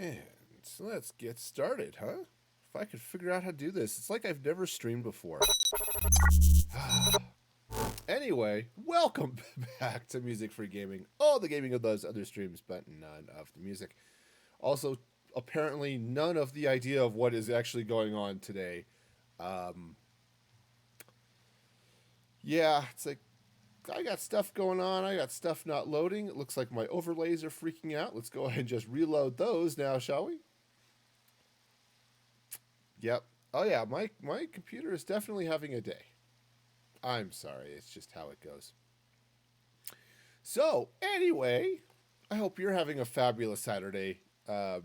And so let's get started, huh? If I could figure out how to do this. It's like I've never streamed before. Anyway, welcome back to Music Free Gaming. All the gaming of those other streams, but none of the music. Also, apparently none of the idea of what is actually going on today. Yeah, it's like I got stuff going on. I got stuff not loading. It looks like my overlays are freaking out. Let's go ahead and just reload those now, shall we? Yep. Oh yeah, my computer is definitely having a day. I'm sorry, it's just how it goes. So, anyway, I hope you're having a fabulous Saturday. I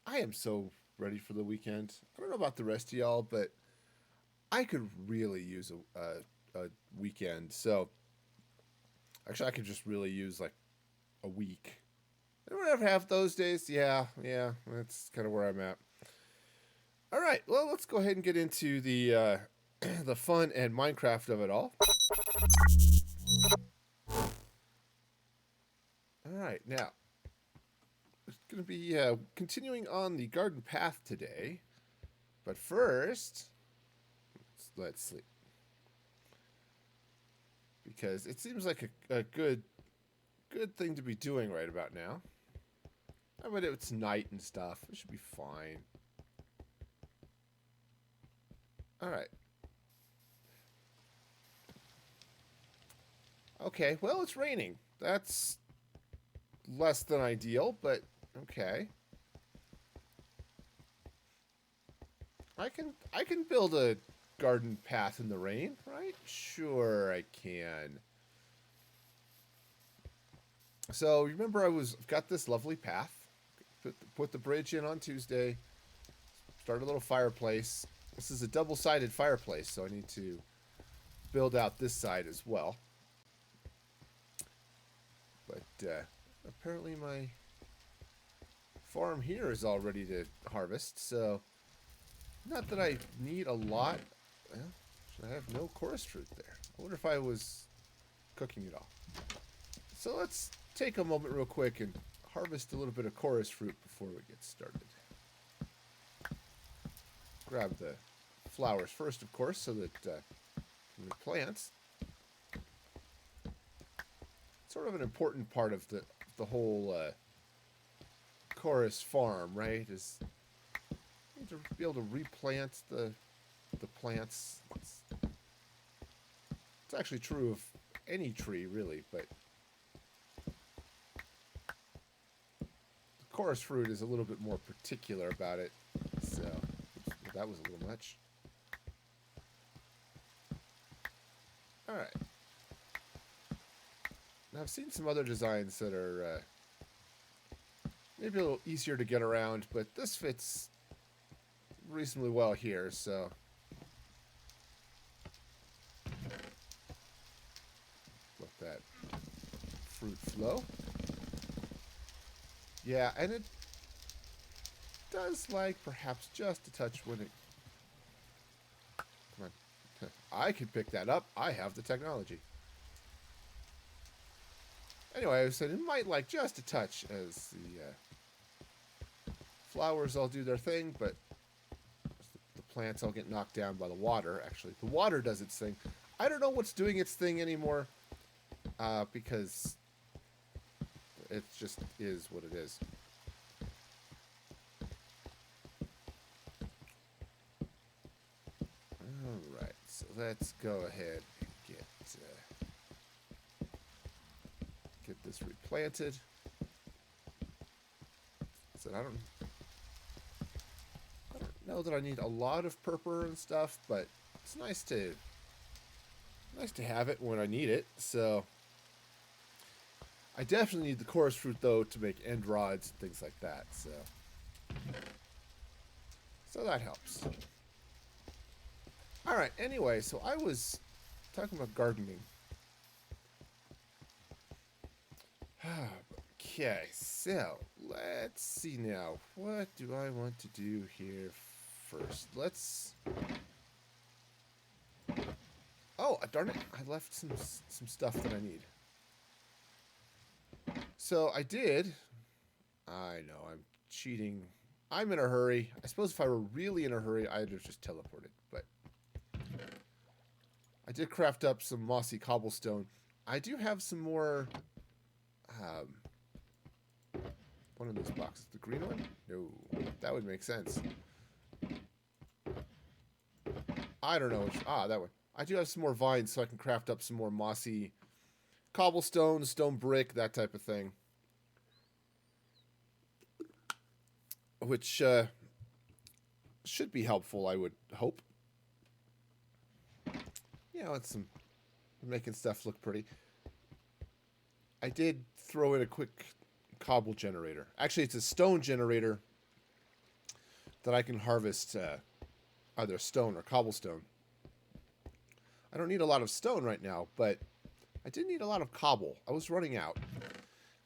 am so ready for the weekend. I don't know about the rest of y'all, but I could really use a weekend. So, actually, I could just really use like a week. Anyone ever have those days? Yeah, that's kind of where I'm at. All right, well, let's go ahead and get into the the fun and Minecraft of it all. All right, now it's going to be continuing on the garden path today, but first, let's sleep because it seems like a good thing to be doing right about now. I mean, it's night and stuff. It should be fine. All right. Okay, well, it's raining. That's less than ideal, but okay. I can build a garden path in the rain, right? Sure, I can. So remember, I've got this lovely path. Put the bridge in on Tuesday. Start a little fireplace. This is a double-sided fireplace, so I need to build out this side as well. But apparently my farm here is all ready to harvest, so not that I need a lot. Well, I have no chorus fruit there. I wonder if I was cooking it all. So let's take a moment real quick and harvest a little bit of chorus fruit before we get started. Grab the flowers first, of course, so that the plants. Sort of an important part of the whole chorus farm, right? Is you need to be able to replant the plants. It's actually true of any tree, really, but the chorus fruit is a little bit more particular about it. So that was a little much. All right. Now I've seen some other designs that are maybe a little easier to get around, but this fits reasonably well here, so let that fruit flow. Yeah, and it does like perhaps just a touch when it... Come on. I can pick that up. I have the technology. Anyway, I said it might like just a touch as the flowers all do their thing, but the plants all get knocked down by the water. Actually, the water does its thing. I don't know what's doing its thing anymore because it just is what it is. All right, so let's go ahead and get this replanted. So I don't know that I need a lot of purple and stuff, but it's nice to have it when I need it. So I definitely need the chorus fruit though to make end rods and things like that. So that helps. All right. Anyway, so I was talking about gardening. Okay, so let's see now. What do I want to do here first? Let's. Oh, darn it! I left some stuff that I need. So I did. I know I'm cheating. I'm in a hurry. I suppose if I were really in a hurry, I'd have just teleported. But I did craft up some mossy cobblestone. I do have some more. One of those boxes. The green one? No, that would make sense. I don't know which. Ah, that one. I do have some more vines, so I can craft up some more mossy cobblestone, stone brick, that type of thing. Which should be helpful, I would hope. You know, it's some making stuff look pretty. I did throw in a quick cobble generator. Actually, it's a stone generator that I can harvest either stone or cobblestone. I don't need a lot of stone right now, but I did need a lot of cobble. I was running out.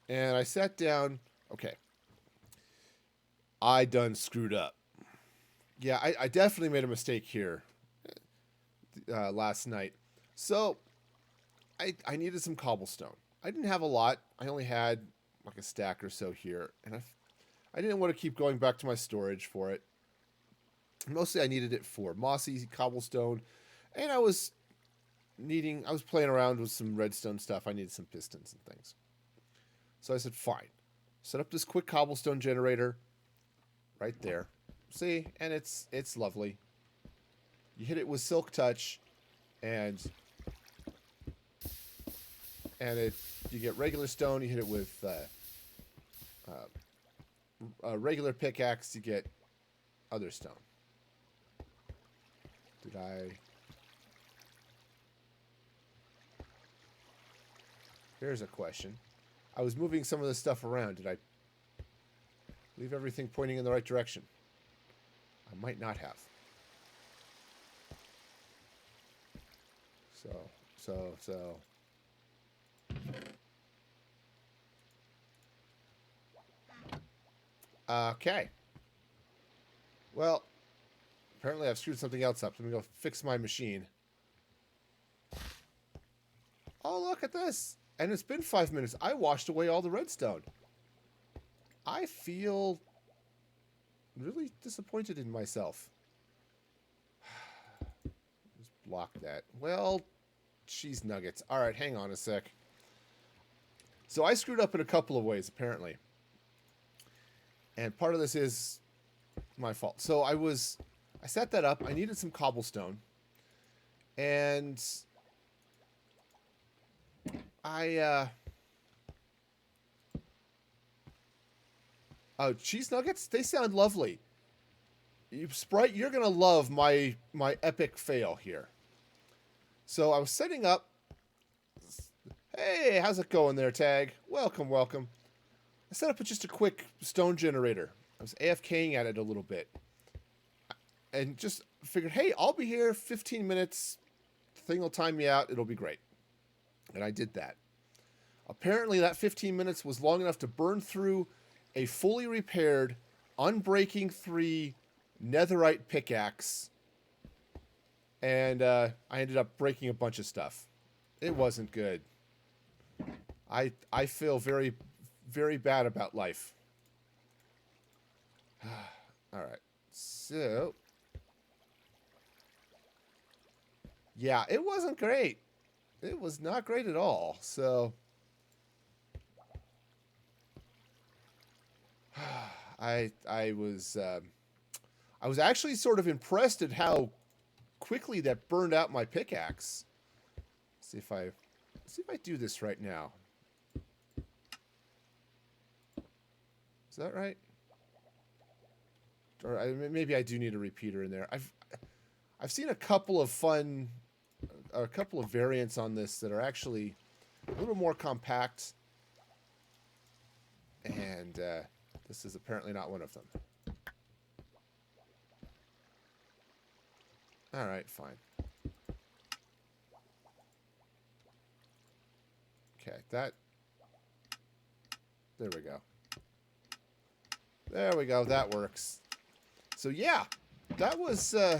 And I sat down. Okay. I done screwed up. Yeah, I definitely made a mistake here last night. So, I needed some cobblestone. I didn't have a lot. I only had like a stack or so here. And I didn't want to keep going back to my storage for it. Mostly I needed it for mossy cobblestone. And I was playing around with some redstone stuff. I needed some pistons and things. So I said, fine. Set up this quick cobblestone generator right there. See? And it's lovely. You hit it with Silk Touch, and you get regular stone. You hit it with a regular pickaxe. You get other stone. Did I? Here's a question. I was moving some of this stuff around. Did I leave everything pointing in the right direction? I might not have. So. Okay. Well, apparently I've screwed something else up. Let me go fix my machine. Oh, look at this. And it's been 5 minutes. I washed away all the redstone. I feel really disappointed in myself. Just block that. Well, cheese nuggets. All right, hang on a sec. So I screwed up in a couple of ways, apparently. And part of this is my fault. So I set that up. I needed some cobblestone. And oh, cheese nuggets? They sound lovely. Sprite, you're going to love my epic fail here. So I was setting up. Hey, how's it going there, Tag? Welcome, welcome. I set up just a quick stone generator. I was AFKing at it a little bit. And just figured, hey, I'll be here 15 minutes. The thing will time me out. It'll be great. And I did that. Apparently that 15 minutes was long enough to burn through a fully repaired Unbreaking 3 netherite pickaxe. And I ended up breaking a bunch of stuff. It wasn't good. I feel very, very bad about life. All right. So, yeah, it wasn't great. It was not great at all. So, I was actually sort of impressed at how quickly that burned out my pickaxe. See if I do this right now. Is that right? Or maybe I do need a repeater in there. I've seen a couple of variants on this that are actually a little more compact, and this is apparently not one of them. Alright, fine. Okay, that... There we go. There we go, that works. So yeah, that was... So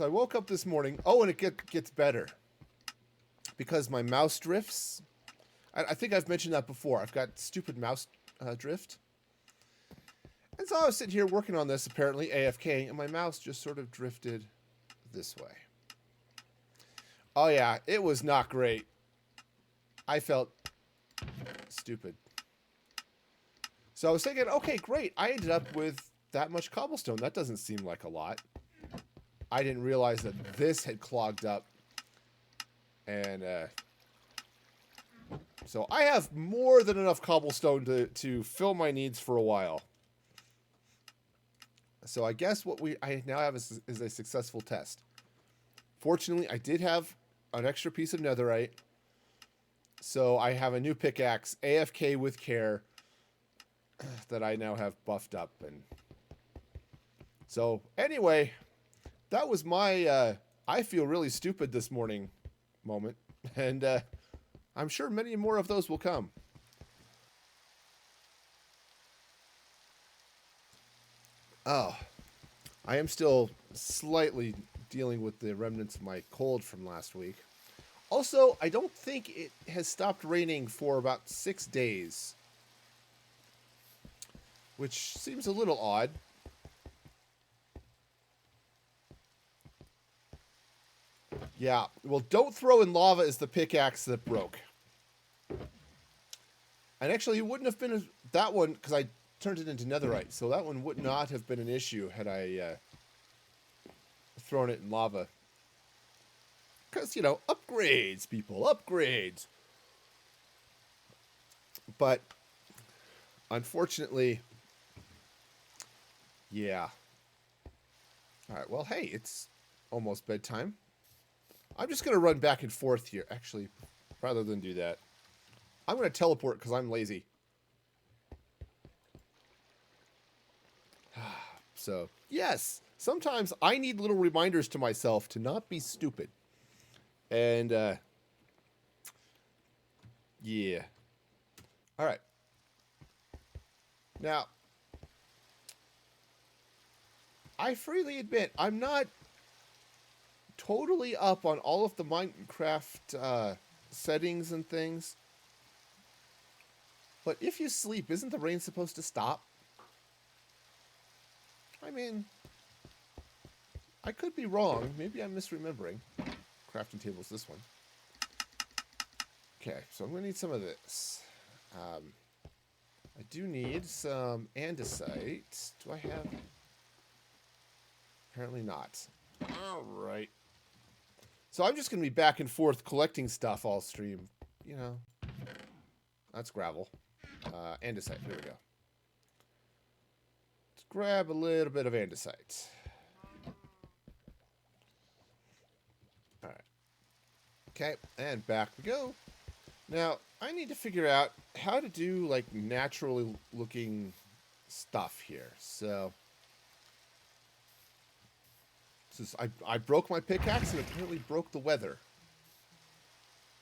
I woke up this morning. Oh, and it gets better. Because my mouse drifts. I think I've mentioned that before. I've got stupid mouse drift. And so I was sitting here working on this, apparently, AFK, and my mouse just sort of drifted this way. Oh yeah, it was not great. I felt stupid. So I was thinking, okay, great. I ended up with that much cobblestone. That doesn't seem like a lot. I didn't realize that this had clogged up. And so I have more than enough cobblestone to fill my needs for a while. So I guess what I now have is a successful test. Fortunately, I did have an extra piece of netherite. So I have a new pickaxe, AFK with care, that I now have buffed up. And so anyway, that was my I feel really stupid this morning moment. And I'm sure many more of those will come. Oh, I am still slightly dealing with the remnants of my cold from last week. Also, I don't think it has stopped raining for about 6 days, which seems a little odd. Yeah, well, don't throw in lava is the pickaxe that broke. And actually, it wouldn't have been that one, because I turned it into netherite, so that one would not have been an issue had I thrown it in lava. Because, you know, upgrades, people, upgrades. But, unfortunately, yeah. Alright, well, hey, it's almost bedtime. I'm just going to run back and forth here. Actually, rather than do that, I'm going to teleport because I'm lazy. So, yes, sometimes I need little reminders to myself to not be stupid. And, yeah. All right. Now, I freely admit, I'm not totally up on all of the Minecraft settings and things. But if you sleep, isn't the rain supposed to stop? I mean, I could be wrong. Maybe I'm misremembering. Crafting table's this one. Okay, so I'm going to need some of this. I do need some andesite. Do I have... Apparently not. Alright. So I'm just going to be back and forth collecting stuff all stream. You know. That's gravel. Andesite. Here we go. Let's grab a little bit of andesite. Alright. Okay, and back we go. Now, I need to figure out how to do, like, naturally looking stuff here. So, I broke my pickaxe and apparently broke the weather.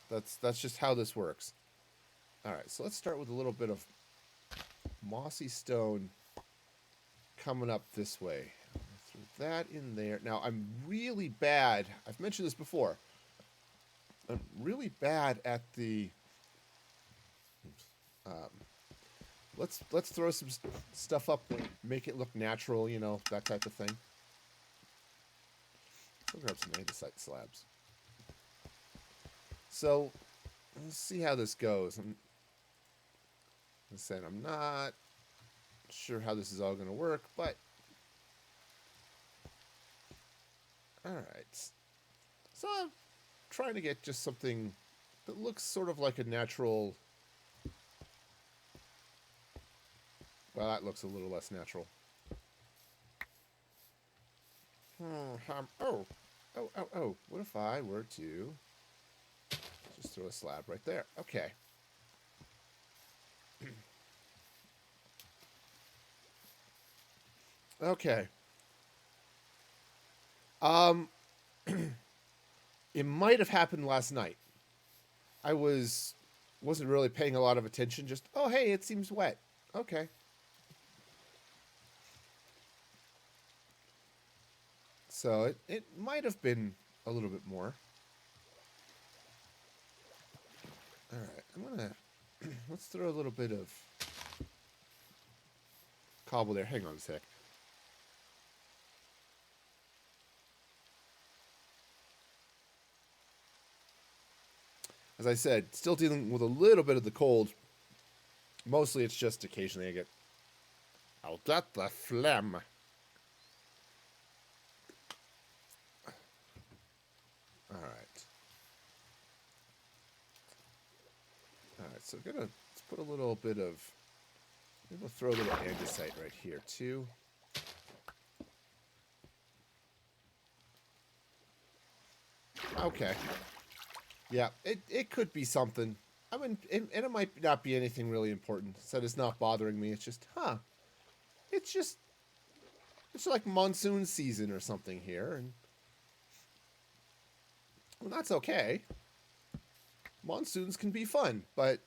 That's just how this works. Alright, so let's start with a little bit of mossy stone coming up this way. Throw that in there. Now, I'm really bad. I've mentioned this before. I'm really bad at the... let's throw some stuff up and make it look natural, you know, that type of thing. I'll grab some andesite slabs. So, let's see how this goes. I'm not sure how this is all going to work, but... Alright. So, I'm trying to get just something that looks sort of like a natural... Well, that looks a little less natural. Oh. What if I were to just throw a slab right there? Okay. Okay. Um, it might have happened last night. I wasn't really paying a lot of attention. Just, oh hey, it seems wet. Okay. So it might have been a little bit more. All right, I'm gonna let's throw a little bit of cobble there. Hang on a sec. As I said, still dealing with a little bit of the cold. Mostly it's just occasionally I get out at the phlegm. All right. All right, so let's put a little bit of, we'll throw a little andesite right here too. Okay. Yeah, it could be something. I mean, and it might not be anything really important. So it's not bothering me. It's just, it's like monsoon season or something here, and well, that's okay. Monsoons can be fun, but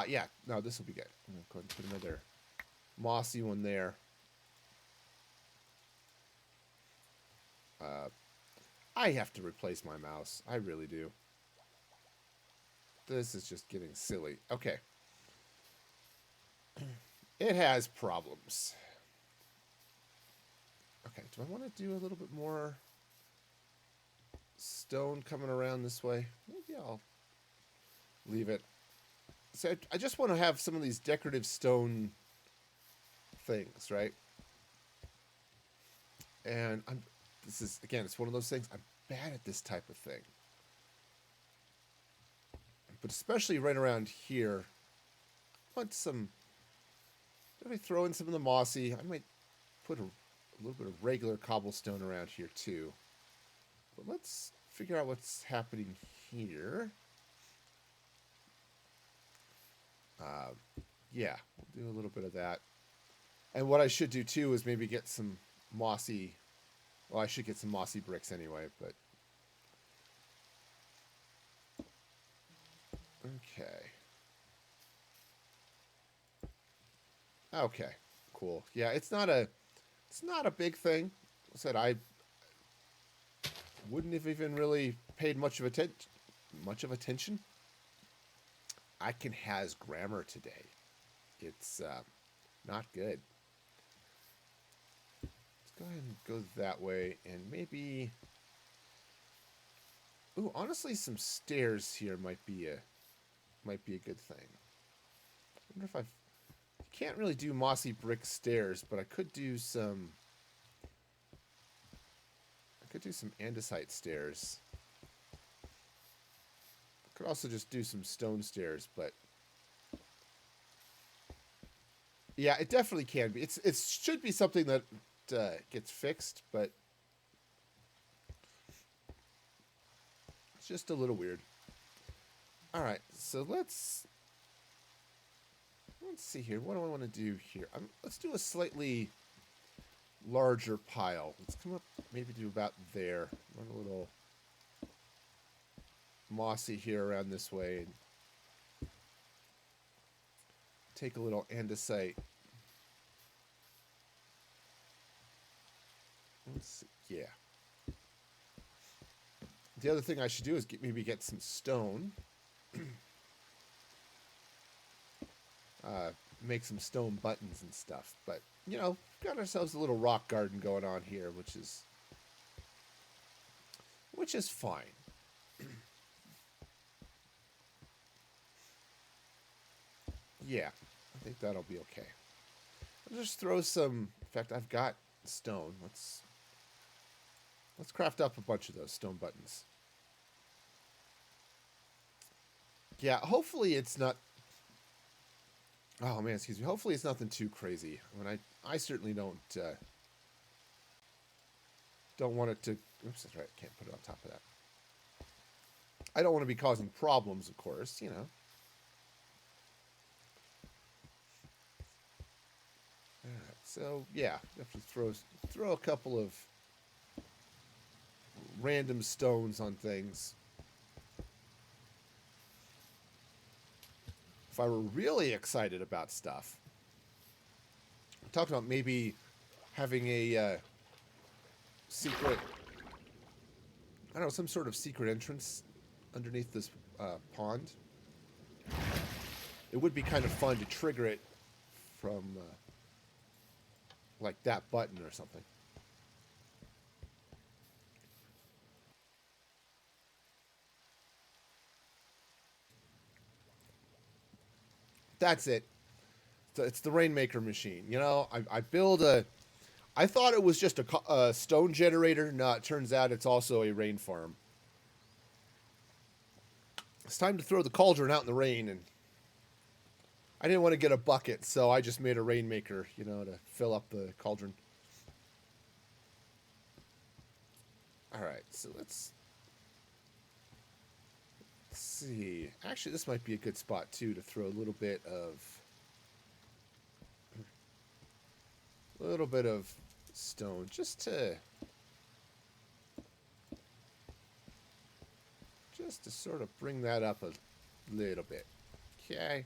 yeah, no, this will be good. I'm gonna go ahead and put another mossy one there. I have to replace my mouse. I really do. This is just getting silly. Okay. It has problems. Okay, do I want to do a little bit more stone coming around this way? Maybe I'll leave it. So I just want to have some of these decorative stone things, right? And this is, again, it's one of those things, I'm bad at this type of thing. But especially right around here, I want some, if I throw in some of the mossy, I might put a little bit of regular cobblestone around here too. But let's figure out what's happening here. Yeah, we'll do a little bit of that. And what I should do too is maybe get some mossy, well, I should get some mossy bricks anyway, but okay. Okay, cool. Yeah, it's not a big thing. I said I wouldn't have even really paid much of attention. I can has grammar today. It's not good. Let's go ahead and go that way, and maybe. Ooh, honestly, some stairs here might be a good thing. I wonder if I've. Can't really do mossy brick stairs, but I could do some. Andesite stairs. Could also just do some stone stairs, but yeah, it definitely can be. It should be something that gets fixed, but it's just a little weird. All right, so let's see here. What do I want to do here? Let's do a slightly larger pile. Let's come up maybe to about there. Run a little mossy here around this way. And take a little andesite. Let's see. Yeah. The other thing I should do is maybe get some stone. Make some stone buttons and stuff. But, you know, got ourselves a little rock garden going on here, which is fine. Yeah, I think that'll be okay. I'll just throw some. In fact, I've got stone. Let's craft up a bunch of those stone buttons. Yeah, hopefully it's not. Oh man, excuse me. Hopefully it's nothing too crazy. I mean, I certainly don't want it to. Oops, that's right. Can't put it on top of that. I don't want to be causing problems, of course. You know. All right, So yeah, you have to throw a couple of random stones on things. If I were really excited about stuff, I'm talking about maybe having a secret, I don't know, some sort of secret entrance underneath this pond. It would be kind of fun to trigger it from like that button or something. That's it. It's the Rainmaker machine. You know, I build a. I thought it was just a stone generator. No, it turns out it's also a rain farm. It's time to throw the cauldron out in the rain, and I didn't want to get a bucket, so I just made a Rainmaker, you know, to fill up the cauldron. All right, so let's see. Actually, this might be a good spot too to throw a little bit of stone, just to sort of bring that up a little bit. Okay.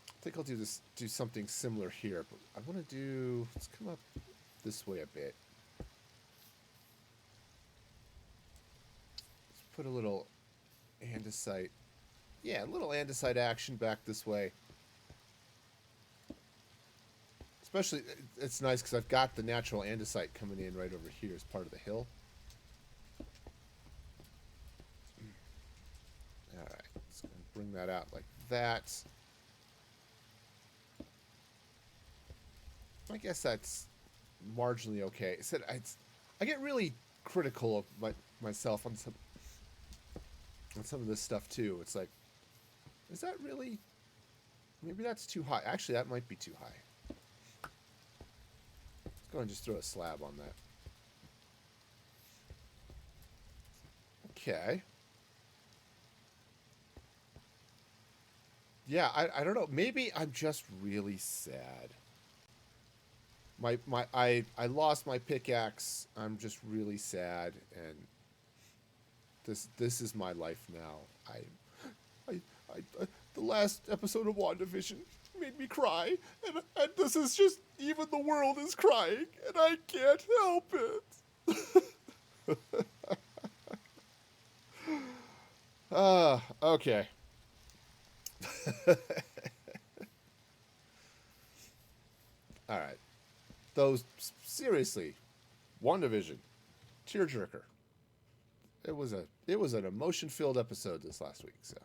I think I'll do something similar here, but I want to do. Let's come up this way a bit. Let's put a little andesite. Yeah, a little andesite action back this way. Especially, it's nice because I've got the natural andesite coming in right over here as part of the hill. All right, let's bring that out like that. I guess that's marginally okay. I get really critical of myself on some of this stuff too. It's like, is that really? Maybe that's too high. Actually, that might be too high. Let's go ahead and just throw a slab on that. Okay. Yeah, I don't know. Maybe I'm just really sad. I lost my pickaxe. I'm just really sad, and this is my life now. The last episode of WandaVision made me cry, and this is just, even the world is crying, and I can't help it. Okay. All right. Those, seriously, WandaVision, tearjerker. It was an emotion filled episode this last week. So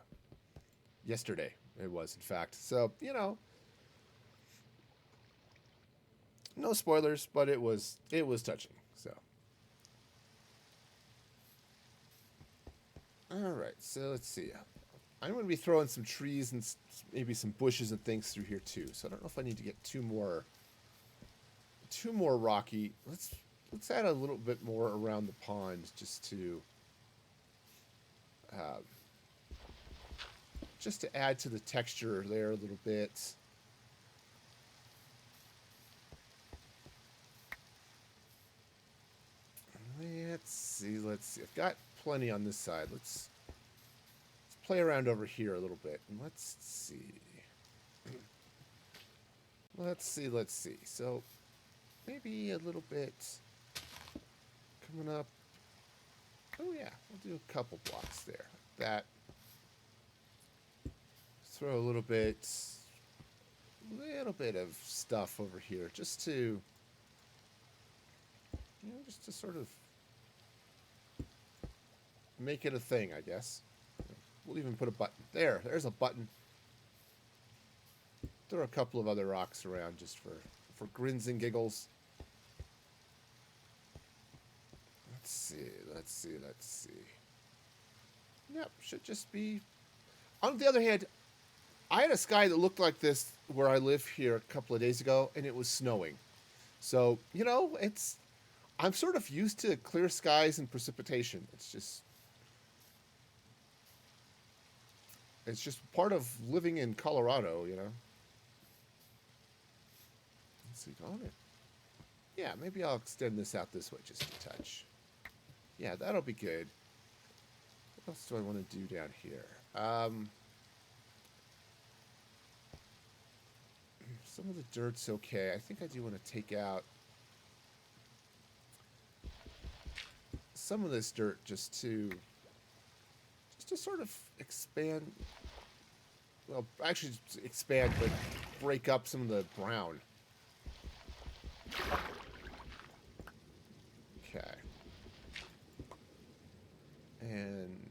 yesterday it was, in fact. So no spoilers, but it was touching. So all right. So let's see. I'm going to be throwing some trees and maybe some bushes and things through here too. So I don't know if I need to get two more rocky. Let's add a little bit more around the pond just to add to the texture there a little bit. Let's see. I've got plenty on this side. Let's play around over here a little bit, and let's see. Let's see. So maybe a little bit coming up. Oh yeah, we'll do a couple blocks there. That. Throw a little bit of stuff over here, just to sort of make it a thing, I guess. We'll even put a button there. There's a button. Throw a couple of other rocks around just for grins and giggles. Let's see. Yep, should just be. On the other hand, I had a sky that looked like this where I live here a couple of days ago, and it was snowing. So, I'm sort of used to clear skies and precipitation. It's just part of living in Colorado, let's see, on it. Yeah, maybe I'll extend this out this way just a touch. Yeah, that'll be good. What else do I want to do down here? Some of the dirt's okay. I think I do want to take out some of this dirt just to sort of expand. Well, actually expand, but break up some of the brown. Okay. And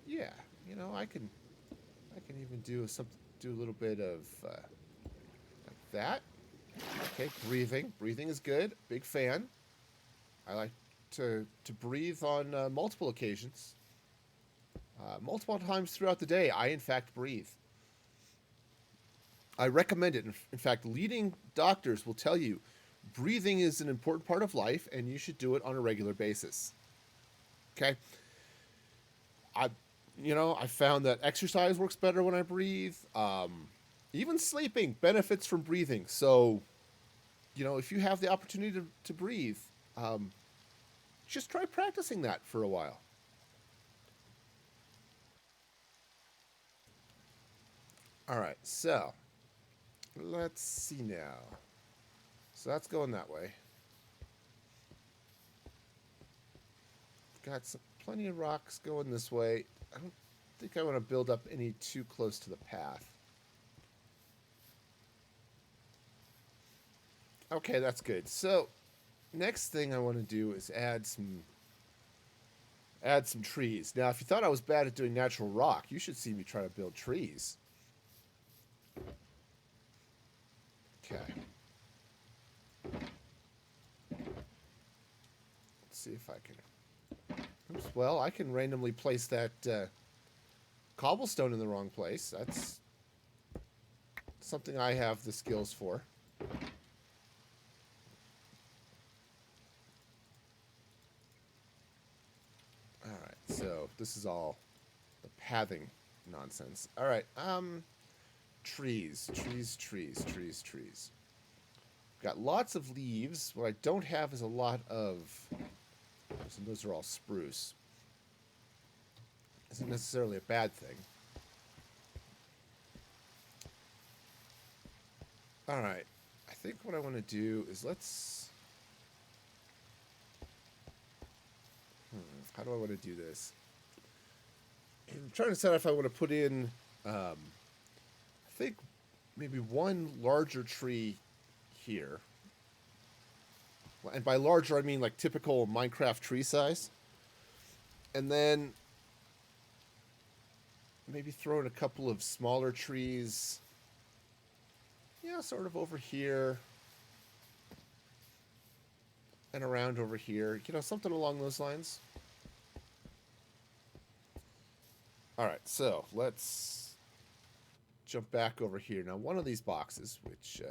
yeah, you know, I can even do a little bit of like that. Okay, breathing. Breathing is good. Big fan. I like to breathe on multiple occasions. Multiple times throughout the day, I in fact breathe. I recommend it. In fact, leading doctors will tell you breathing is an important part of life and you should do it on a regular basis. Okay? I found that exercise works better when I breathe. Even sleeping benefits from breathing. So, you know, if you have the opportunity to breathe, just try practicing that for a while. All right, so let's see now. So that's going that way. Got plenty of rocks going this way. I don't think I want to build up any too close to the path. Okay, that's good. So next thing I want to do is add some trees. Now, if you thought I was bad at doing natural rock, you should see me try to build trees. Okay. Let's see if I can... Oops, well, I can randomly place that cobblestone in the wrong place. That's something I have the skills for. Alright, so this is all the pathing nonsense. Alright, trees. Got lots of leaves. What I don't have is a lot of... So those are all spruce. Isn't necessarily a bad thing. Alright, I think what I want to do is let's... How do I want to do this? I'm trying to decide if I want to put in, I think maybe one larger tree here. And by larger, I mean like typical Minecraft tree size. And then maybe throw in a couple of smaller trees. Yeah, sort of over here. And around over here. You know, something along those lines. Alright, so let's jump back over here. Now, one of these boxes, which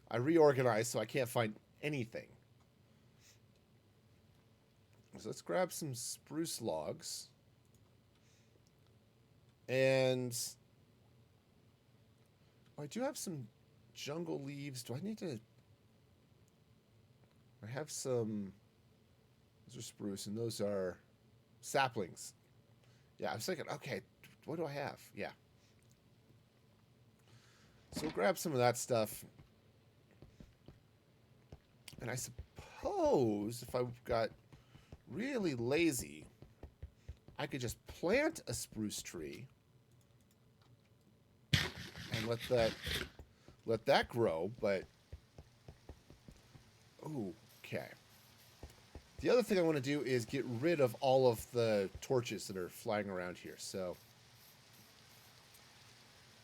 I reorganized so I can't find anything. So let's grab some spruce logs. And I do have some jungle leaves. Do I need to... I have some... Those are spruce, and those are saplings. Yeah, I was thinking, okay, what do I have? Yeah. So we'll grab some of that stuff. And I suppose if I got really lazy, I could just plant a spruce tree and let that grow, but ooh, okay. The other thing I want to do is get rid of all of the torches that are flying around here. So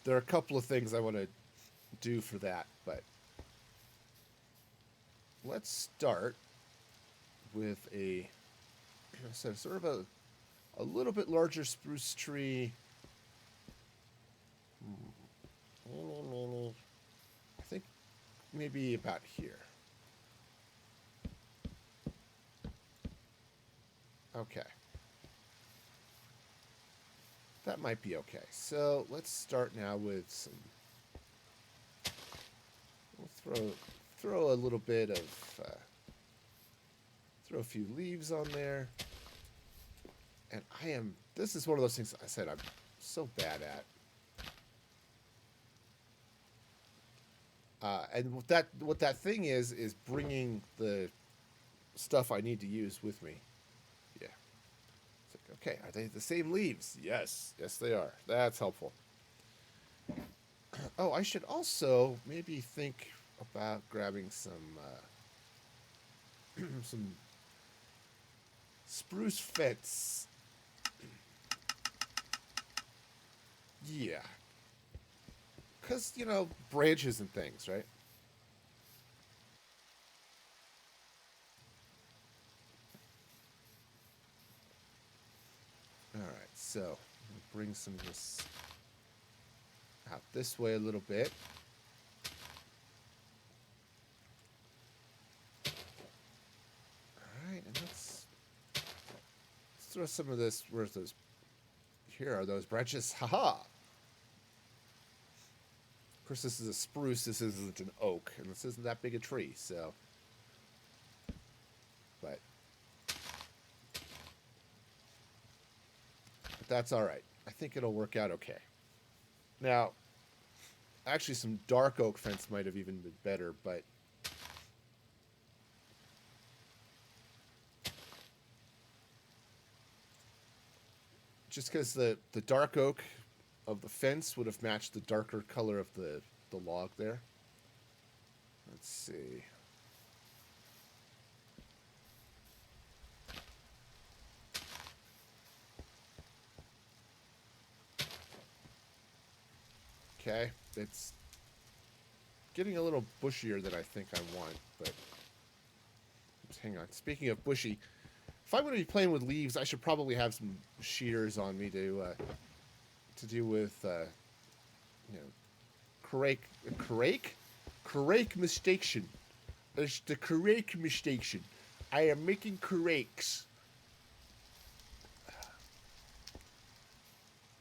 there are a couple of things I want to do for that, but let's start with a sort of a little bit larger spruce tree. I think maybe about here. Okay. That might be okay. So let's start now with some We'll throw a little bit of throw a few leaves on there. And this is one of those things I said I'm so bad at. And what that thing is bringing the stuff I need to use with me. Yeah. It's like, okay, are they the same leaves? Yes. Yes, they are. That's helpful. Oh, I should also maybe think about grabbing some some spruce fence. Yeah. Because, branches and things, right? All right, so bring some of this out this way a little bit. All right, and let's throw some of this. Where's those? Here are those branches. Haha! Of course, this is a spruce. This isn't an oak, and this isn't that big a tree, so. But that's all right. I think it'll work out okay. Now, actually, some dark oak fence might have even been better, but just because the dark oak of the fence would have matched the darker color of the log there. Let's see. Okay, it's getting a little bushier than I think I want, but hang on. Speaking of bushy, if I'm going to be playing with leaves, I should probably have some shears on me to do with correct mistakes. It's the correct mistakes. I am making corrects.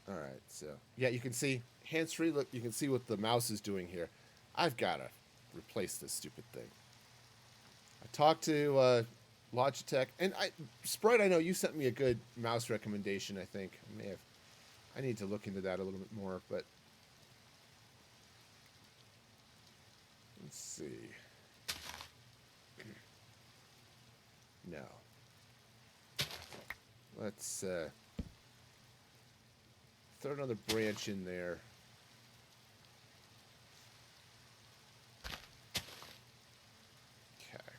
All right, so yeah, you can see hands-free. Look, you can see what the mouse is doing here. I've got to replace this stupid thing. I talked to Logitech, and Sprite. I know you sent me a good mouse recommendation. I think I need to look into that a little bit more, but let's see. No. Let's throw another branch in there. Okay.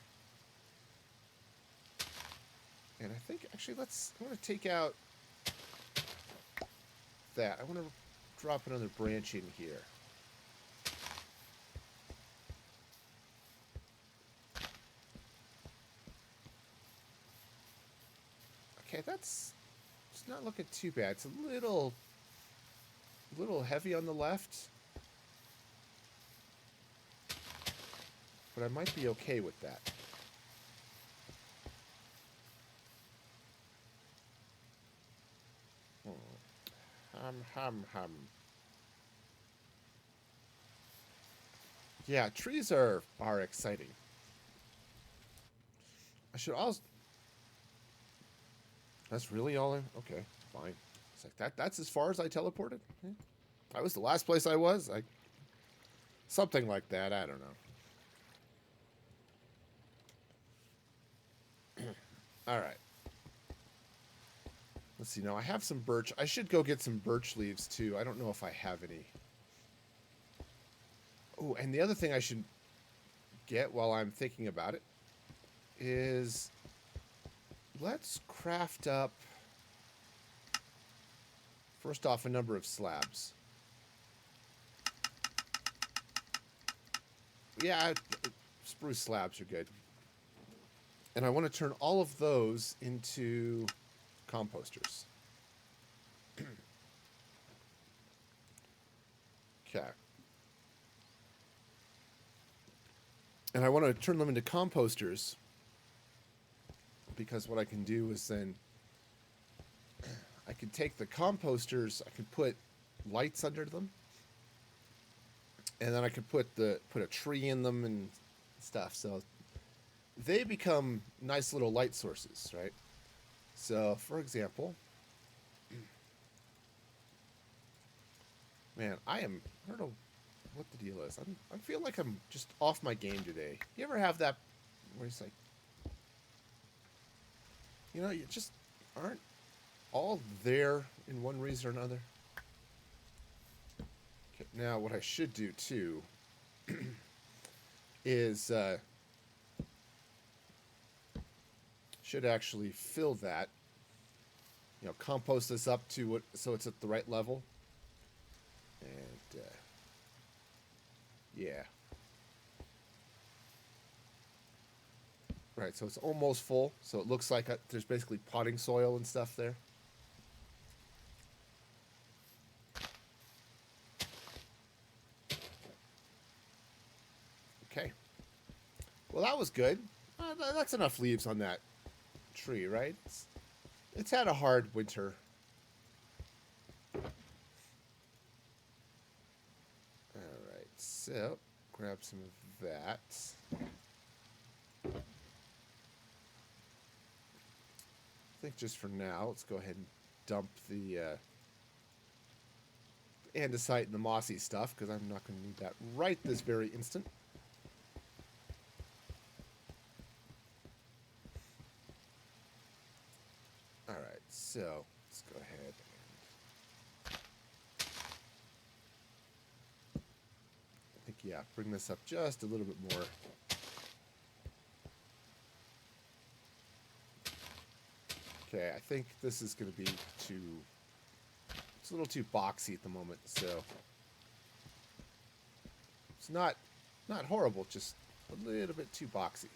And I think, actually, I want to take out that. I want to drop another branch in here. Okay, it's not looking too bad. It's a little heavy on the left, but I might be okay with that. Hum. Yeah, trees are exciting. I should also. That's really all okay, fine. It's like that's as far as I teleported? Yeah. That was the last place I was? Something like that, I don't know. Alright. Let's see, now I have some birch. I should go get some birch leaves too. I don't know if I have any. Oh, and the other thing I should get while I'm thinking about it is let's craft up, first off, a number of slabs. Yeah, spruce slabs are good. And I want to turn all of those into composters. Okay. And I want to turn them into composters because what I can do is then I can take the composters, I can put lights under them, and then I could put a tree in them and stuff. So they become nice little light sources, right? So, for example, man, I don't know what the deal is. I feel like I'm just off my game today. You ever have that where it's like, you just aren't all there in one reason or another? Okay, now, what I should do too is should actually fill that. Compost this up to what so it's at the right level. And yeah. Right, so it's almost full. So it looks like there's basically potting soil and stuff there. Okay. Well, that was good. That's enough leaves on that tree, right? It's had a hard winter. Alright, so grab some of that. I think just for now, let's go ahead and dump the andesite and the mossy stuff, because I'm not going to need that right this very instant. Alright, so let's go ahead and I think, yeah, bring this up just a little bit more. Okay, I think this is going to be it's a little too boxy at the moment, so it's not horrible, just a little bit too boxy.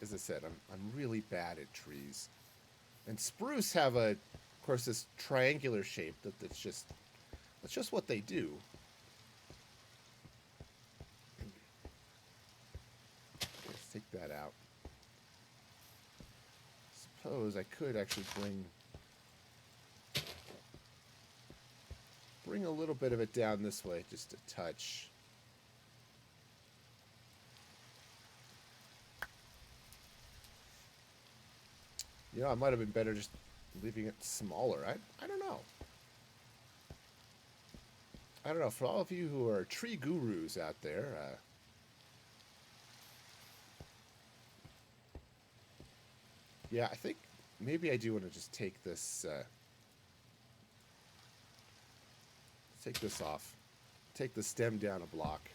As I said, I'm really bad at trees, and spruce have of course, this triangular shape that's just what they do. Let's take that out. Suppose I could actually bring a little bit of it down this way, just a touch. I might have been better just leaving it smaller. I don't know. I don't know. For all of you who are tree gurus out there, yeah, I think maybe I do want to just take this off. Take the stem down a block.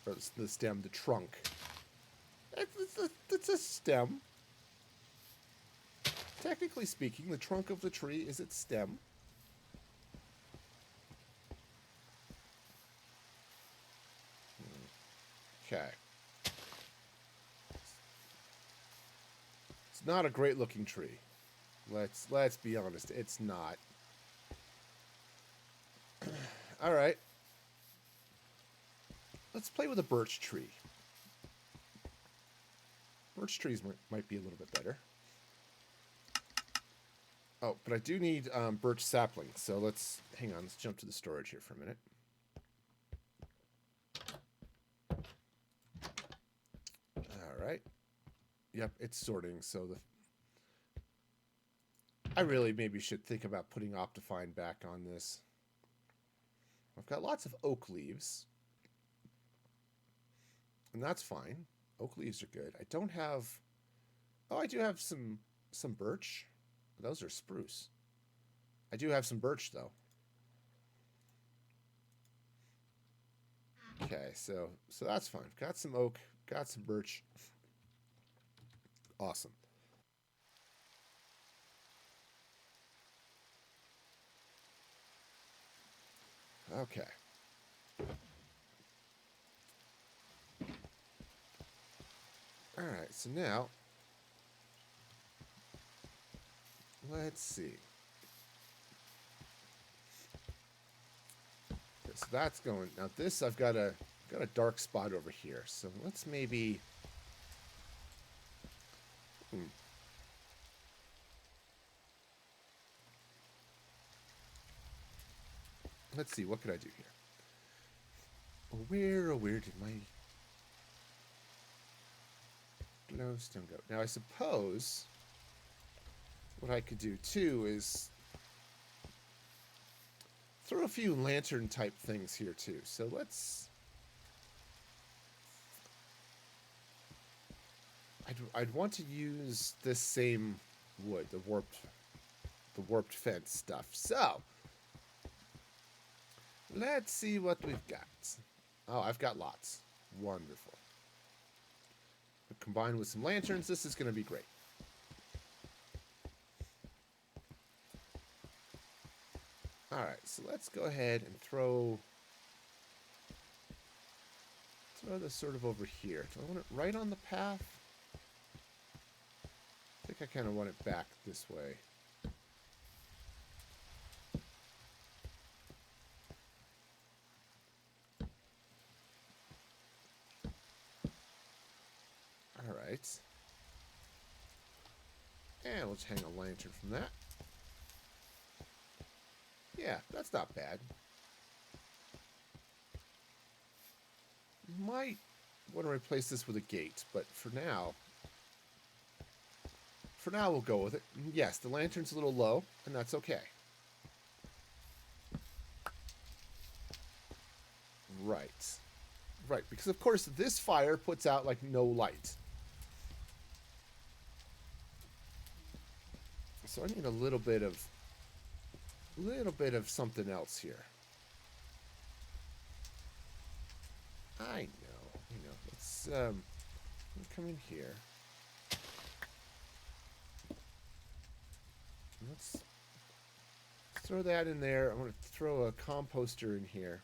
Or the stem, the trunk. It's a stem. Technically speaking, the trunk of the tree is its stem. Okay. It's not a great looking tree. Let's be honest, it's not. All right. Let's play with a birch tree. Birch trees might be a little bit better. Oh, but I do need birch saplings, so hang on, let's jump to the storage here for a minute. Alright. Yep, it's sorting, so I really maybe should think about putting Optifine back on this. I've got lots of oak leaves. And that's fine. Oak leaves are good. I don't have... Oh, I do have some birch. Those are spruce. I do have some birch, though. Okay, so that's fine. Got some oak, got some birch. Awesome. Okay. Alright, so now... Let's see. Okay, so that's going... Now this, I've got a dark spot over here. So let's maybe... Hmm. Let's see, what could I do here? Oh, where did my glowstone go? Now, I suppose what I could do, too, is throw a few lantern-type things here, too. So let's... I'd want to use this same wood, the warped fence stuff. So, let's see what we've got. Oh, I've got lots. Wonderful. But combined with some lanterns, this is going to be great. Alright, so let's go ahead and throw this sort of over here. Do I want it right on the path? I think I kind of want it back this way. Alright. And we'll just hang a lantern from that. Yeah, that's not bad. Might want to replace this with a gate, but for now we'll go with it. Yes, the lantern's a little low, and that's okay. Right. Right, because of course this fire puts out like no light. So I need a little bit of something else here. I know. Let's come in here. Let's throw that in there. I'm going to throw a composter in here.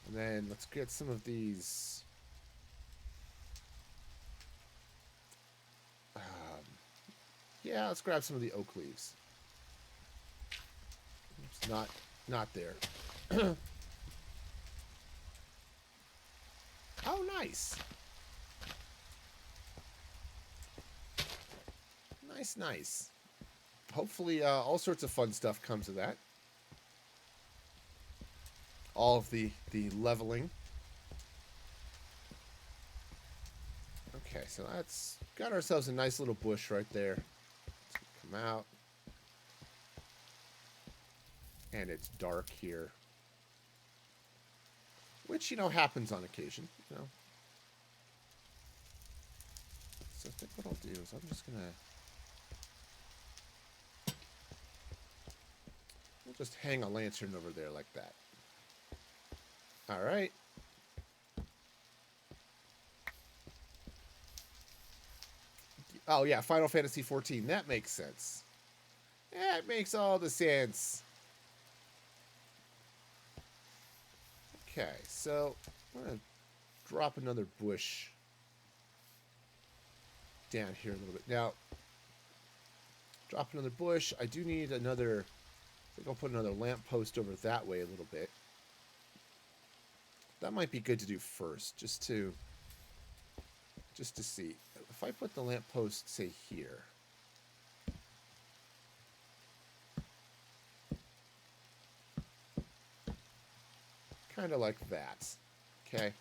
And then let's get some of these... yeah, let's grab some of the oak leaves. Oops, not there. Oh, nice. Nice. Hopefully, all sorts of fun stuff comes of that. All of the leveling. Okay, so that's got ourselves a nice little bush right there. Let's come out. And it's dark here. Which, happens on occasion, So I think what I'll do is I'm just going to... we'll just hang a lantern over there like that. Alright. Oh, yeah, Final Fantasy XIV. That makes sense. Yeah, it makes all the sense. Okay, so I'm going to drop another bush down here a little bit. Now, drop another bush. I do need another... I think I'll put another lamppost over that way a little bit. That might be good to do first, just to see. If I put the lamppost, say, here. Kind of like that. Okay.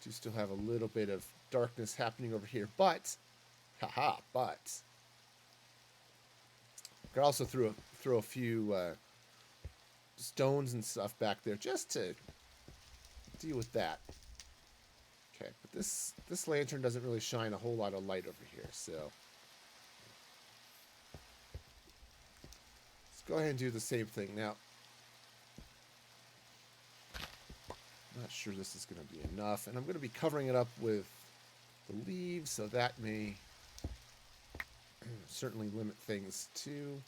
Do still have a little bit of darkness happening over here, but... haha, but... I could also throw a few stones and stuff back there just to deal with that. Okay, but this lantern doesn't really shine a whole lot of light over here, so let's go ahead and do the same thing. Now, I'm not sure this is going to be enough, and I'm going to be covering it up with the leaves, so that may certainly limit things too.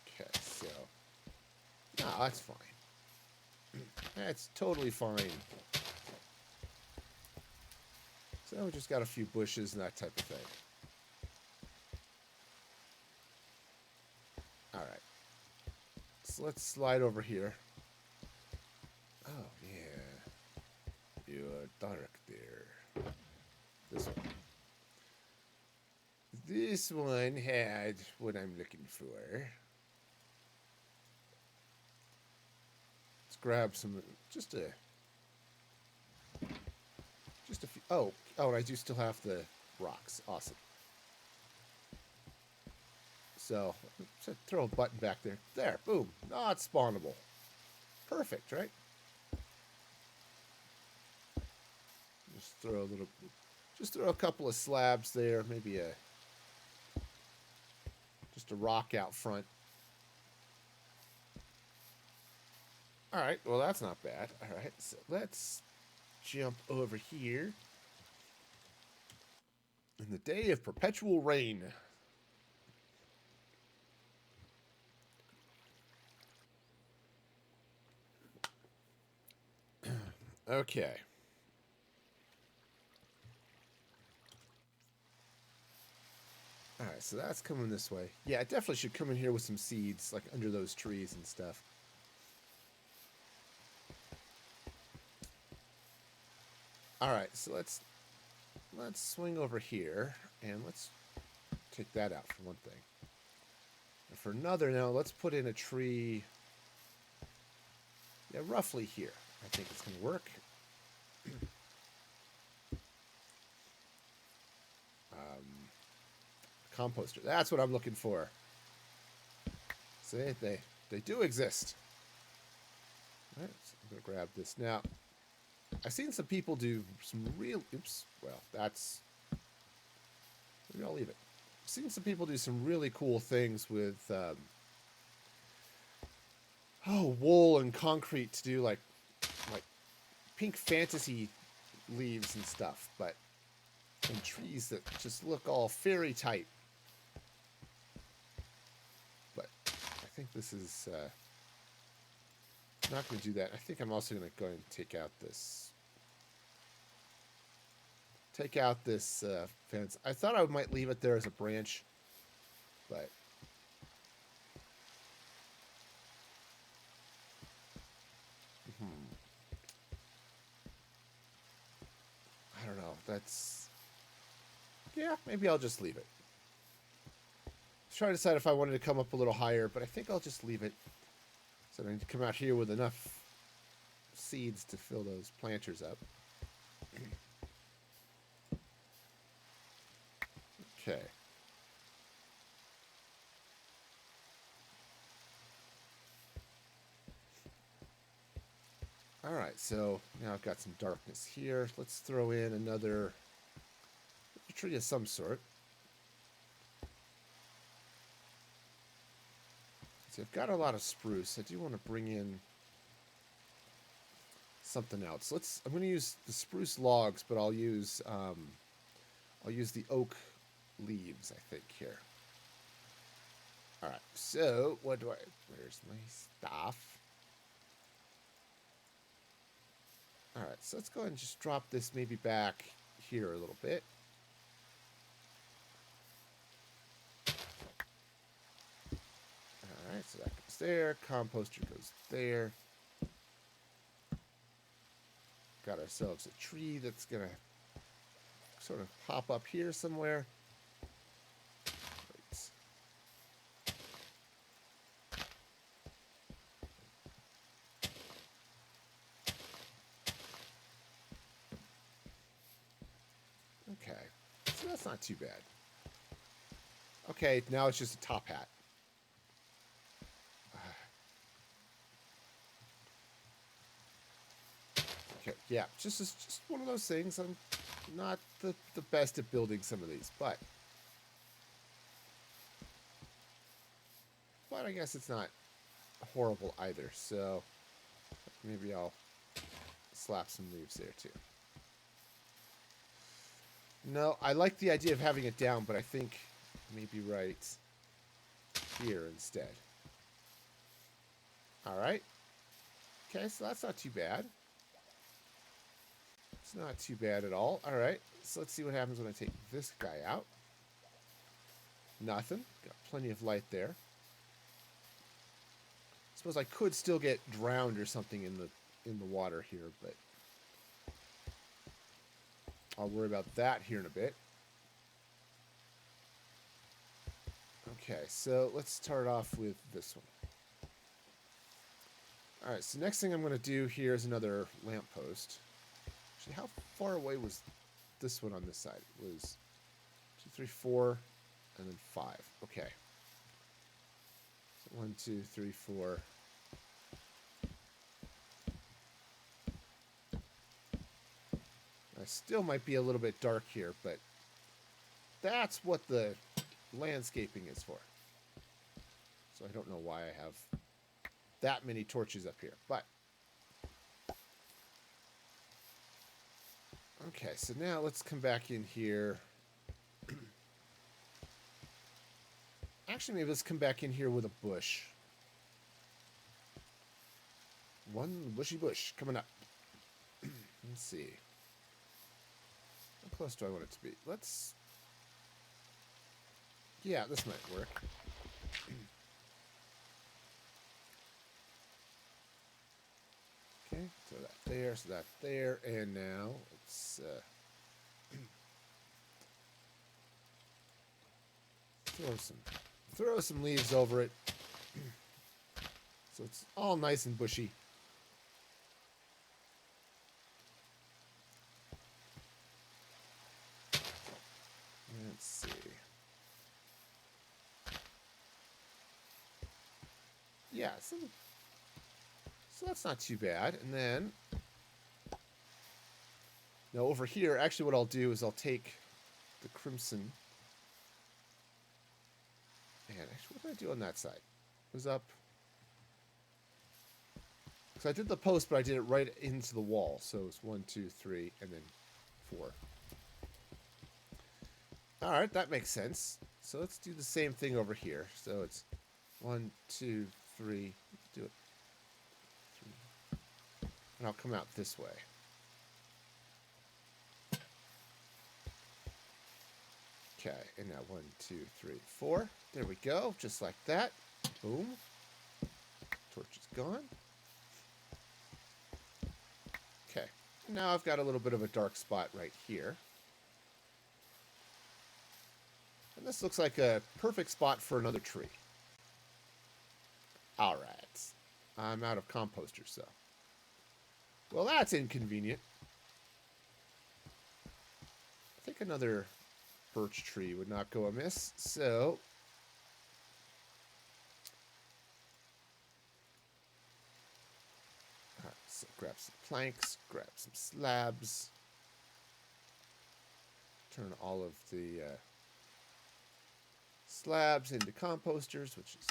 Okay, so no, that's fine. That's totally fine. So we just got a few bushes and that type of thing. All right. So let's slide over here. Oh, yeah. You're dark there. This one. This one had what I'm looking for. Let's grab some, just a few. Oh, and I do still have the rocks. Awesome. So throw a button back there. There, boom. Not spawnable. Perfect, right? Just throw a couple of slabs there. Maybe just a rock out front. All right, well, that's not bad. All right, so let's jump over here. In the day of perpetual rain. Okay. All right, so that's coming this way. Yeah, it definitely should come in here with some seeds, like under those trees and stuff. All right, so let's swing over here, and let's take that out for one thing. And for another, now let's put in a tree. Yeah, roughly here. I think it's going to work. Composter. That's what I'm looking for. See, they do exist. All right, so I'm going to grab this now. I've seen some people do some real... Oops. Well, that's... Maybe I'll leave it. I've seen some people do some really cool things with... wool and concrete to do like pink fantasy leaves and stuff, but and trees that just look all fairy type. But I think this is not going to do that. I think I'm also going to go ahead and take out this fence. I thought I might leave it there as a branch, but I don't know. Yeah, maybe I'll just leave it. I was trying to decide if I wanted to come up a little higher, but I think I'll just leave it. So I need to come out here with enough seeds to fill those planters up. Okay. All right, so now I've got some darkness here. Let's throw in another tree of some sort. See, I've got a lot of spruce. I do want to bring in something else. I'm going to use the spruce logs, but I'll use the oak leaves, I think, here. All right, so where's my stuff? All right, so let's go ahead and just drop this maybe back here a little bit. All right, so that goes there. Composter goes there. Got ourselves a tree that's going to sort of pop up here somewhere. Okay, so that's not too bad. Okay, now it's just a top hat. Okay, yeah, just one of those things. I'm not the best at building some of these, but I guess it's not horrible either. So maybe I'll slap some leaves there too. No, I like the idea of having it down, but I think maybe right here instead. All right. Okay, so that's not too bad. It's not too bad at all. All right, so let's see what happens when I take this guy out. Nothing. Got plenty of light there. Suppose I could still get drowned or something in the in the water here, but I'll worry about that here in a bit. Okay, so let's start off with this one. All right, so next thing I'm going to do here is another lamppost. Actually, how far away was this one on this side? It was 2, 3, 4, and then 5. Okay. So 1, 2, 3, 4. I still might be a little bit dark here, but that's what the landscaping is for. So I don't know why I have that many torches up here, but okay, so now let's come back in here. Actually, maybe let's come back in here with a bush. One bushy bush coming up. Let's see. How close do I want it to be? Let's... Yeah, this might work. Okay, so that there, and now let's throw some leaves over it, so it's all nice and bushy. Let's see. Yeah, so that's not too bad. And then, now over here, actually what I'll do is I'll take the crimson. And actually, what did I do on that side? It was up. Because I did the post, but I did it right into the wall. So it's 1, 2, 3, and then 4. All right, that makes sense. So let's do the same thing over here. So it's 1, 2, 3. Let's do it. 3. And I'll come out this way. Okay, and now 1, 2, 3, 4. There we go, just like that. Boom. Torch is gone. Okay, now I've got a little bit of a dark spot right here. And this looks like a perfect spot for another tree. All right. I'm out of composters, so. Well, that's inconvenient. I think another birch tree would not go amiss, so. All right, so grab some planks, grab some slabs. Turn all of the slabs into composters, which is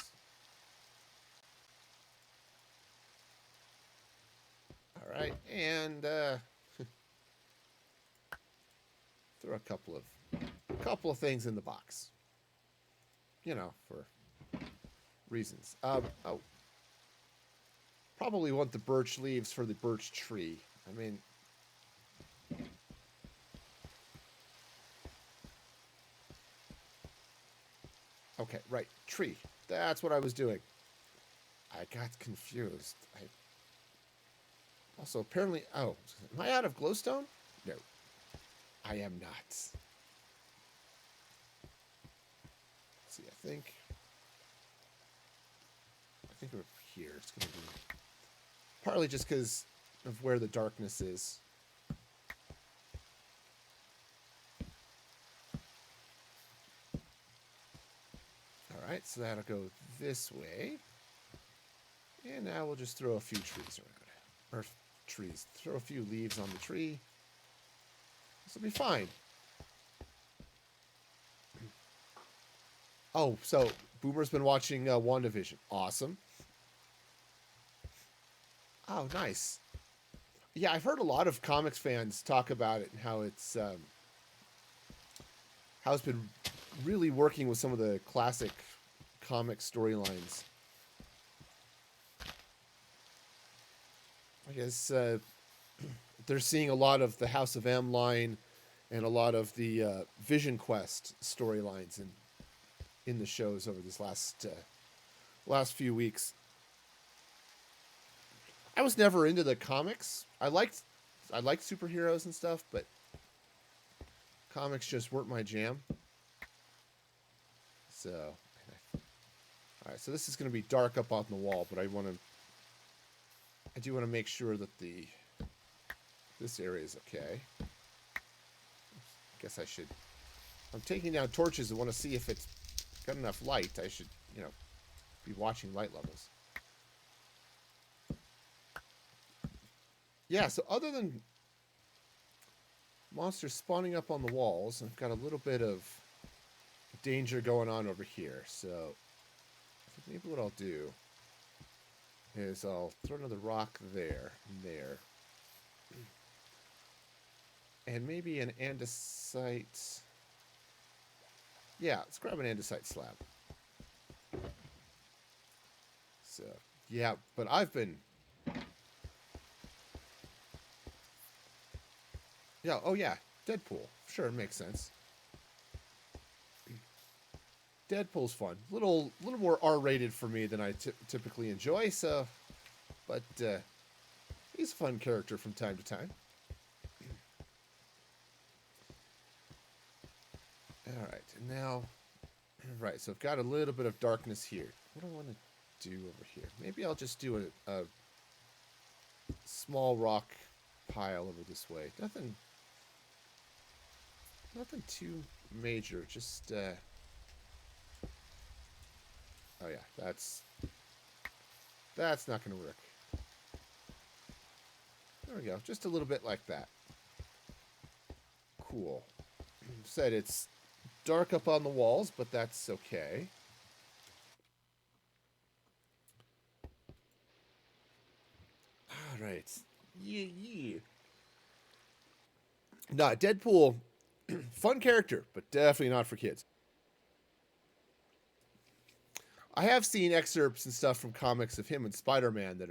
all right, and throw a couple of things in the box, you know, for reasons. Oh, probably want the birch leaves for the birch tree. I mean, okay, right, tree. That's what I was doing. I got confused. Also, apparently, oh, am I out of glowstone? No, I am not. Let's see, I think over here it's going to be partly just because of where the darkness is. All right, so that'll go this way. And now we'll just throw a few trees around. Or trees. Throw a few leaves on the tree. This will be fine. Oh, so Boomer's been watching WandaVision. Awesome. Oh, nice. Yeah, I've heard a lot of comics fans talk about it and how it's been really working with some of the classic comic storylines. I guess they're seeing a lot of the House of M line and a lot of the Vision Quest storylines in the shows over this last few weeks. I was never into the comics. I liked superheroes and stuff, but comics just weren't my jam. So, all right. So this is going to be dark up on the wall, but I do want to make sure that this area is okay. I guess I should. I'm taking down torches and want to see if it's got enough light. I should, be watching light levels. Yeah, so other than monsters spawning up on the walls, I've got a little bit of danger going on over here. So maybe what I'll do is I'll throw another rock there and there. And maybe an andesite. Yeah, let's grab an andesite slab. So, yeah, but I've been... Yeah, oh yeah, Deadpool. Sure, it makes sense. Deadpool's fun. Little more R-rated for me than I typically enjoy, so... But, he's a fun character from time to time. Alright, and now... Right, so I've got a little bit of darkness here. What do I want to do over here? Maybe I'll just do a small rock pile over this way. Nothing too major, just... Oh yeah, that's not going to work. There we go, just a little bit like that. Cool. Said it's dark up on the walls, but that's okay. All right. Yeah. Nah, Deadpool, fun character, but definitely not for kids. I have seen excerpts and stuff from comics of him and Spider-Man that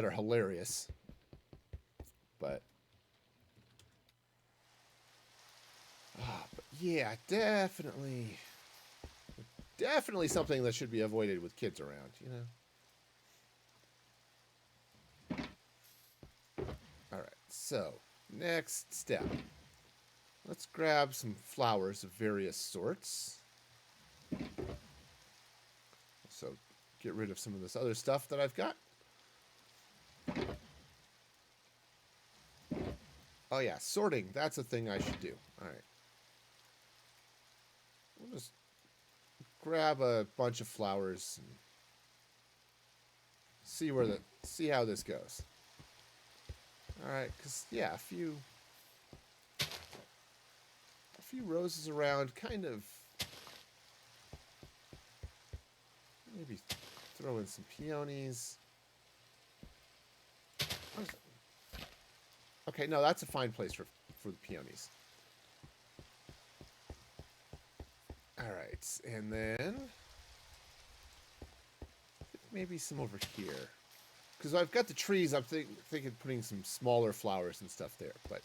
are hilarious. But yeah, definitely something that should be avoided with kids around, All right, so next step. Let's grab some flowers of various sorts. So get rid of some of this other stuff that I've got. Oh yeah, sorting. That's a thing I should do. All right. We'll just grab a bunch of flowers and see how this goes. All right, because yeah, a few roses around, kind of. Maybe throw in some peonies. Okay, no, that's a fine place for the peonies. All right, and then maybe some over here. Because I've got the trees, I'm thinking putting some smaller flowers and stuff there, but...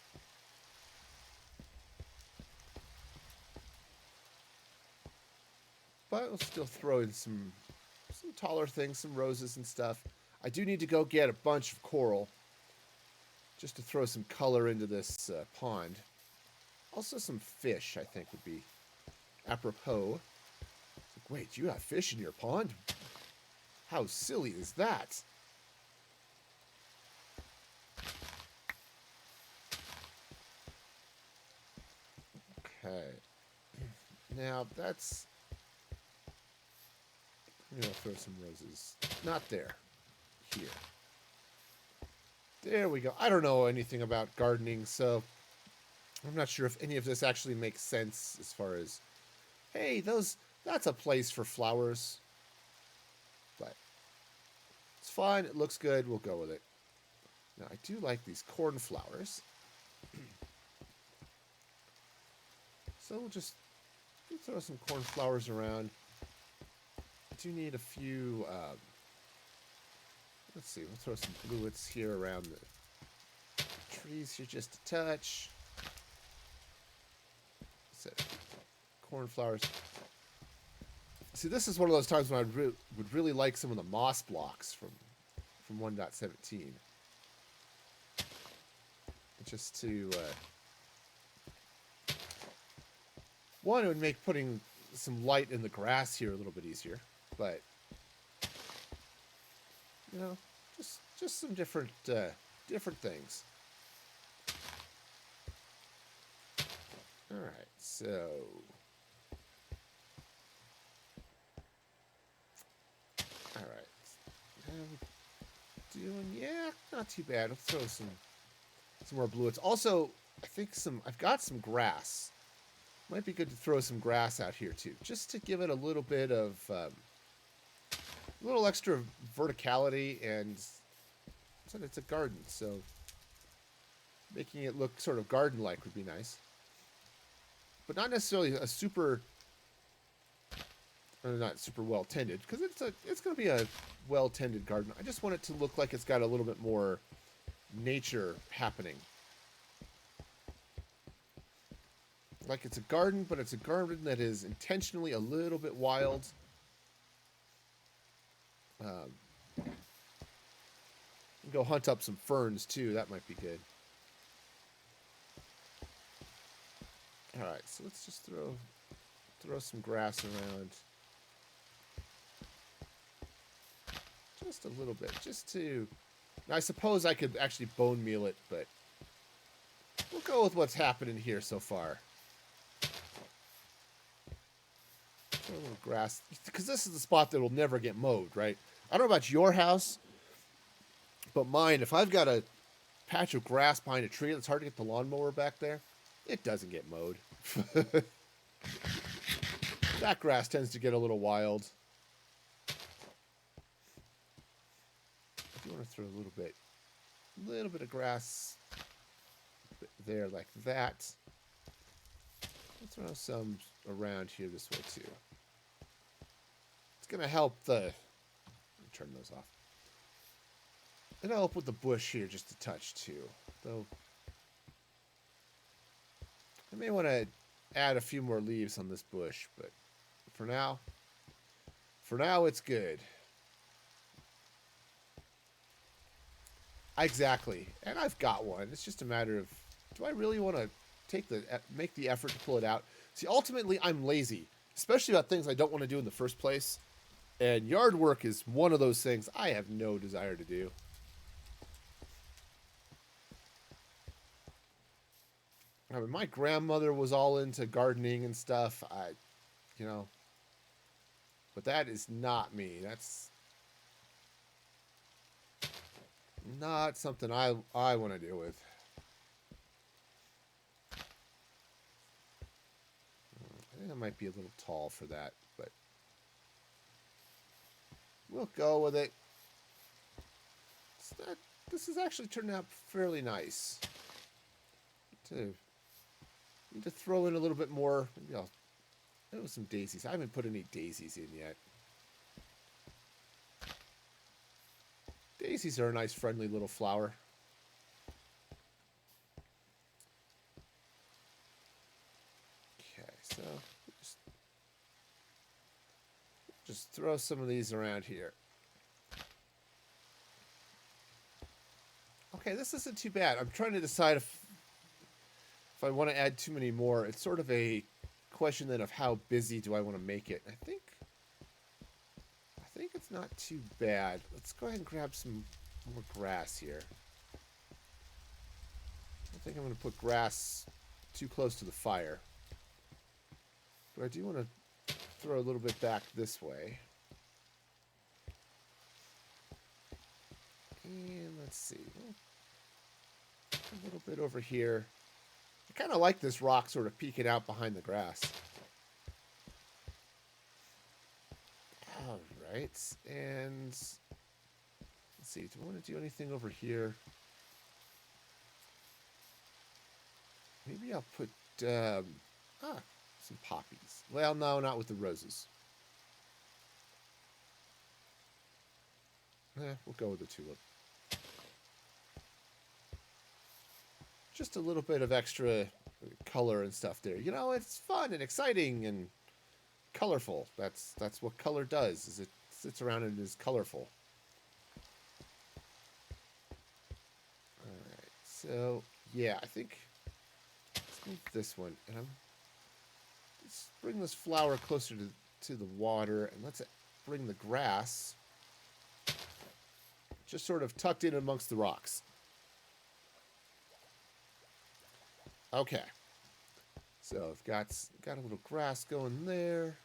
But we'll still throw in some taller things, some roses and stuff. I do need to go get a bunch of coral just to throw some color into this pond. Also some fish, I think, would be apropos. It's like, wait, you have fish in your pond? How silly is that? Okay. Now, that's... Maybe I'll throw some roses. Not there. Here. There we go. I don't know anything about gardening, so I'm not sure if any of this actually makes sense as far as, hey, that's a place for flowers. But it's fine. It looks good. We'll go with it. Now, I do like these cornflowers. So we'll throw some cornflowers around. I do need a few, let's see, we'll throw some bluets here around the trees here just a touch. So, cornflowers. See, this is one of those times when I would really like some of the moss blocks from from 1.17. Just to... one, it would make putting some light in the grass here a little bit easier. But, you know, just some different things. All right, so... All right. Yeah, not too bad. Let's throw some more blue. It's also, I think I've got some grass. Might be good to throw some grass out here too, just to give it a little bit of, a little extra verticality, and it's a garden, so making it look sort of garden-like would be nice. But not necessarily a super, not super well-tended, because it's going to be a well-tended garden. I just want it to look like it's got a little bit more nature happening. Like it's a garden, but it's a garden that is intentionally a little bit wild. Go hunt up some ferns too. That might be good. All right, so let's just throw some grass around. Just a little bit, just to... Now, I suppose I could actually bone meal it, but we'll go with what's happening here so far. Throw a little grass, because this is the spot that will never get mowed, right? I don't know about your house, but mine, if I've got a patch of grass behind a tree that's hard to get the lawnmower back there, it doesn't get mowed. That grass tends to get a little wild. I do want to throw a little bit of grass there like that. Let's throw some around here this way too. It's going to help the... Let me turn those off. It'll help with the bush here just a touch too. Though I may want to add a few more leaves on this bush, but for now it's good. Exactly. And I've got one. It's just a matter of, do I really want to make the effort to pull it out? See, ultimately, I'm lazy, especially about things I don't want to do in the first place. And yard work is one of those things I have no desire to do. I mean, my grandmother was all into gardening and stuff. But that is not me. That's not something I want to deal with. I think I might be a little tall for that, but we'll go with it. This has actually turned out fairly nice. Need to throw in a little bit more. Maybe I'll throw some daisies. I haven't put any daisies in yet. Daisies are a nice, friendly little flower. Okay, so just throw some of these around here. Okay, this isn't too bad. I'm trying to decide if I want to add too many more. It's sort of a question then of how busy do I want to make it. I think it's not too bad. Let's go ahead and grab some more grass here. I think I'm going to put grass too close to the fire. But I do want to throw a little bit back this way. And let's see. A little bit over here. I kind of like this rock sort of peeking out behind the grass. All right. And let's see. Do I want to do anything over here? Maybe I'll put some poppies. Well, no, not with the roses. We'll go with the tulip. Just a little bit of extra color and stuff there. You know, it's fun and exciting and colorful. That's what color does, is it sits around and is colorful. So, yeah, I think let's move this one. And let's bring this flower closer to the water. And let's bring the grass just sort of tucked in amongst the rocks. Okay. So I've got a little grass going there.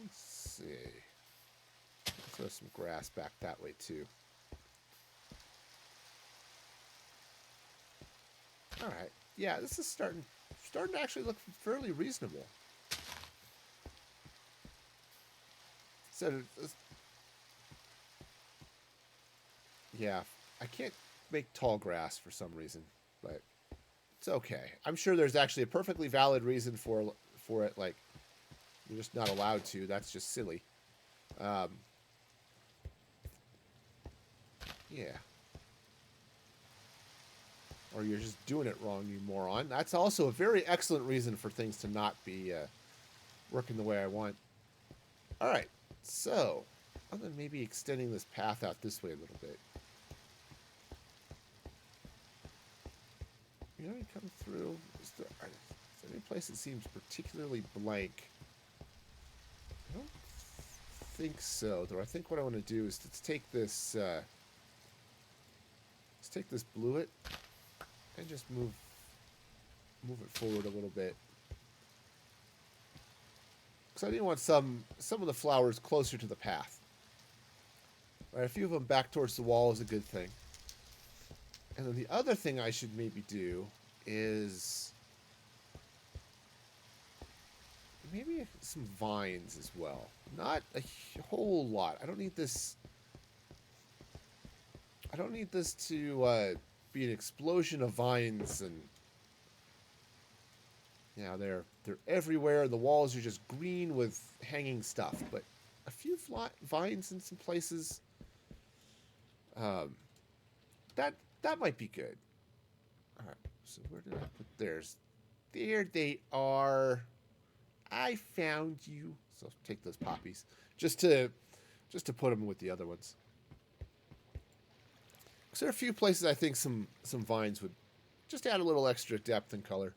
Let's see. Throw some grass back that way too. All right. Yeah, this is starting to actually look fairly reasonable. So, yeah, I can't make tall grass for some reason, but it's okay. I'm sure there's actually a perfectly valid reason for it. Like, you're just not allowed to. That's just silly. Yeah. Or you're just doing it wrong, you moron. That's also a very excellent reason for things to not be working the way I want. All right. So, other than maybe extending this path out this way a little bit. You know, you come through. Is there any place that seems particularly blank? I don't think so. Though I think what I want to do is let's take this bluet and just move it forward a little bit. Because I didn't want some of the flowers closer to the path. Right, a few of them back towards the wall is a good thing. And then the other thing I should maybe do is maybe some vines as well. Not a whole lot. I don't need this to be an explosion of vines, and yeah, they're everywhere. The walls are just green with hanging stuff, but a few vines in some places. That might be good. All right. So where did I put theirs? There they are. I found you. So I'll take those poppies just to put them with the other ones. So there are a few places I think some vines would just add a little extra depth and color.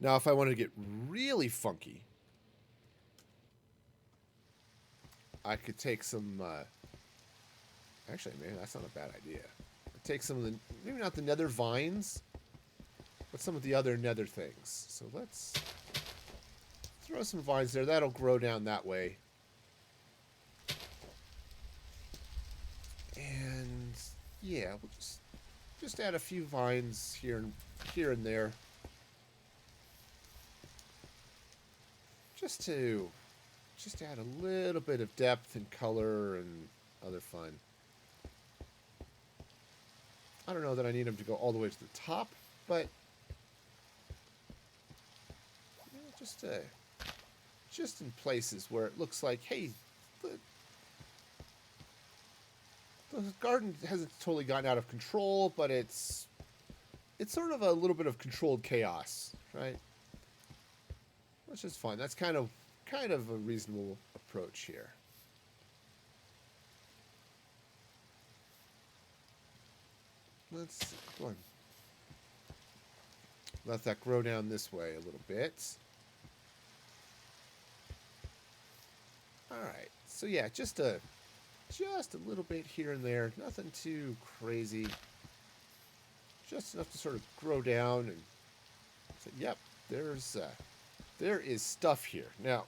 Now, if I wanted to get really funky, I could take some. Actually, maybe that's not a bad idea. I'd take some of the, maybe not the nether vines, but some of the other nether things. So let's throw some vines there. That'll grow down that way. And yeah, we'll just add a few vines here and there. Just add a little bit of depth and color and other fun. I don't know that I need them to go all the way to the top, but you know, just in places where it looks like, hey, the garden hasn't totally gotten out of control, but it's sort of a little bit of controlled chaos, right? Which is fun. That's kind of a reasonable approach here. Let's go on. Let that grow down this way a little bit. All right. So yeah, just a little bit here and there. Nothing too crazy. Just enough to sort of grow down and say, yep, there is stuff here. Now,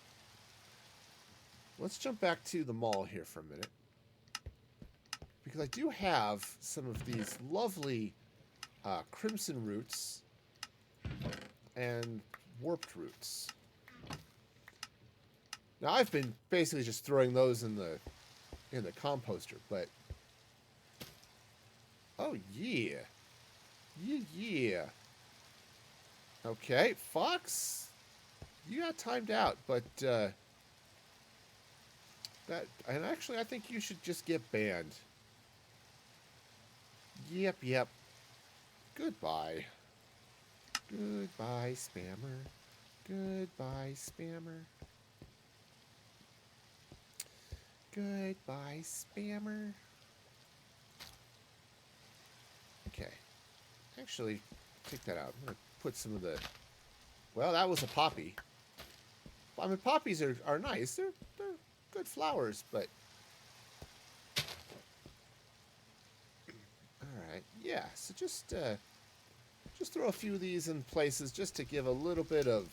let's jump back to the mall here for a minute. Because I do have some of these lovely crimson roots and warped roots. Now, I've been basically just throwing those in the composter, but oh yeah. Yeah. Okay, Fox, you got timed out, but and actually I think you should just get banned. Yep. Goodbye. Goodbye, spammer. Goodbye, spammer. Goodbye, spammer. Okay. Actually, take that out. I'm going to put some of the... Well, that was a poppy. I mean, poppies are nice. They're good flowers, but... Alright, yeah. So just throw a few of these in places just to give a little bit of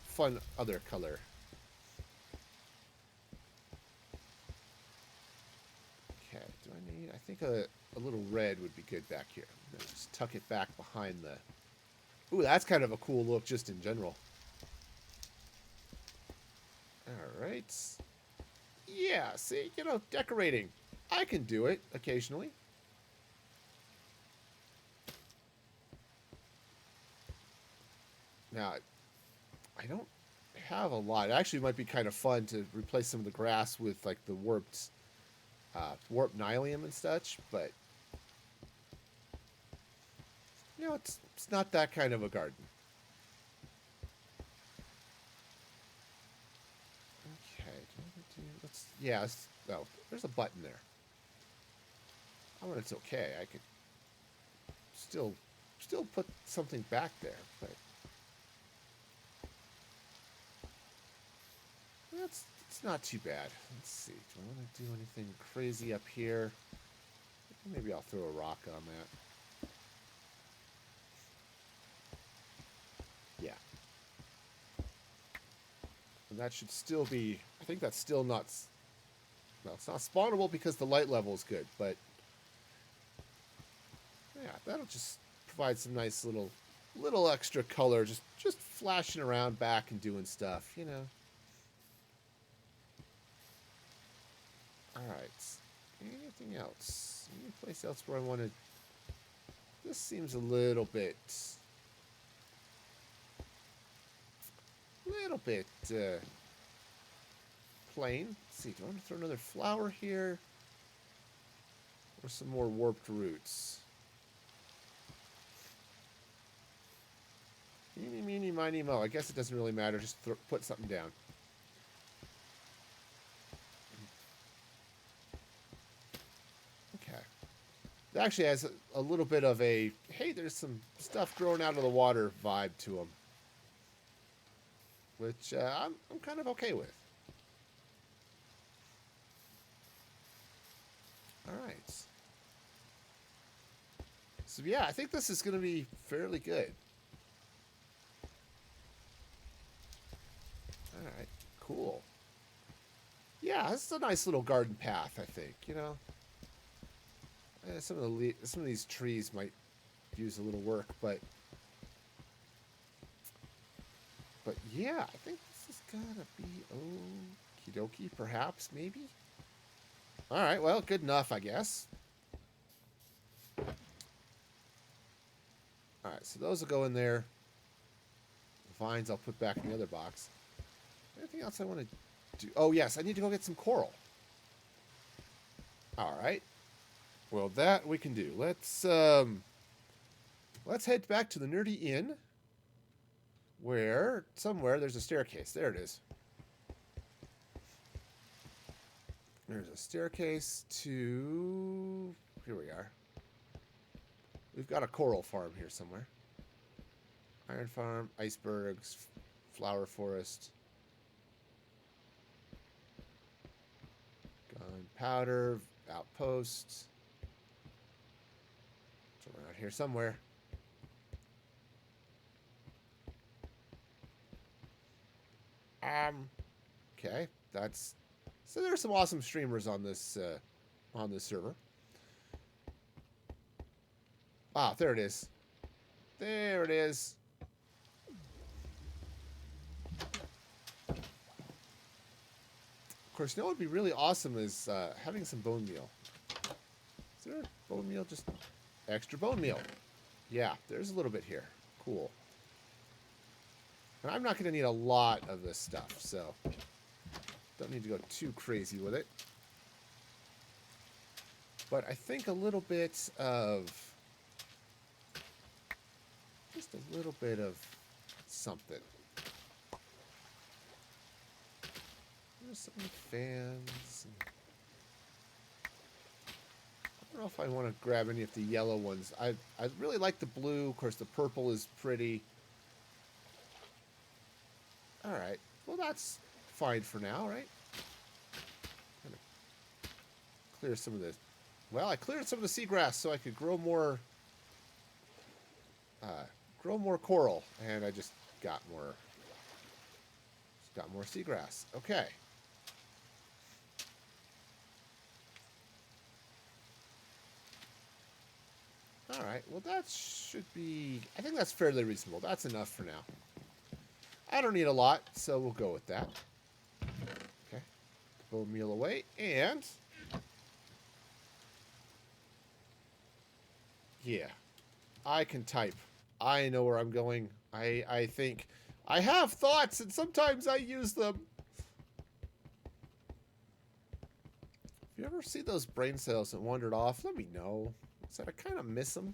fun other color. Okay, do I need... I think a little red would be good back here. I'm gonna just tuck it back behind the... Ooh, that's kind of a cool look just in general. Alright. Yeah, see, you know, decorating. I can do it occasionally. Now, I don't have a lot. It actually might be kind of fun to replace some of the grass with, like, the warped nylium and such, but, you know, it's not that kind of a garden. Okay, oh, there's a button there. Oh, and it's okay. I could still put something back there, but it's not too bad. Let's see. Do I want to do anything crazy up here? Maybe I'll throw a rock on that. Yeah. And that should still be... I think that's still not... Well, it's not spawnable because the light level is good, but... Yeah, that'll just provide some nice little extra color, just flashing around back and doing stuff, you know. Alright. Anything else? Any place else where I want to... This seems a little bit plain. Let's see, do I want to throw another flower here? Or some more warped roots? Eeny, meeny, miny, mo. I guess it doesn't really matter. Just put something down. Okay. It actually has a little bit of a, hey, there's some stuff growing out of the water vibe to them. Which I'm kind of okay with. Alright. So yeah, I think this is going to be fairly good. Alright, cool. Yeah, this is a nice little garden path, I think, you know. Some of these trees might use a little work, but yeah, I think this is gonna be okie dokie, perhaps, maybe. Alright, well, good enough, I guess. Alright, so those will go in there. The vines I'll put back in the other box. Anything else I want to do? Oh, yes, I need to go get some coral. Alright. Well, that we can do. Let's head back to the Nerdy Inn, where somewhere there's a staircase. There it is. There's a staircase to... Here we are. We've got a coral farm here somewhere. Iron farm, icebergs, flower forest. Gunpowder, outposts. It's around here somewhere. Okay, that's... So there's some awesome streamers on this server. Ah, there it is. There it is. Of course, you know what would be really awesome is having some bone meal. Is there bone meal? Just extra bone meal. Yeah, there's a little bit here. Cool. And I'm not going to need a lot of this stuff, so don't need to go too crazy with it. But I think a little bit of... Just a little bit of something. There's some fans. don't know if I want to grab any of the yellow ones. I really like the blue. Of course, the purple is pretty. All right. Well, that's fine for now, right? Gonna clear some of this. Well, I cleared some of the seagrass so I could grow more coral, and I just got more seagrass. Okay. All right. Well, that should be. I think that's fairly reasonable. That's enough for now. I don't need a lot, so we'll go with that. Okay. Bone meal away, and yeah, I can type. I know where I'm going. I think I have thoughts, and sometimes I use them. If you ever see those brain cells that wandered off, let me know. So I kind of miss them.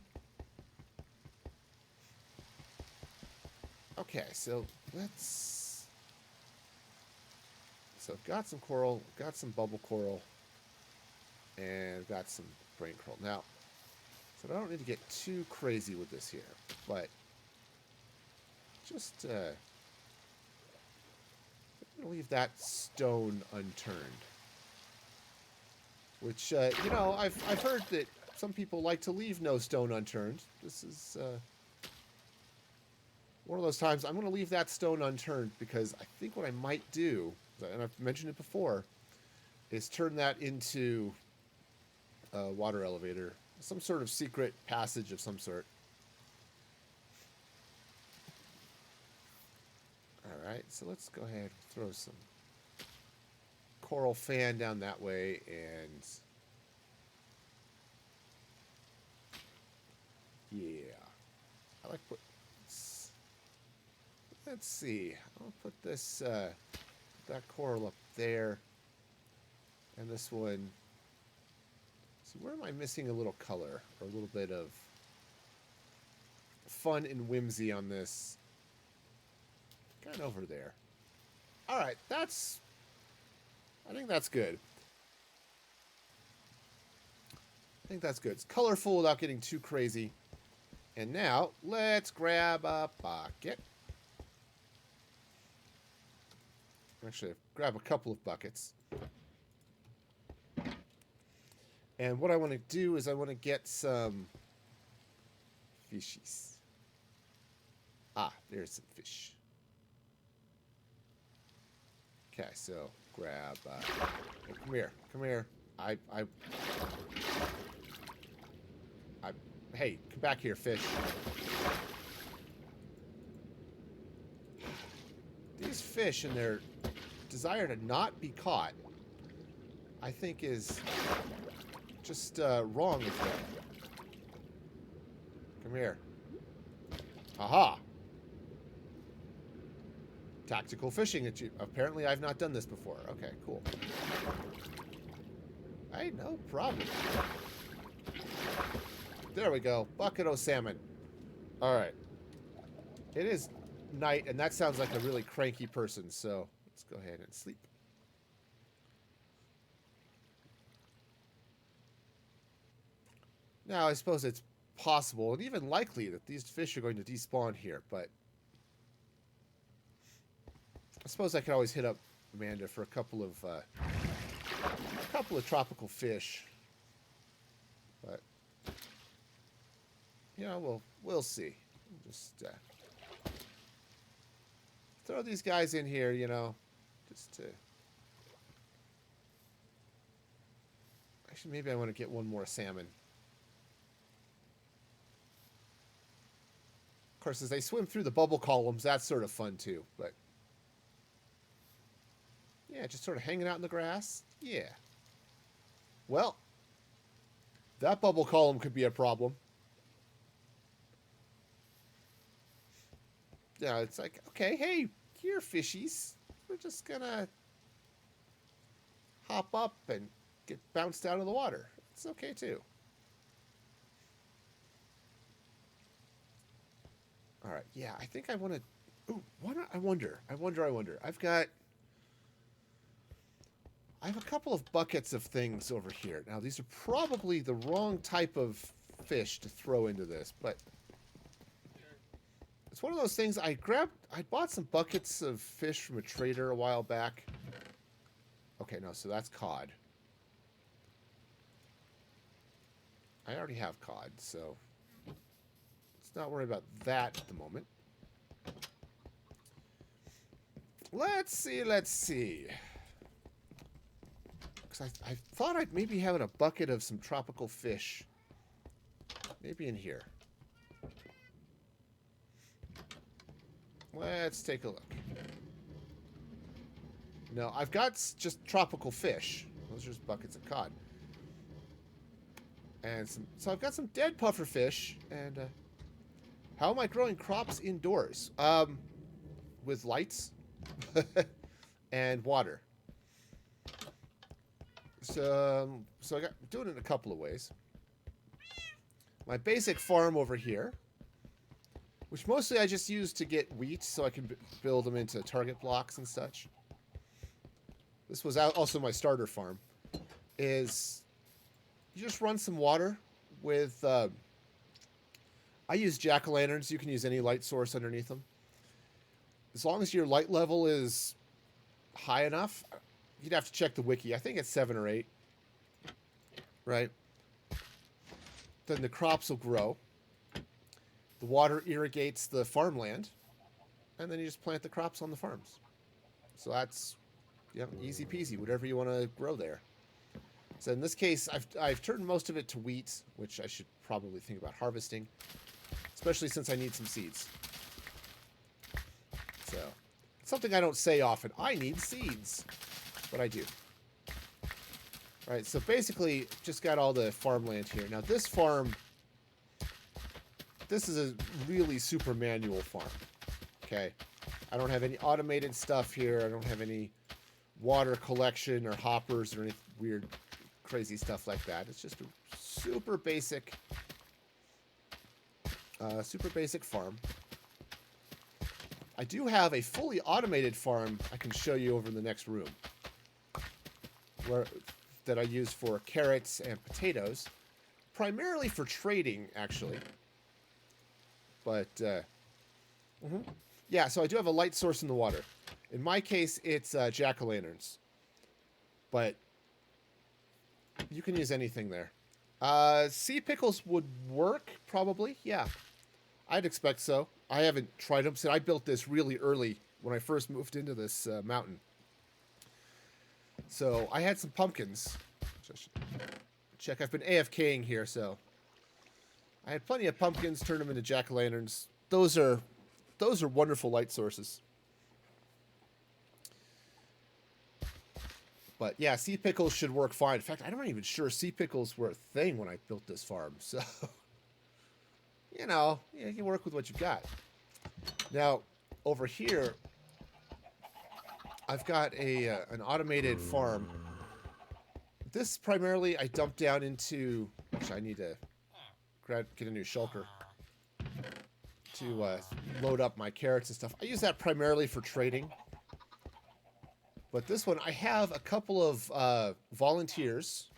Okay, so let's... So I've got some coral, got some bubble coral, and got some brain coral. Now, so I don't need to get too crazy with this here, but just I'm gonna leave that stone unturned. Which you know, I've heard that some people like to leave no stone unturned. This is one of those times I'm going to leave that stone unturned because I think what I might do, and I've mentioned it before, is turn that into a water elevator. Some sort of secret passage of some sort. Alright, so let's go ahead and throw some coral fan down that way, and yeah, I like put. Let's see. I'll put this that coral up there, and this one. So where am I missing a little color or a little bit of fun and whimsy on this? Kind of over there. All right, that's. I think that's good. I think that's good. It's colorful without getting too crazy. And now, let's grab a bucket. Actually, grab a couple of buckets. And what I want to do is I want to get some fishies. Ah, there's some fish. Okay, so grab. Oh, come here, come here. Hey, come back here, fish. These fish and their desire to not be caught, I think, is just wrong with them. Come here. Aha! Tactical fishing. Apparently, I've not done this before. Okay, cool. Hey, no problem. There we go. Bucket o' salmon. All right. It is night, and that sounds like a really cranky person, so let's go ahead and sleep. Now, I suppose it's possible and even likely that these fish are going to despawn here, but I suppose I could always hit up Amanda for a couple of tropical fish. But you know, we'll see. Just throw these guys in here, you know, just to. Actually, maybe I want to get one more salmon. Of course, as they swim through the bubble columns, that's sort of fun too. But yeah, just sort of hanging out in the grass. Yeah. Well, that bubble column could be a problem. Yeah, it's like, okay, hey, here, fishies. We're just gonna hop up and get bounced out of the water. It's okay too. All right, yeah, I think I want to. Ooh, I wonder. I've got. I have a couple of buckets of things over here. Now, these are probably the wrong type of fish to throw into this, but it's one of those things. I bought some buckets of fish from a trader a while back. Okay, no, so that's cod. I already have cod, so let's not worry about that at the moment. Let's see. Because I thought I'd maybe have a bucket of some tropical fish. Maybe in here. Let's take a look. No, I've got just tropical fish. Those are just buckets of cod. And so I've got some dead puffer fish. And how am I growing crops indoors? With lights and water. So I got doing it in a couple of ways. My basic farm over here, which mostly I just use to get wheat so I can build them into target blocks and such. This was also my starter farm. Is you just run some water with... I use jack-o'-lanterns. You can use any light source underneath them. As long as your light level is high enough, you'd have to check the wiki. I think it's 7 or 8. Right? Then the crops will grow. The water irrigates the farmland. And then you just plant the crops on the farms. So that's, easy peasy, whatever you want to grow there. So in this case, I've turned most of it to wheat, which I should probably think about harvesting. Especially since I need some seeds. So, it's something I don't say often. I need seeds. But I do. Alright, so basically, just got all the farmland here. Now this farm, this is a really super manual farm. Okay? I don't have any automated stuff here. I don't have any water collection or hoppers or any weird, crazy stuff like that. It's just a super basic farm. I do have a fully automated farm I can show you over in the next room. That I use for carrots and potatoes. Primarily for trading, actually. But, yeah, so I do have a light source in the water. In my case, it's jack-o'-lanterns. But you can use anything there. Sea pickles would work, probably. Yeah, I'd expect so. I haven't tried them. So I built this really early when I first moved into this mountain. So I had some pumpkins. Check, I've been AFKing here, so I had plenty of pumpkins. Turned them into jack-o'-lanterns. Those are wonderful light sources. But yeah, sea pickles should work fine. In fact, I'm not even sure sea pickles were a thing when I built this farm. So, you can work with what you've got. Now, over here, I've got an automated farm. This primarily I dump down into... Actually, I need to get a new shulker to load up my carrots and stuff. I use that primarily for trading. But this one, I have a couple of volunteers.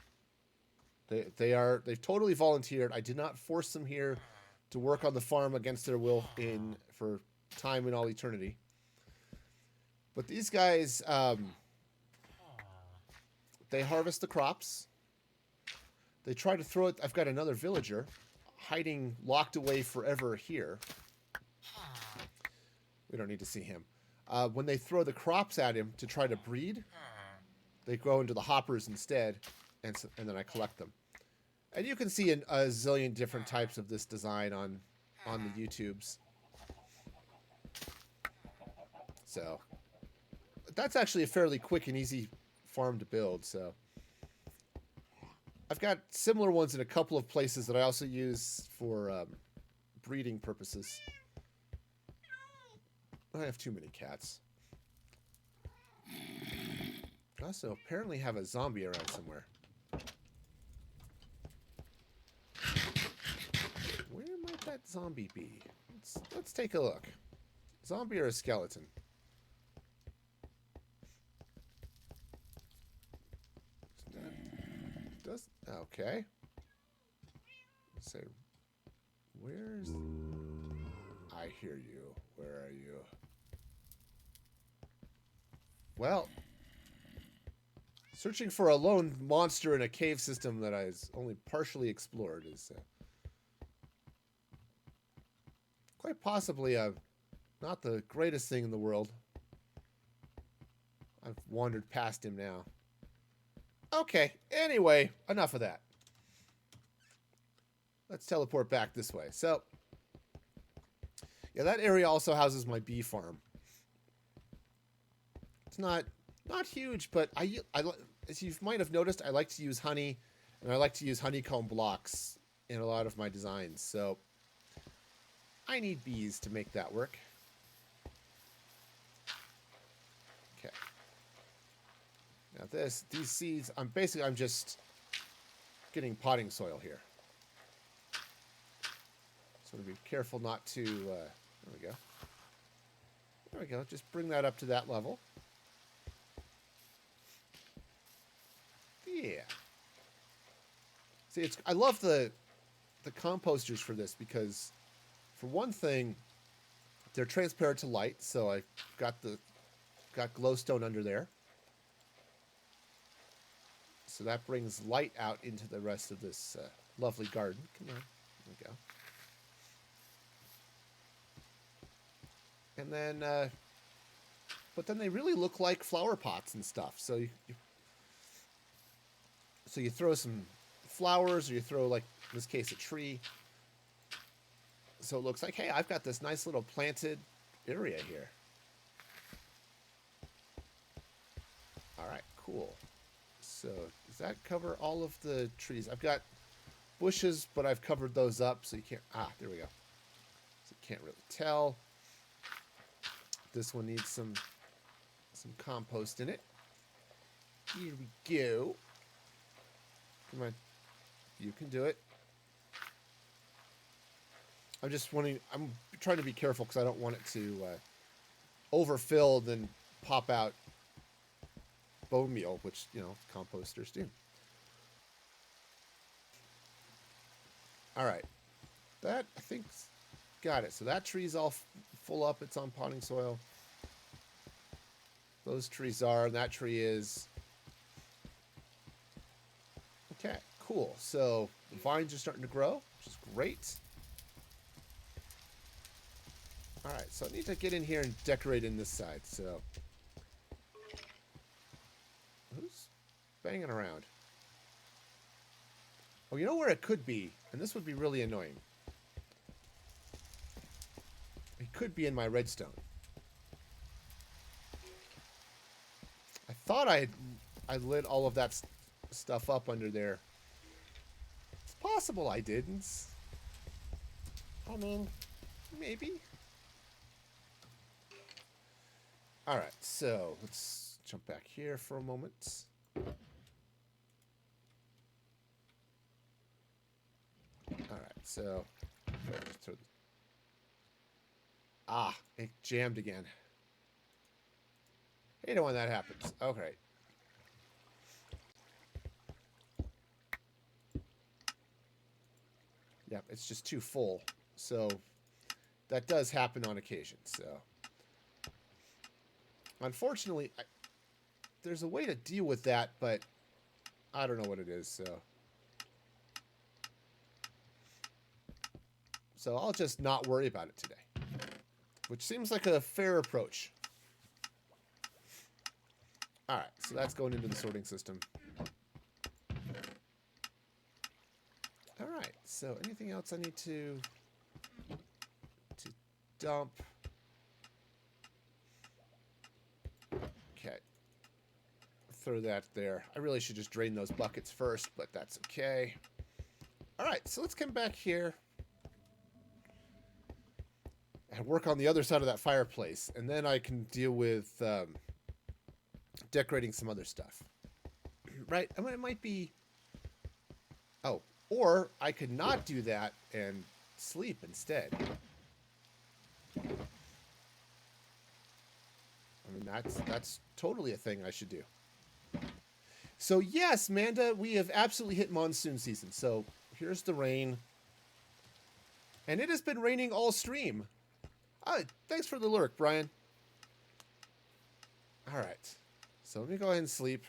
They've totally volunteered. I did not force them here to work on the farm against their will for time in all eternity. But these guys, they harvest the crops. They try to throw it. I've got another villager hiding locked away forever here. We don't need to see him. When they throw the crops at him to try to breed, they go into the hoppers instead, and then I collect them. And you can see a zillion different types of this design on the YouTubes. So that's actually a fairly quick and easy farm to build. So I've got similar ones in a couple of places that I also use for breeding purposes. I have too many cats. I also apparently have a zombie around somewhere. Where might that zombie be? Let's take a look. Zombie or a skeleton? Does okay. Let's say, where's? I hear you. Where are you? Well, searching for a lone monster in a cave system that I only partially explored is quite possibly not the greatest thing in the world. I've wandered past him now. Okay, anyway, enough of that. Let's teleport back this way. So, yeah, that area also houses my bee farm. It's not huge, but I as you might have noticed, I like to use honey, and I like to use honeycomb blocks in a lot of my designs. So, I need bees to make that work. Okay. Now these seeds, I'm just getting potting soil here. So be careful not to, there we go. There we go, just bring that up to that level. Yeah. See, I love the composters for this because, for one thing, they're transparent to light, so I got glowstone under there. So that brings light out into the rest of this lovely garden. Come on, there we go. And then, but then they really look like flower pots and stuff. So you throw some flowers, or you throw, like in this case, a tree. So it looks like, hey, I've got this nice little planted area here. All right, cool. So does that cover all of the trees? I've got bushes, but I've covered those up, so you can't. There we go. So you can't really tell. This one needs some compost in it. Here we go. Come on, you can do it. I'm trying to be careful because I don't want it to overfill, then pop out bone meal, which, composters do. All right. That, I think, got it. So that tree's all full up. It's on potting soil. Those trees are, and that tree is. Okay, cool. So the vines are starting to grow, which is great. All right, so I need to get in here and decorate in this side. So who's banging around? Oh, you know where it could be, and this would be really annoying. It could be in my redstone. I thought I lit all of that stuff up under there. It's possible I didn't. I mean, maybe. All right, so let's jump back here for a moment. All right, so it jammed again. Hate it when that happens. Okay. Yep, it's just too full. So that does happen on occasion. So unfortunately, there's a way to deal with that, but I don't know what it is. So I'll just not worry about it today, which seems like a fair approach. All right, so that's going into the sorting system. All right, so anything else I need to dump? Okay. Throw that there. I really should just drain those buckets first, but that's okay. All right, so let's come back here and work on the other side of that fireplace, and then I can deal with decorating some other stuff. Right? I mean, it might be... Oh, or I could not do that and sleep instead. I mean, that's totally a thing I should do. So yes, Manda, we have absolutely hit monsoon season. So here's the rain. And it has been raining all stream. Thanks for the lurk, Brian. All right. So let me go ahead and sleep.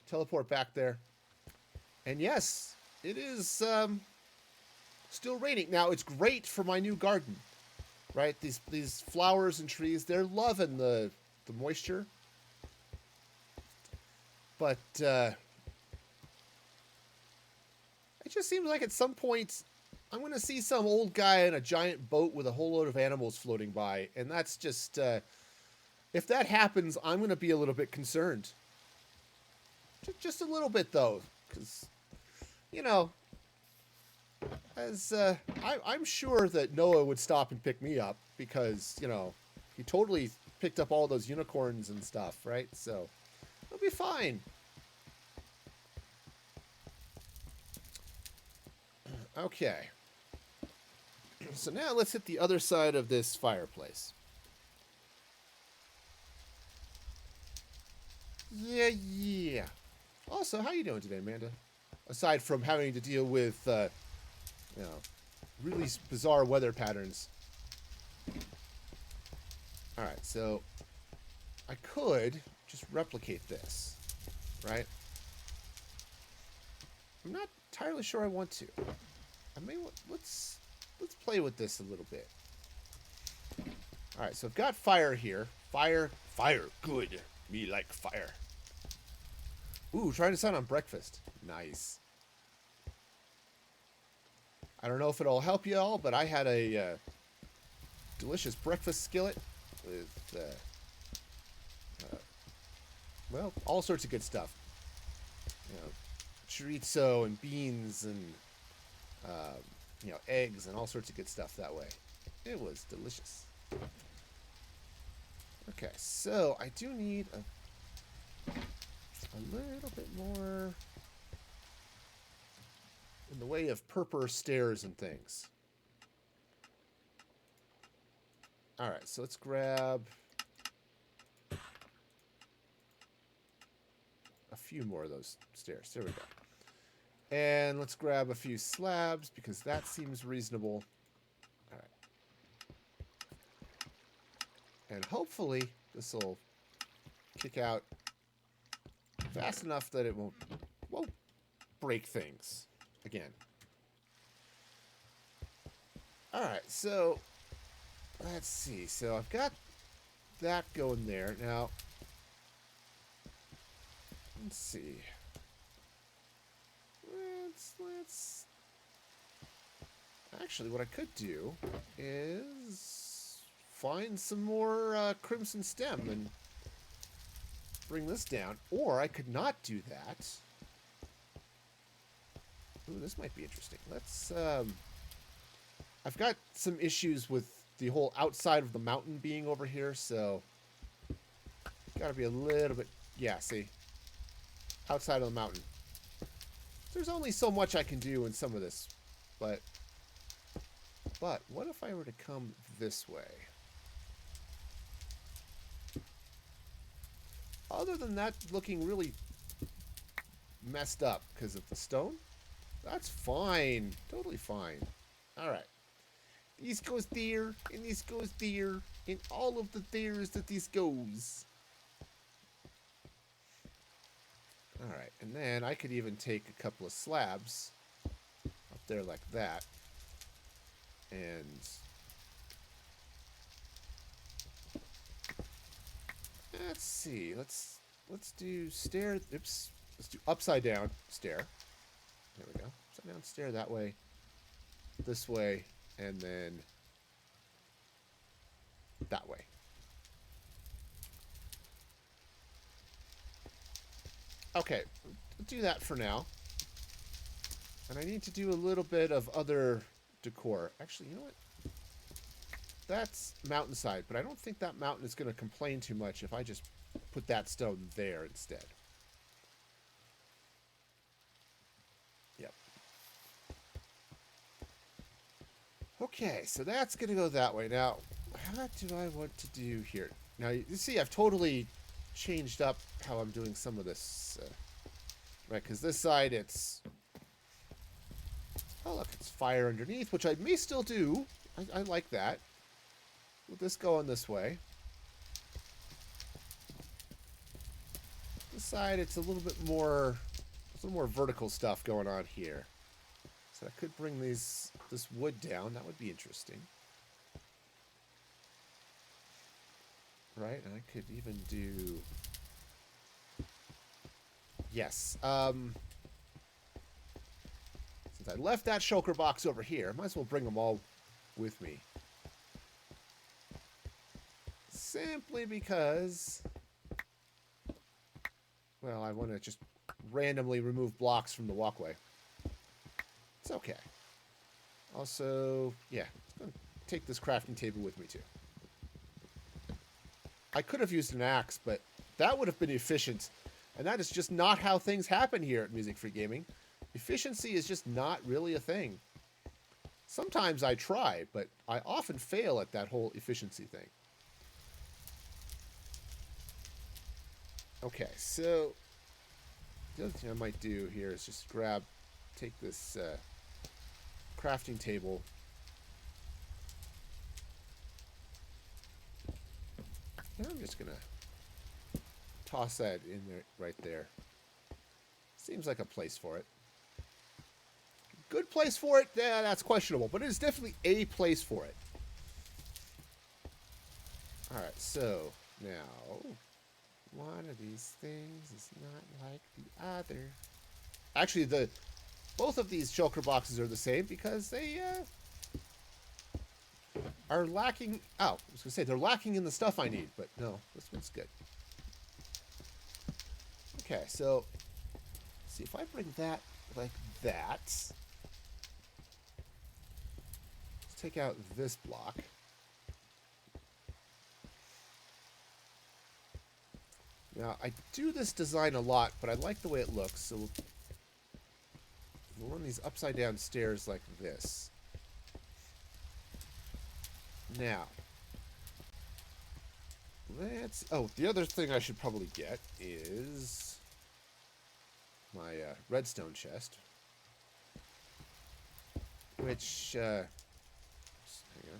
Teleport back there. And yes, it is still raining. Now, it's great for my new garden, right? These flowers and trees, they're loving the moisture. But it just seems like at some point I'm going to see some old guy in a giant boat with a whole load of animals floating by. And that's just, if that happens, I'm going to be a little bit concerned. Just a little bit, though. Because, you know, as I'm sure that Noah would stop and pick me up. Because, you know, he totally picked up all those unicorns and stuff, right? So, it'll be fine. Okay. So now let's hit the other side of this fireplace. Yeah. Also, how you doing today, Amanda? Aside from having to deal with, you know, really bizarre weather patterns. All right, so I could just replicate this, right? I'm not entirely sure I want to. I may want, let's play with this a little bit. All right, so I've got fire here. Fire, good. Me like fire. Ooh, trying to sound on breakfast. Nice. I don't know if it'll help you all, but I had a delicious breakfast skillet with, well, all sorts of good stuff. You know, chorizo and beans and, you know, eggs and all sorts of good stuff that way. It was delicious. Okay, so I do need a little bit more in the way of purple stairs and things. All right, so let's grab a few more of those stairs. There we go. And let's grab a few slabs because that seems reasonable. All right. And hopefully this will kick out fast enough that it won't break things again. All right, so let's see. So I've got that going there. Now, let's see. Let's actually, what I could do is find some more crimson stem and bring this down, or I could not do that. Ooh, this might be interesting. Let's I've got some issues with the whole outside of the mountain being over here, so gotta be a little bit, yeah, see, outside of the mountain. There's only so much I can do in some of this, but what if I were to come this way? Other than that looking really messed up because of the stone, that's fine. Totally fine. All right. These goes there, and this goes there, and all of the theres that this goes. All right, and then I could even take a couple of slabs up there like that, and let's see, let's do stair. Oops, let's do upside down stair. There we go. Upside down stair that way, this way, and then that way. Okay, we'll do that for now. And I need to do a little bit of other decor. Actually, you know what? That's mountainside, but I don't think that mountain is going to complain too much if I just put that stone there instead. Yep. Okay, so that's going to go that way. Now, what do I want to do here? Now, you see, I've totally changed up how I'm doing some of this. Right, because this side it's... Oh, look, it's fire underneath, which I may still do. I like that. With this going this way. This side, it's a little bit more... There's a little more vertical stuff going on here. So I could bring this wood down. That would be interesting. Right, and I could even do... Yes. Since I left that shulker box over here, I might as well bring them all with me. Simply because... Well, I want to just randomly remove blocks from the walkway. It's okay. Also, yeah, I'm going to take this crafting table with me too. I could have used an axe, but that would have been efficient. And that is just not how things happen here at Music Free Gaming. Efficiency is just not really a thing. Sometimes I try, but I often fail at that whole efficiency thing. Okay, so the other thing I might do here is just take this crafting table. And I'm just going to toss that in there, right there. Seems like a place for it. Good place for it? Yeah, that's questionable, but it is definitely a place for it. Alright, so now one of these things is not like the other. Actually, both of these shulker boxes are the same because they are lacking... Oh, I was going to say, they're lacking in the stuff I need, but no, this one's good. Okay, so, let's see, if I bring that like that, let's take out this block. Now, I do this design a lot, but I like the way it looks, so we'll run these upside down stairs like this. Now, the other thing I should probably get is my redstone chest, which, hang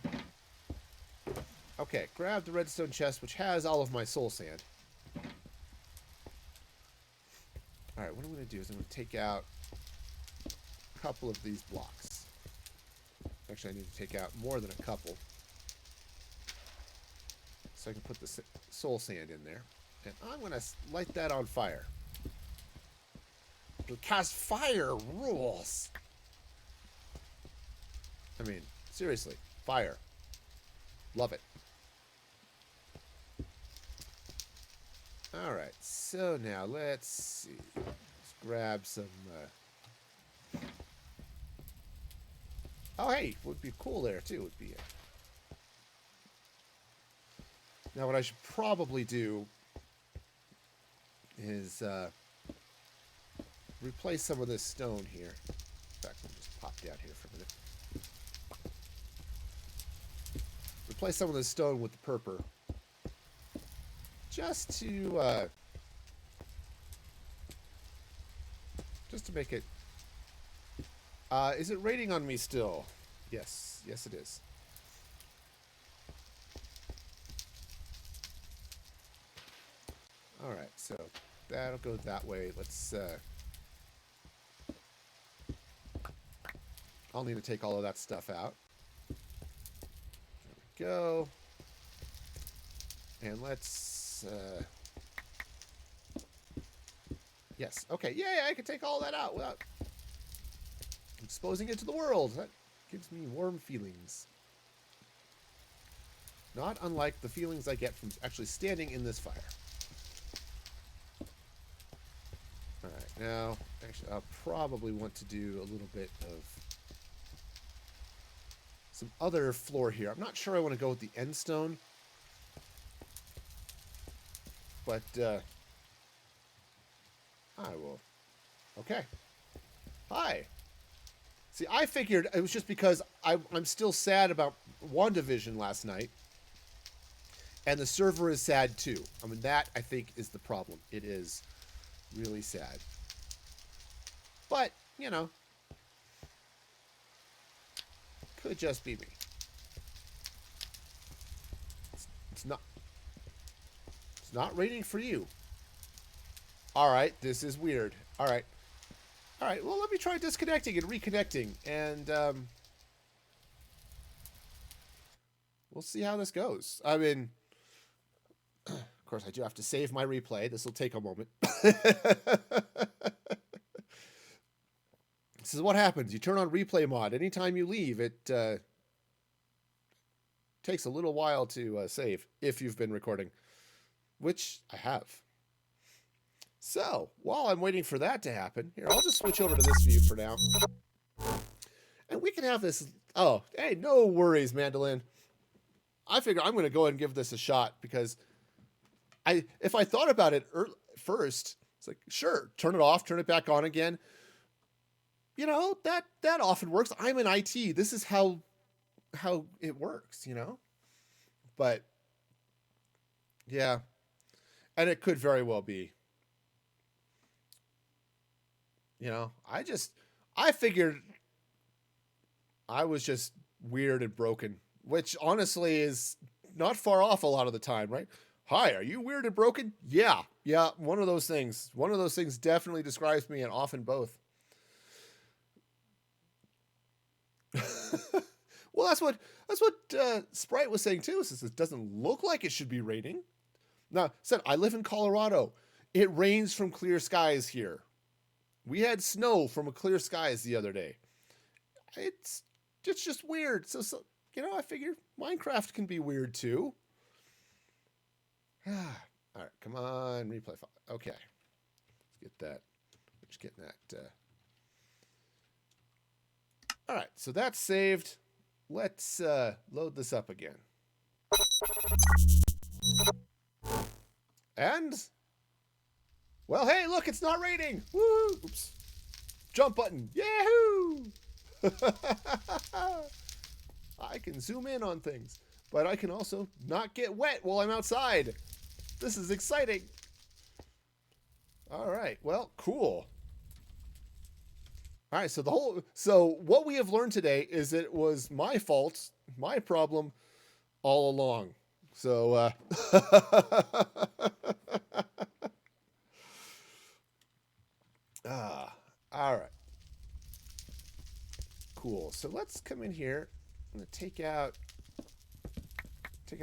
on. Okay, grab the redstone chest, which has all of my soul sand. Alright, what I'm going to do is I'm going to take out a couple of these blocks. Actually, I need to take out more than a couple. So I can put the soul sand in there. And I'm going to light that on fire. Because fire rules! I mean, seriously, fire. Love it. Alright, so now let's see. Let's grab some... Oh, hey, would be cool there, too. Would be... Now, what I should probably do is replace some of this stone here. In fact, let me just pop down here for a minute. Replace some of this stone with the purple. Just to make it... is it raining on me still? Yes. Yes, it is. Alright, so that'll go that way. Let's... I'll need to take all of that stuff out. There we go. And let's... Yes, okay. Yeah, I can take all that out without exposing it to the world. That gives me warm feelings. Not unlike the feelings I get from actually standing in this fire. Alright, now, actually, I'll probably want to do a little bit of some other floor here. I'm not sure I want to go with the end stone. But, I will. Okay. Hi. See, I figured it was just because I'm still sad about WandaVision last night. And the server is sad too. I mean, that I think is the problem. It is really sad. But, you know, could just be me. It's not raining for you. All right, this is weird. All right. All right, well, let me try disconnecting and reconnecting. And we'll see how this goes. I mean, of course, I do have to save my replay. This will take a moment. This is what happens. You turn on replay mod. Anytime you leave, it takes a little while to save if you've been recording, which I have. So, while I'm waiting for that to happen, here, I'll just switch over to this view for now. And we can have this... Oh, hey, no worries, Mandolin. I figure I'm going to go ahead and give this a shot because if I thought about it first, it's like, sure, turn it off, turn it back on again. You know, that often works. I'm in IT. This is how it works, you know? But, yeah. And it could very well be. You know, I figured I was just weird and broken, which honestly is not far off a lot of the time, right? Hi, are you weird and broken? Yeah, one of those things. One of those things definitely describes me, and often both. Well, that's what Sprite was saying too. Says it doesn't look like it should be raining. Now, said I live in Colorado. It rains from clear skies here. We had snow from a clear skies the other day. It's just weird. So you know, I figured Minecraft can be weird too. All right, come on, replay file. Okay, let's get that. We're just getting that. All right, so that's saved. Let's load this up again. And, well, hey, look, it's not raining. Woo! Oops. Jump button. Yahoo! I can zoom in on things, but I can also not get wet while I'm outside. This is exciting. All right, well, cool. All right, so what we have learned today is it was my fault, my problem all along. So, all right. Cool. So let's come in here. I'm going to take out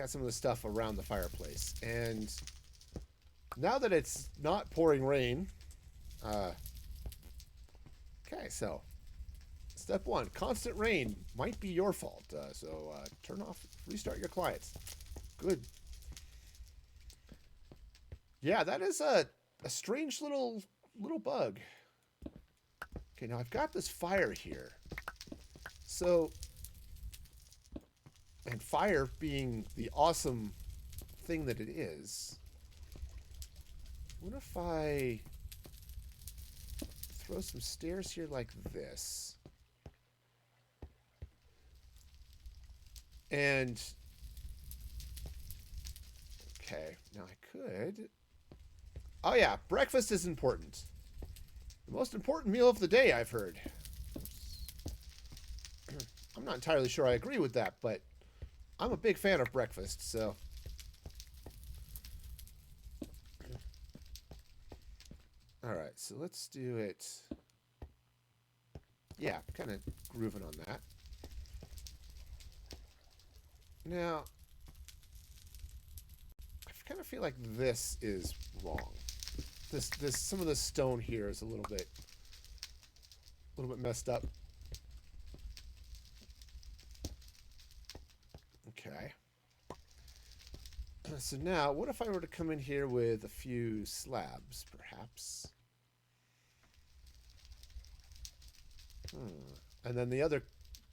some of the stuff around the fireplace. And now that it's not pouring rain, okay, so step one, constant rain might be your fault. So turn off, restart your clients. Good. Yeah, that is a strange little bug. Okay, now I've got this fire here. So, and fire being the awesome thing that it is, what if I throw some stairs here like this? And, okay, now I could, oh yeah, breakfast is important. The most important meal of the day, I've heard. I'm not entirely sure I agree with that, but I'm a big fan of breakfast, so. All right, so let's do it. Yeah, kind of grooving on that. Now, I kind of feel like this is wrong. Some of the stone here is a little bit messed up. Okay. So now, what if I were to come in here with a few slabs, perhaps? And then the other,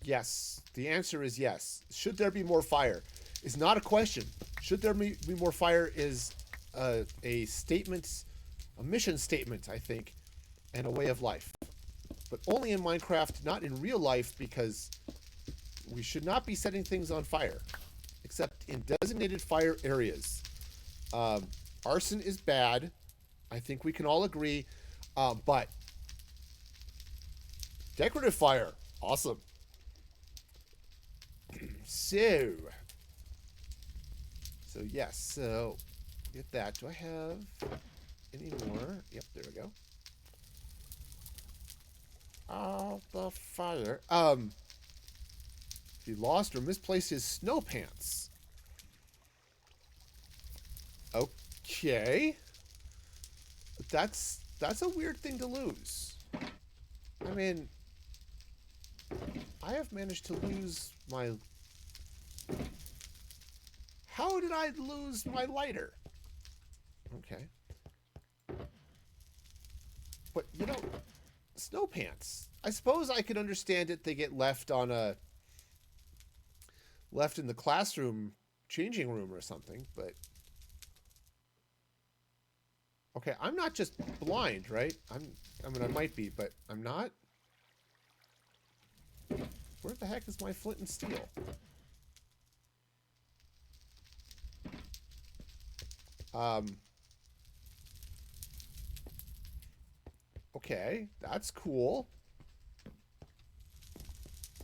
yes. The answer is yes. Should there be more fire? Is not a question. Should there be more fire is a statement, a mission statement, I think, and a way of life. But only in Minecraft, not in real life, because we should not be setting things on fire. except in designated fire areas. Arson is bad. I think we can all agree. But decorative fire, awesome. So yes, so get that. Do I have any more? Yep, there we go. Oh, the fire. He lost or misplaced his snow pants. Okay. That's a weird thing to lose. I mean, I have managed to lose my... How did I lose my lighter? Okay. But, you know, snow pants. I suppose I could understand it. They get left on a... left in the classroom changing room or something, but... Okay, I'm not just blind, right? I mean, I might be, but I'm not. Where the heck is my flint and steel? Okay, that's cool.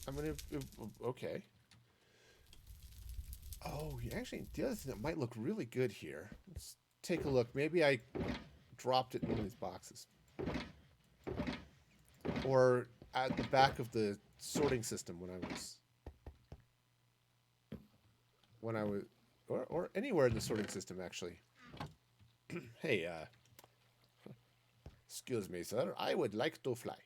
I'm gonna... Okay. Oh, actually, the other thing that might look really good here. Let's take a look. Maybe I dropped it in one of these boxes. Or at the back of the sorting system when I was... Or anywhere in the sorting system, actually. Hey, excuse me, sir. I would like to fly.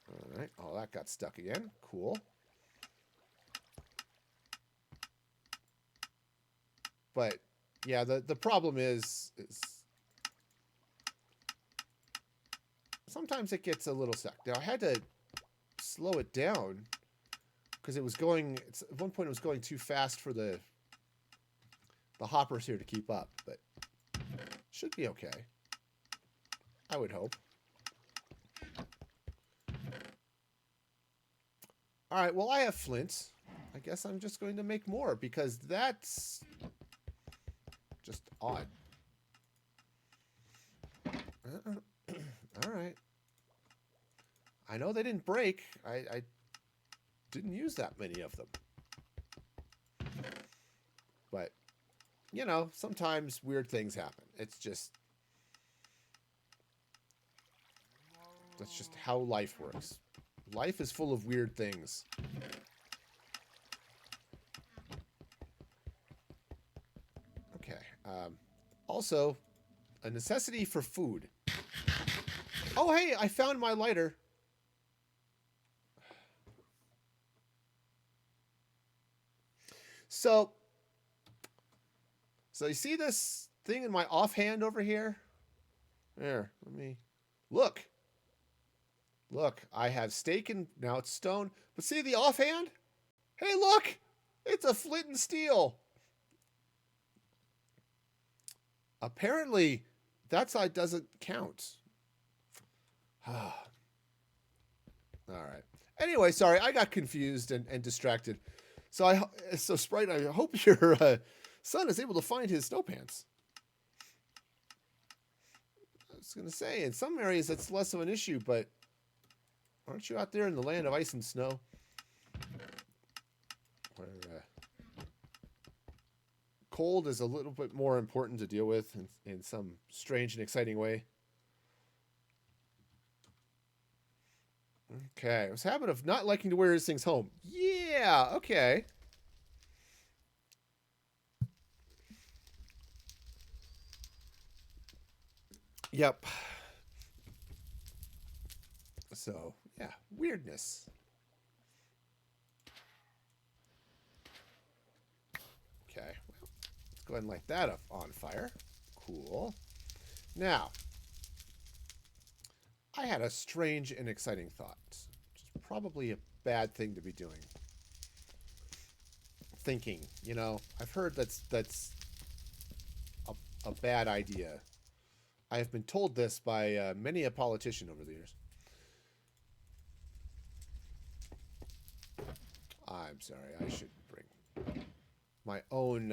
Alright. Oh, that got stuck again. Cool. But, yeah, the problem is sometimes it gets a little stuck. Now, I had to slow it down because it was going... at one point, it was going too fast for the hoppers here to keep up, but should be okay. I would hope. All right, well, I have flint. I guess I'm just going to make more because that's just odd. All right. I know they didn't break. I didn't use that many of them. But, you know, sometimes weird things happen. It's just... that's just how life works. Life is full of weird things. Okay. Also, a necessity for food. Oh, hey, I found my lighter. So you see this thing in my offhand over here? There, let me... Look. Look, I have steak and now it's stone. But see the offhand? Hey, look! It's a flint and steel. Apparently, that side doesn't count. All right. Anyway, sorry, I got confused and distracted. So Sprite, I hope your son is able to find his snow pants. I was going to say, in some areas that's less of an issue, but aren't you out there in the land of ice and snow? Where cold is a little bit more important to deal with in some strange and exciting way. Okay, I was a habit of not liking to wear these things home. Yeah, okay. Yep. So, yeah, weirdness. Okay, well, let's go ahead and light that up on fire. Cool. Now, I had a strange and exciting thought, which is probably a bad thing to be doing. Thinking, you know, I've heard that's a bad idea. I have been told this by many a politician over the years. I'm sorry. I shouldn't bring my own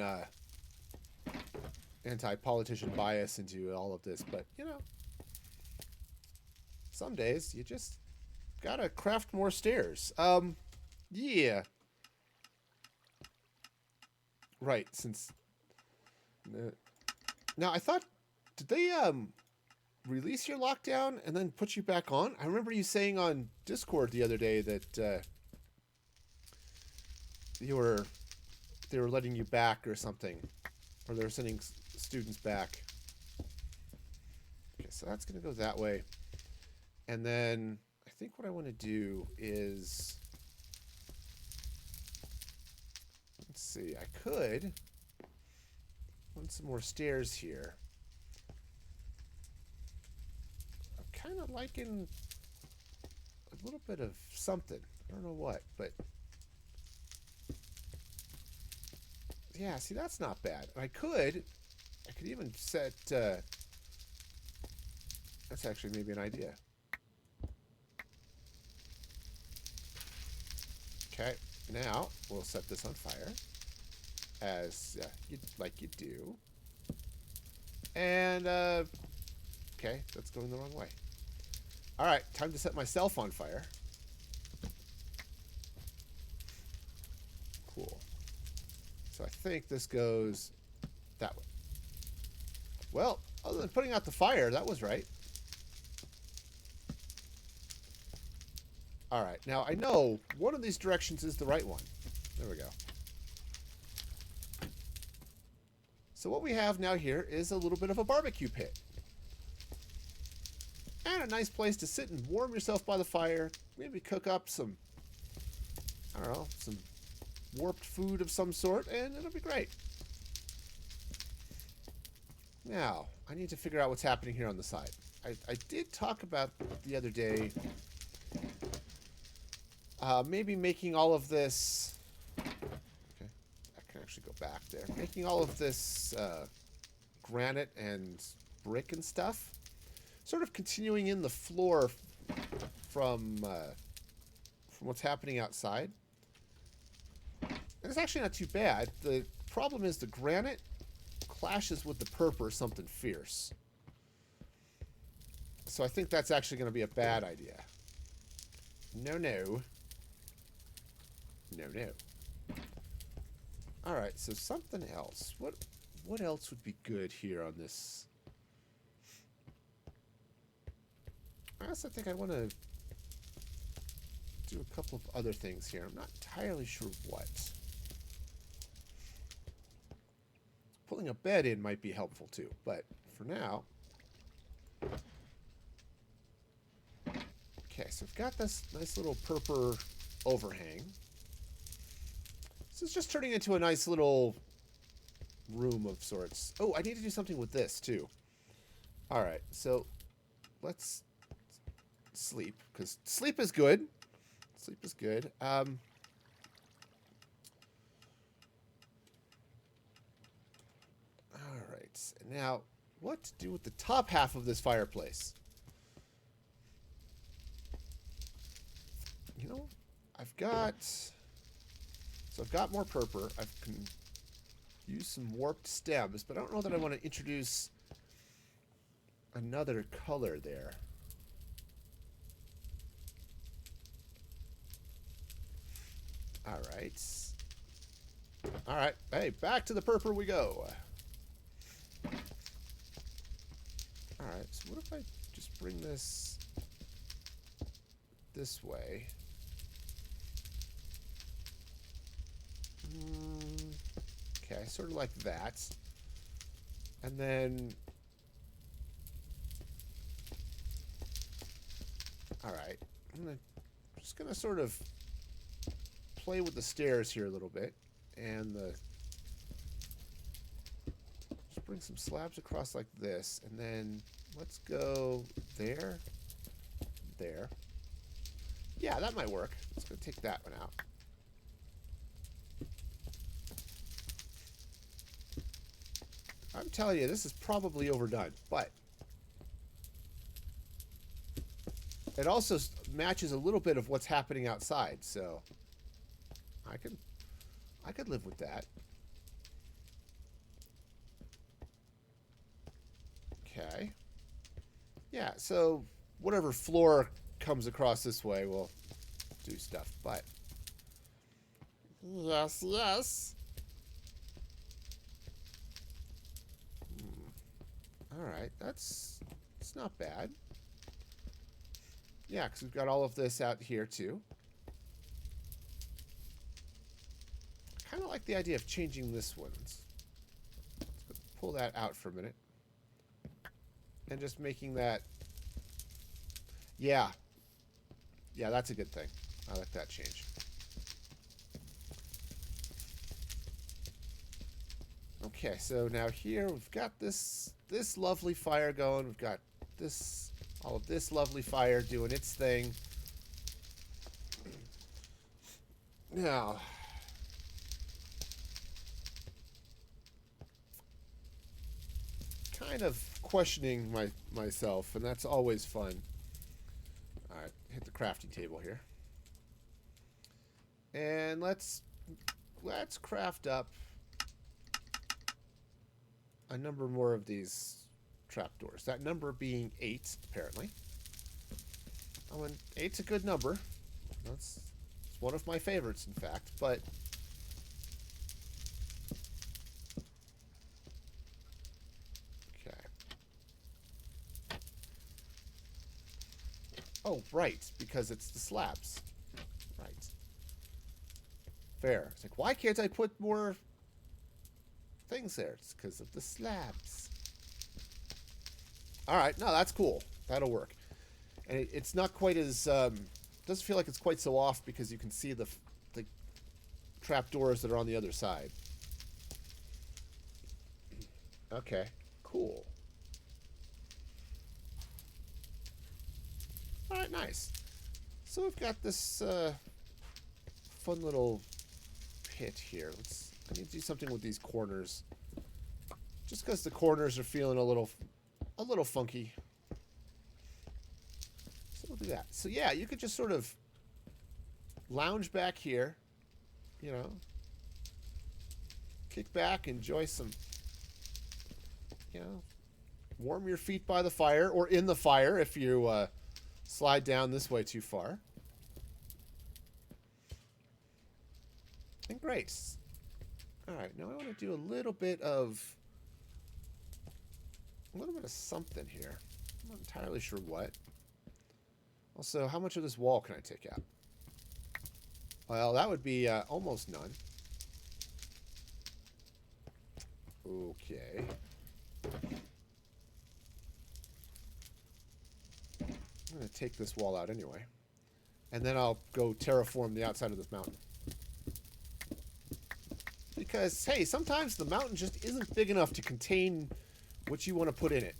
anti-politician bias into all of this. But, you know, some days you just gotta craft more stairs. Yeah. Right, since... Now, I thought... Did they, release your lockdown and then put you back on? I remember you saying on Discord the other day that, they were letting you back or something. Or they were sending students back. Okay, so that's going to go that way. And then I think what I want to do is... Let's see, I could... want some more stairs here. I'm kind of liking a little bit of something. I don't know what, but... Yeah, see, that's not bad. I could even set, that's actually maybe an idea. Okay, now we'll set this on fire, as, like you do. And, okay, that's going the wrong way. All right, time to set myself on fire. Cool. So I think this goes that way. Well, other than putting out the fire, that was right. All right, now I know one of these directions is the right one. There we go. So what we have now here is a little bit of a barbecue pit. And a nice place to sit and warm yourself by the fire. Maybe cook up some, I don't know, some warped food of some sort, and it'll be great. Now, I need to figure out what's happening here on the side. I did talk about the other day maybe making all of this... Okay, I can actually go back there. Making all of this granite and brick and stuff. Sort of continuing in the floor from what's happening outside. And it's actually not too bad. The problem is the granite clashes with the purple something fierce. So I think that's actually going to be a bad idea. No, no. No, no. Alright, so something else. What else would be good here on this? I also think I want to do a couple of other things here. I'm not entirely sure what. Pulling a bed in might be helpful too, but for now... Okay, so I've got this nice little purple overhang. This is just turning into a nice little room of sorts. Oh, I need to do something with this too. Alright, so let's sleep, because sleep is good. Sleep is good. Alright, and now what to do with the top half of this fireplace? You know, I've got more purple. I can use some warped stems, but I don't know that I want to introduce another color there. Alright. Alright. Hey, back to the purple we go. Alright, so what if I just bring this way? Okay, sort of like that. And then... Alright. I'm just gonna sort of play with the stairs here a little bit. And just bring some slabs across like this. And then let's go there. There. Yeah, that might work. Let's go take that one out. I'm telling you, this is probably overdone, but it also matches a little bit of what's happening outside, so I could live with that. Okay. Yeah, so whatever floor comes across this way will do stuff, but yes, yes. All right, that's it's not bad. Yeah, because we've got all of this out here too. I kind of like the idea of changing this one. Let's pull that out for a minute. And just making that... Yeah. Yeah, that's a good thing. I like that change. Okay, so now here we've got this lovely fire going. We've got this, all of this lovely fire doing its thing. Now, kind of questioning myself, and that's always fun. All right, hit the crafting table here, and let's craft up a number more of these trapdoors. That number being 8, apparently. Oh, and 8's a good number. It's one of my favorites, in fact, but... Okay. Oh, right, because it's the slabs. Right. Fair. It's like, why can't I put more things there? It's because of the slabs. Alright, no, that's cool. That'll work. And it's not quite as... doesn't feel like it's quite so off because you can see the trapdoors that are on the other side. Okay, cool. Alright, nice. So we've got this fun little pit here. I need to do something with these corners. Just because the corners are feeling a little funky. So we'll do that. So yeah, you could just sort of lounge back here, you know, kick back, enjoy some, you know, warm your feet by the fire or in the fire if you slide down this way too far. And great. All right, now I want to do a little bit of something here. I'm not entirely sure what. Also, how much of this wall can I take out? Well, that would be almost none. Okay. I'm going to take this wall out anyway. And then I'll go terraform the outside of this mountain. Because, hey, sometimes the mountain just isn't big enough to contain what you want to put in it.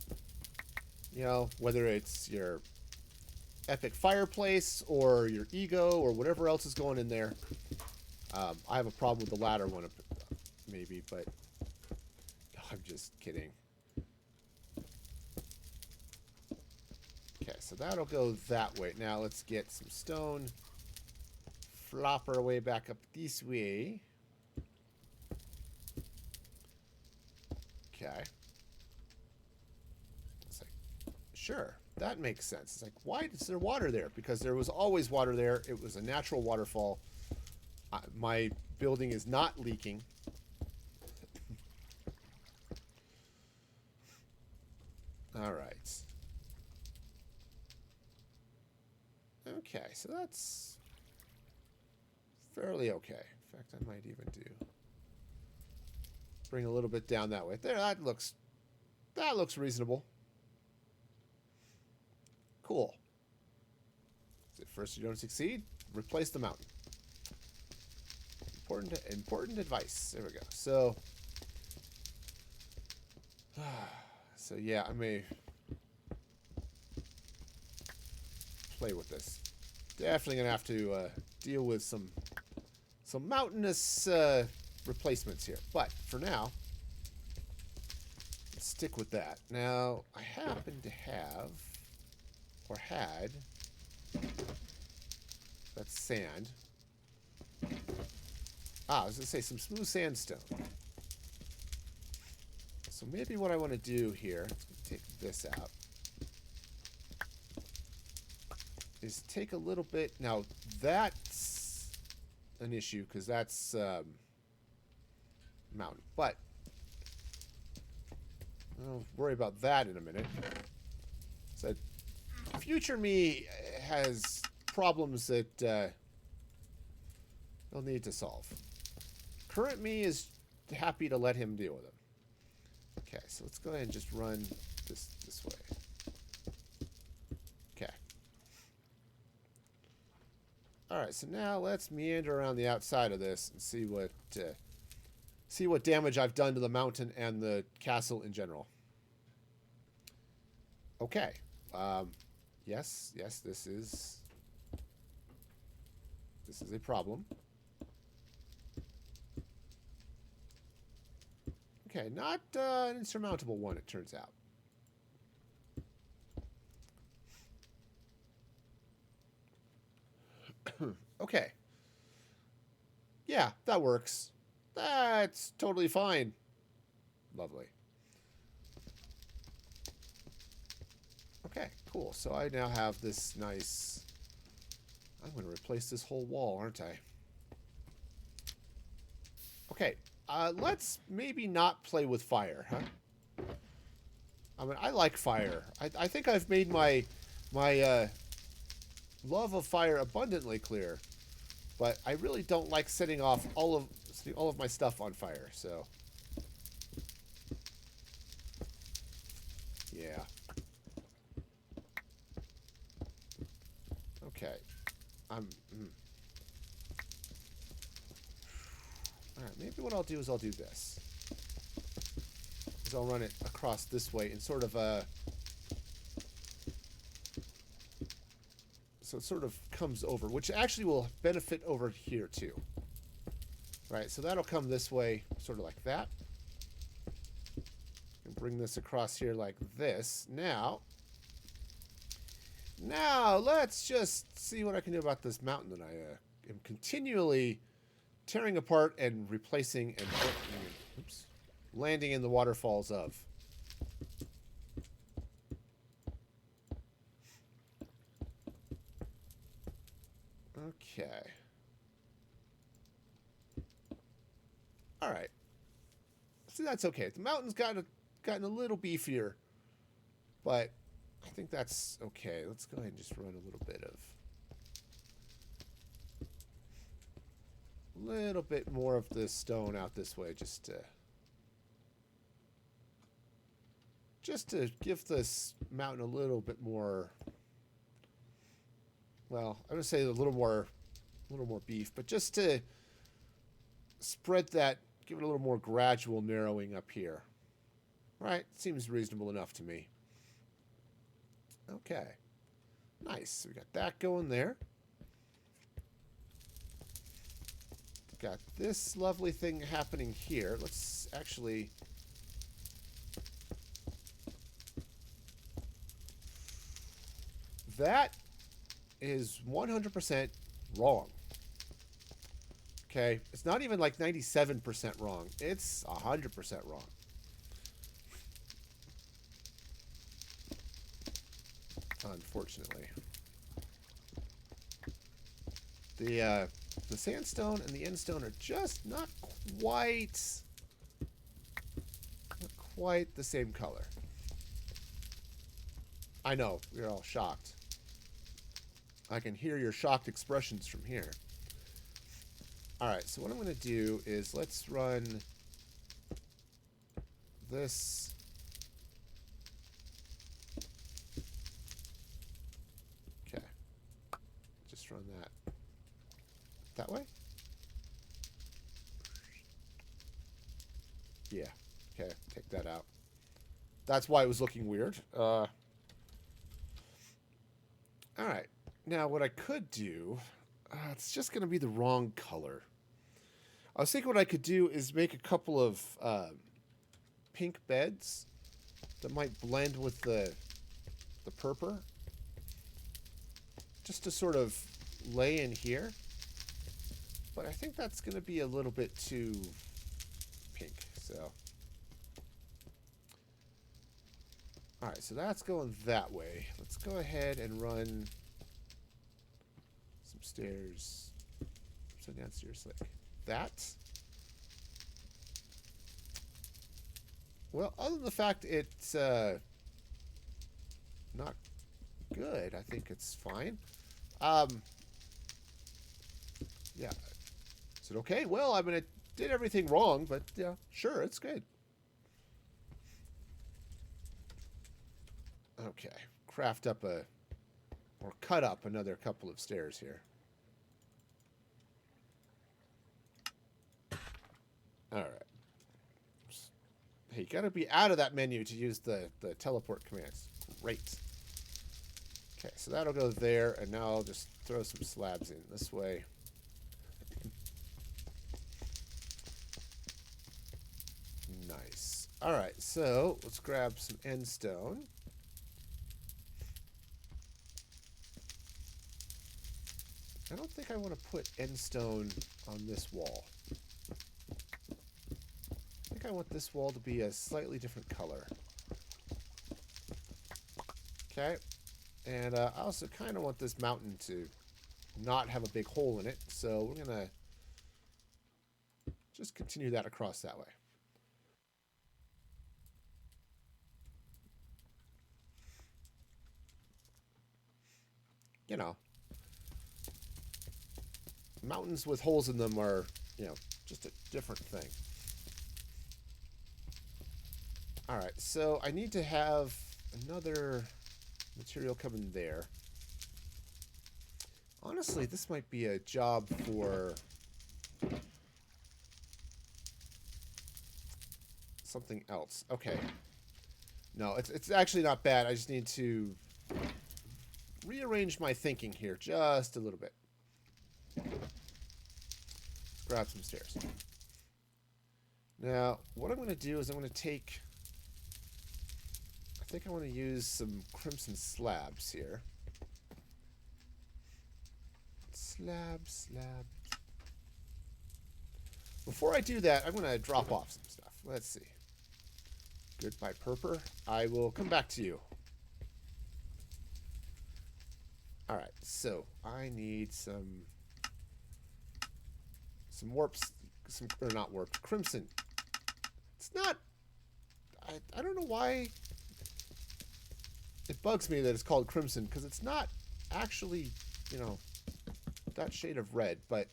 You know, whether it's your epic fireplace or your ego or whatever else is going in there. I have a problem with the latter one, maybe, but I'm just kidding. Okay, so that'll go that way. Now let's get some stone. Flop our way back up this way. Okay. It's like, sure, that makes sense. It's like, why is there water there? Because there was always water there. It was a natural waterfall. My building is not leaking. All right. Okay, so that's fairly okay. In fact, I might even bring a little bit down that way. There, that looks reasonable. Cool. If first you don't succeed, replace the mountain. Important advice. There we go. So yeah, I may play with this. Definitely gonna have to deal with some mountainous replacements here. But for now, let's stick with that. Now, I happen to have, or had, that's sand. I was going to say some smooth sandstone. So maybe what I want to do here, let's take this out, is take a little bit. Now, that's an issue because that's mountain. But I'll worry about that in a minute. So future me has problems that he'll need to solve. Current me is happy to let him deal with them. Okay, so let's go ahead and just run this way. Okay. All right, so now let's meander around the outside of this and see what damage I've done to the mountain and the castle in general. Okay. Yes, this is a problem. Okay, not an insurmountable one, it turns out. Okay. Yeah, that works. That's totally fine. Lovely. Okay, cool. So I now have this nice... I'm going to replace this whole wall, aren't I? Okay, let's maybe not play with fire, huh? I mean, I like fire. I think I've made my love of fire abundantly clear, but I really don't like setting off all of my stuff on fire. So, yeah. Okay. All right, maybe what I'll do is I'll do this. I'll run it across this way in sort of a... So it sort of comes over, which actually will benefit over here too. Right, so that'll come this way, sort of like that. And bring this across here like this. Now, let's just see what I can do about this mountain that I am continually tearing apart and replacing and oops, landing in the waterfalls of. Okay. All right. See, that's okay. The mountain's gotten a little beefier, but I think that's okay. Let's go ahead and just run a little bit more of the stone out this way, just to give this mountain a little bit more. Well, I'm gonna say a little more beef, but just to spread that, give it a little more gradual narrowing up here. Right, seems reasonable enough to me. Okay, nice. We got that going there. Got this lovely thing happening here. Let's actually... That is 100% wrong. Okay? It's not even like 97% wrong. It's 100% wrong. Unfortunately. The sandstone and the endstone are just not quite the same color. I know, you're all shocked. I can hear your shocked expressions from here. Alright, so what I'm going to do is let's run this. Okay. Just run that way? Yeah. Okay, take that out. That's why it was looking weird. Alright. Now, what I could do... it's just going to be the wrong color. I was thinking what I could do is make a couple of pink beds that might blend with the purple. Just to sort of lay in here. but I think that's going to be a little bit too pink. So, all right, so that's going that way. Let's go ahead and run some stairs. So downstairs like that. Well, other than the fact it's not good, I think it's fine. Yeah. Is it okay? Well, I mean, it did everything wrong, but yeah, sure, it's good. Okay. Craft up or cut up another couple of stairs here. All right. Hey, you gotta be out of that menu to use the teleport commands. Great. Okay, so that'll go there, and now I'll just throw some slabs in this way. Nice. All right, so let's grab some end stone. I don't think I want to put end stone on this wall. I think I want this wall to be a slightly different color. Okay. And I also kind of want this mountain to not have a big hole in it. So we're going to just continue that across that way. You know, mountains with holes in them are, you know, just a different thing. All right, so I need to have another material coming there. Honestly, this might be a job for something else. Okay. No, it's actually not bad. I just need to rearrange my thinking here just a little bit. Grab some stairs. Now, what I'm going to do is I'm going to take... I think I want to use some crimson slabs here. Slabs. Before I do that, I'm going to drop off some stuff. Let's see. Goodbye, Purper. I will come back to you. Alright, so I need some warps, or not warp, crimson. It's not, I don't know why it bugs me that it's called crimson, because it's not actually, you know, that shade of red, but,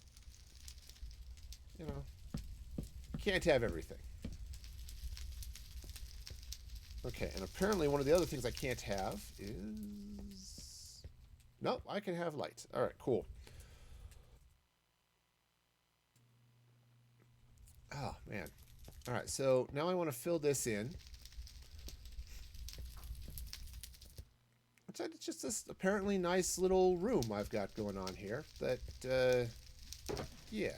you know, can't have everything. Okay, and apparently one of the other things I can't have is... Nope, I can have light. All right, cool. Oh, man. All right, so now I want to fill this in. It's just this apparently nice little room I've got going on here that, yeah.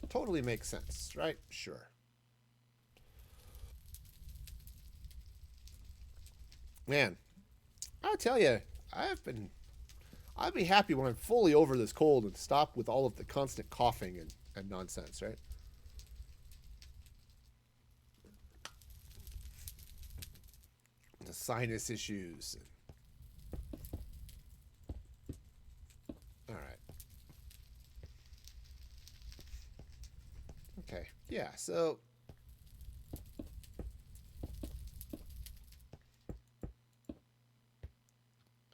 Totally makes sense, right? Sure. Man, I'll tell you, I'd be happy when I'm fully over this cold and stop with all of the constant coughing and nonsense, right? The sinus issues. All right. Okay. Yeah, so...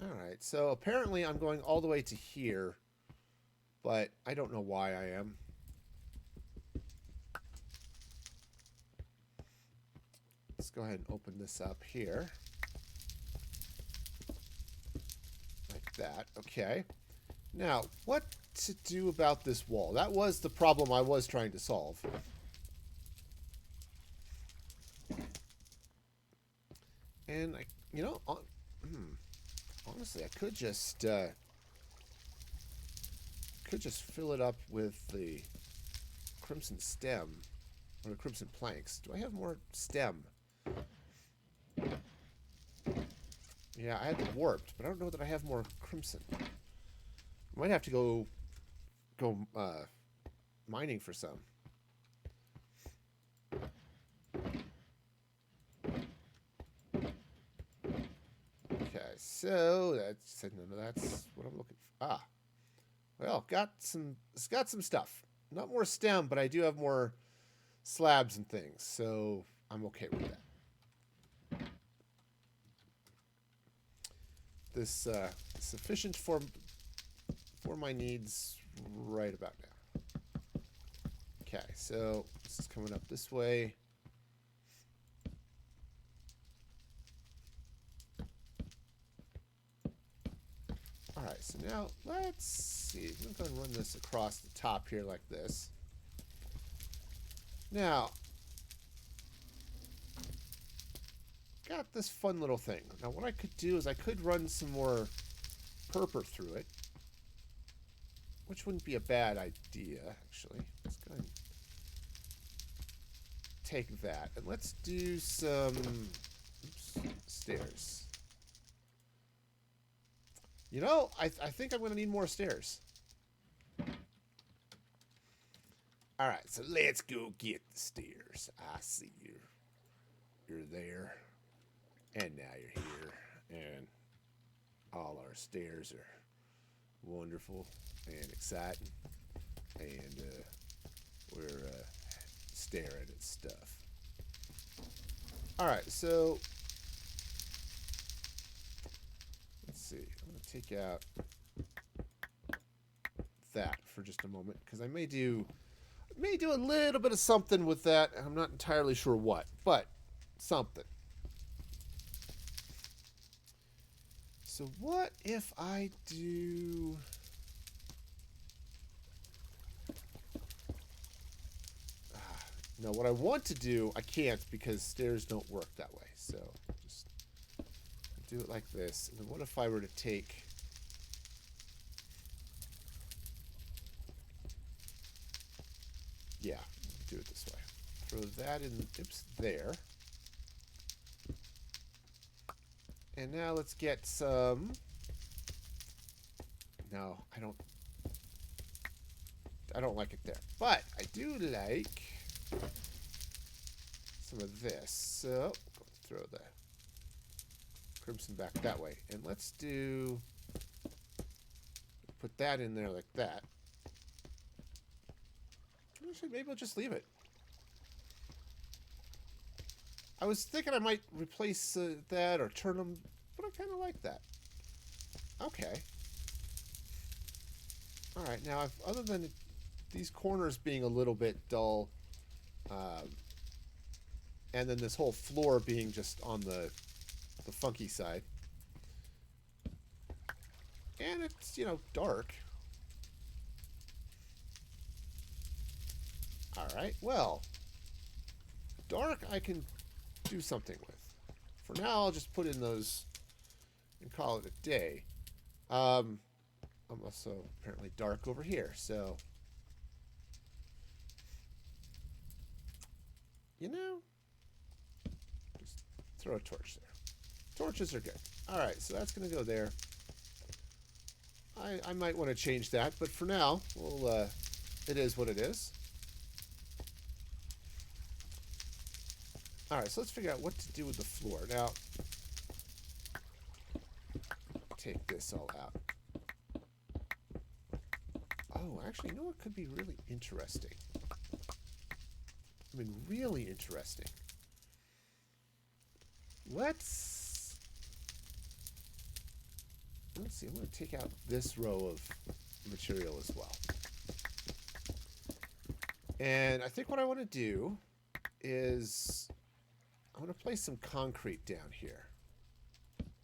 Alright, so apparently I'm going all the way to here, but I don't know why I am. Let's go ahead and open this up here. Like that. Okay. Now, what to do about this wall? That was the problem I was trying to solve. And, you know, honestly, I could just fill it up with the crimson stem, or the crimson planks. Do I have more stem? Yeah, I had the warped, but I don't know that I have more crimson. I might have to go mining for some. Okay, so that's what I'm looking for. Ah, well, it's got some stuff. Not more stem, but I do have more slabs and things, so I'm okay with that. This sufficient for my needs right about now. Okay, so this is coming up this way. All right, so now let's see. I'm going to run this across the top here like this. Now, got this fun little thing. Now, what I could do is I could run some more purple through it, which wouldn't be a bad idea, actually. Let's go ahead and take that, and let's do some stairs. You know, I think I'm going to need more stairs. All right, so let's go get the stairs. I see you. You're there. And now you're here. And all our stairs are wonderful and exciting. And we're staring at stuff. All right, so let's see. I'm going to take out that for just a moment because I may do a little bit of something with that. I'm not entirely sure what, but something. So what if I do... No, what I want to do, I can't because stairs don't work that way. So just do it like this. And then what if I were to take... Yeah, do it this way. Throw that in, oops, there. And now let's get some... No, I don't like it there. But I do like some of this. So, throw the crimson back that way. And let's put that in there like that. Actually, maybe I'll just leave it. I was thinking I might replace that or turn them, but I kind of like that. Okay. All right, now, other than these corners being a little bit dull, and then this whole floor being just on the funky side, and it's, you know, dark. All right, well, dark I can do something with. For now, I'll just put in those and call it a day. I'm also apparently dark over here, so you know, just throw a torch there. Torches are good. All right, so that's going to go there. I might want to change that, but for now, we'll it is what it is. All right, so let's figure out what to do with the floor. Now, take this all out. Oh, actually, you know what could be really interesting? I mean, really interesting. Let's see, I'm going to take out this row of material as well. And I think what I want to do is I want to place some concrete down here.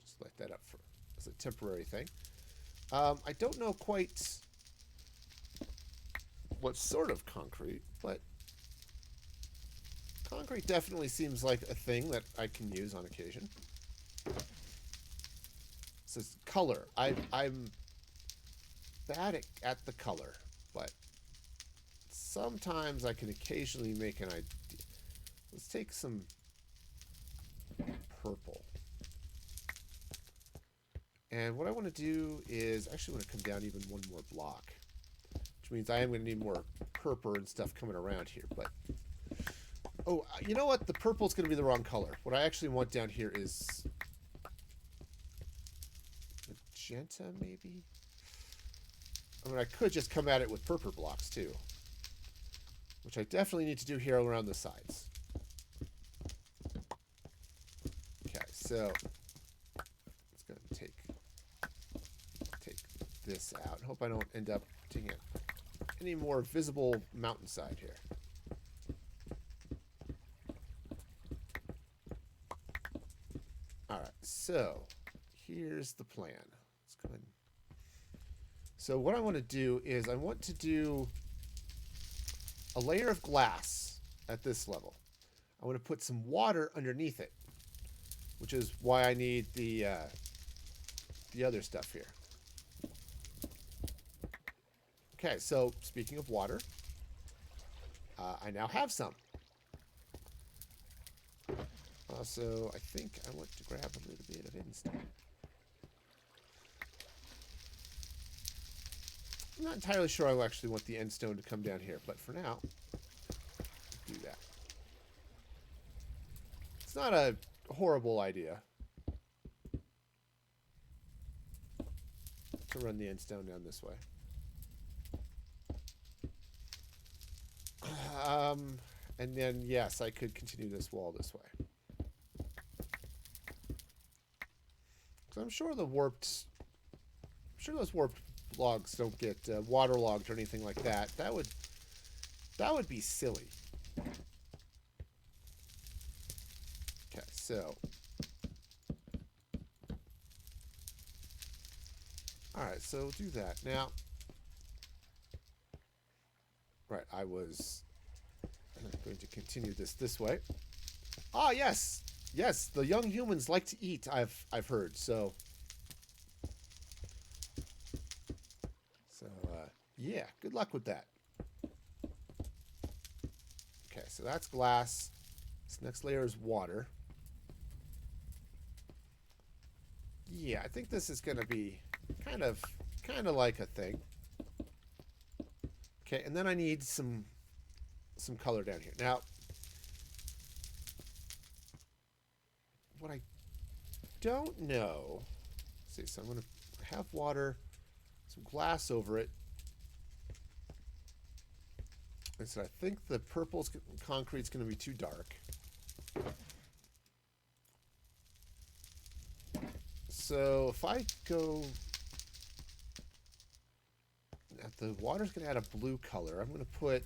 Just light that up as a temporary thing. I don't know quite what sort of concrete, but concrete definitely seems like a thing that I can use on occasion. So it's color. I'm bad at the color, but sometimes I can occasionally make an idea. Let's take some purple. And what I want to do is actually want to come down even one more block, which means I am going to need more purple and stuff coming around here. But oh, you know what? The purple is going to be the wrong color. What I actually want down here is magenta, maybe. I mean, I could just come at it with purple blocks too, which I definitely need to do here around the sides. Okay, so it's going to take this out. Hope I don't end up taking any more visible mountainside here. All right, so here's the plan. Let's go ahead. So what I want to do is I want to do a layer of glass at this level. I want to put some water underneath it, which is why I need the other stuff here. Okay, so speaking of water, I now have some. Also, I think I want to grab a little bit of endstone. I'm not entirely sure I actually want the endstone to come down here, but for now, do that. It's not a horrible idea to run the endstone down this way. And then, yes, I could continue this wall this way. Because I'm sure those warped logs don't get waterlogged or anything like that. That would be silly. Okay, so. Alright, so do that. Now, right, I was going to continue this way. Ah, yes! Yes, the young humans like to eat, I've heard, so. Yeah, good luck with that. Okay, so that's glass. This next layer is water. Yeah, I think this is going to be kind of like a thing. Okay, and then I need some color down here. Now, what I don't know. Let's see, so I'm going to have water, some glass over it. And so I think the purple concrete's going to be too dark. So if I go, the water's going to add a blue color. I'm going to put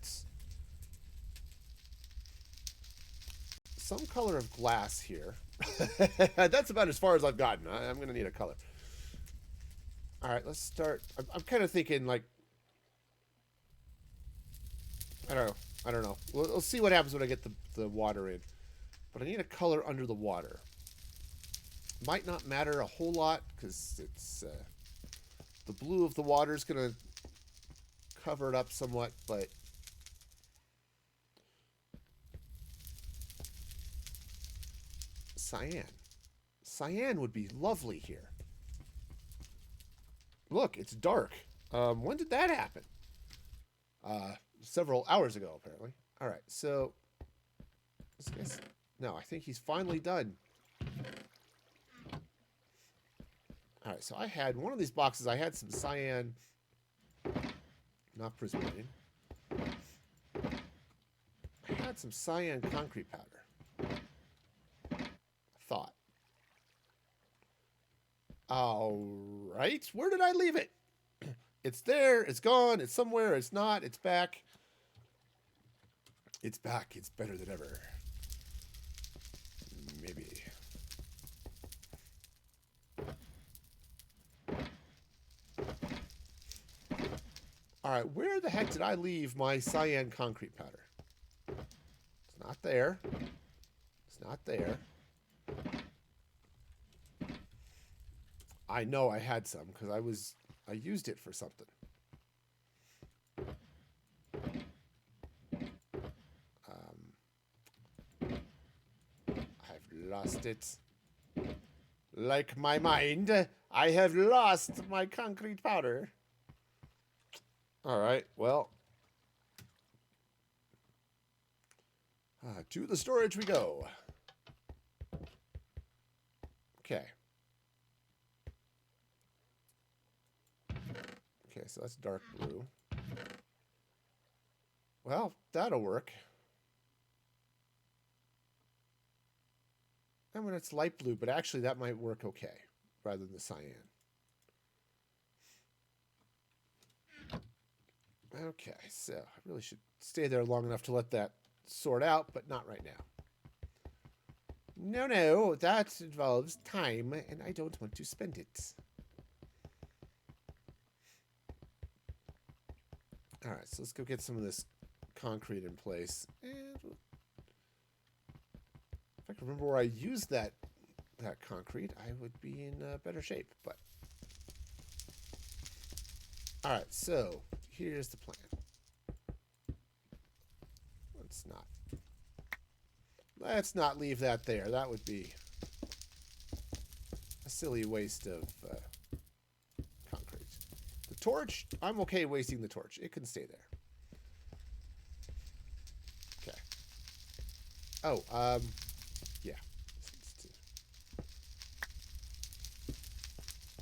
some color of glass here. That's about as far as I've gotten. I'm going to need a color. All right, let's start. I'm kind of thinking like, I don't know. We'll see what happens when I get the water in. But I need a color under the water. Might not matter a whole lot because it's the blue of the water is going to cover it up somewhat, but cyan would be lovely here. Look, it's dark. When did that happen? Several hours ago, apparently. All right, so this guy's, no, I think he's finally done. All right, so I had one of these boxes. I had some cyan, not prismarine. I had some cyan concrete powder. Thought. All right, where did I leave it? It's there. It's gone. It's somewhere. It's not. It's back. It's back. It's better than ever. Maybe. All right, where the heck did I leave my cyan concrete powder? It's not there. It's not there. I know I had some because I used it for something. I've lost it. Like my mind, I have lost my concrete powder. All right, well. To the storage we go. Okay. Okay, so that's dark blue. Well, that'll work. And when it's light blue, but actually that might work okay, rather than the cyan. Okay, so I really should stay there long enough to let that sort out, but not right now. No, that involves time, and I don't want to spend it. All right, so let's go get some of this concrete in place. And if I can remember where I used that concrete, I would be in better shape. But all right, so here's the plan. Let's not leave that there. That would be a silly waste of concrete. The torch, I'm okay wasting the torch. It can stay there. Okay. Oh, yeah.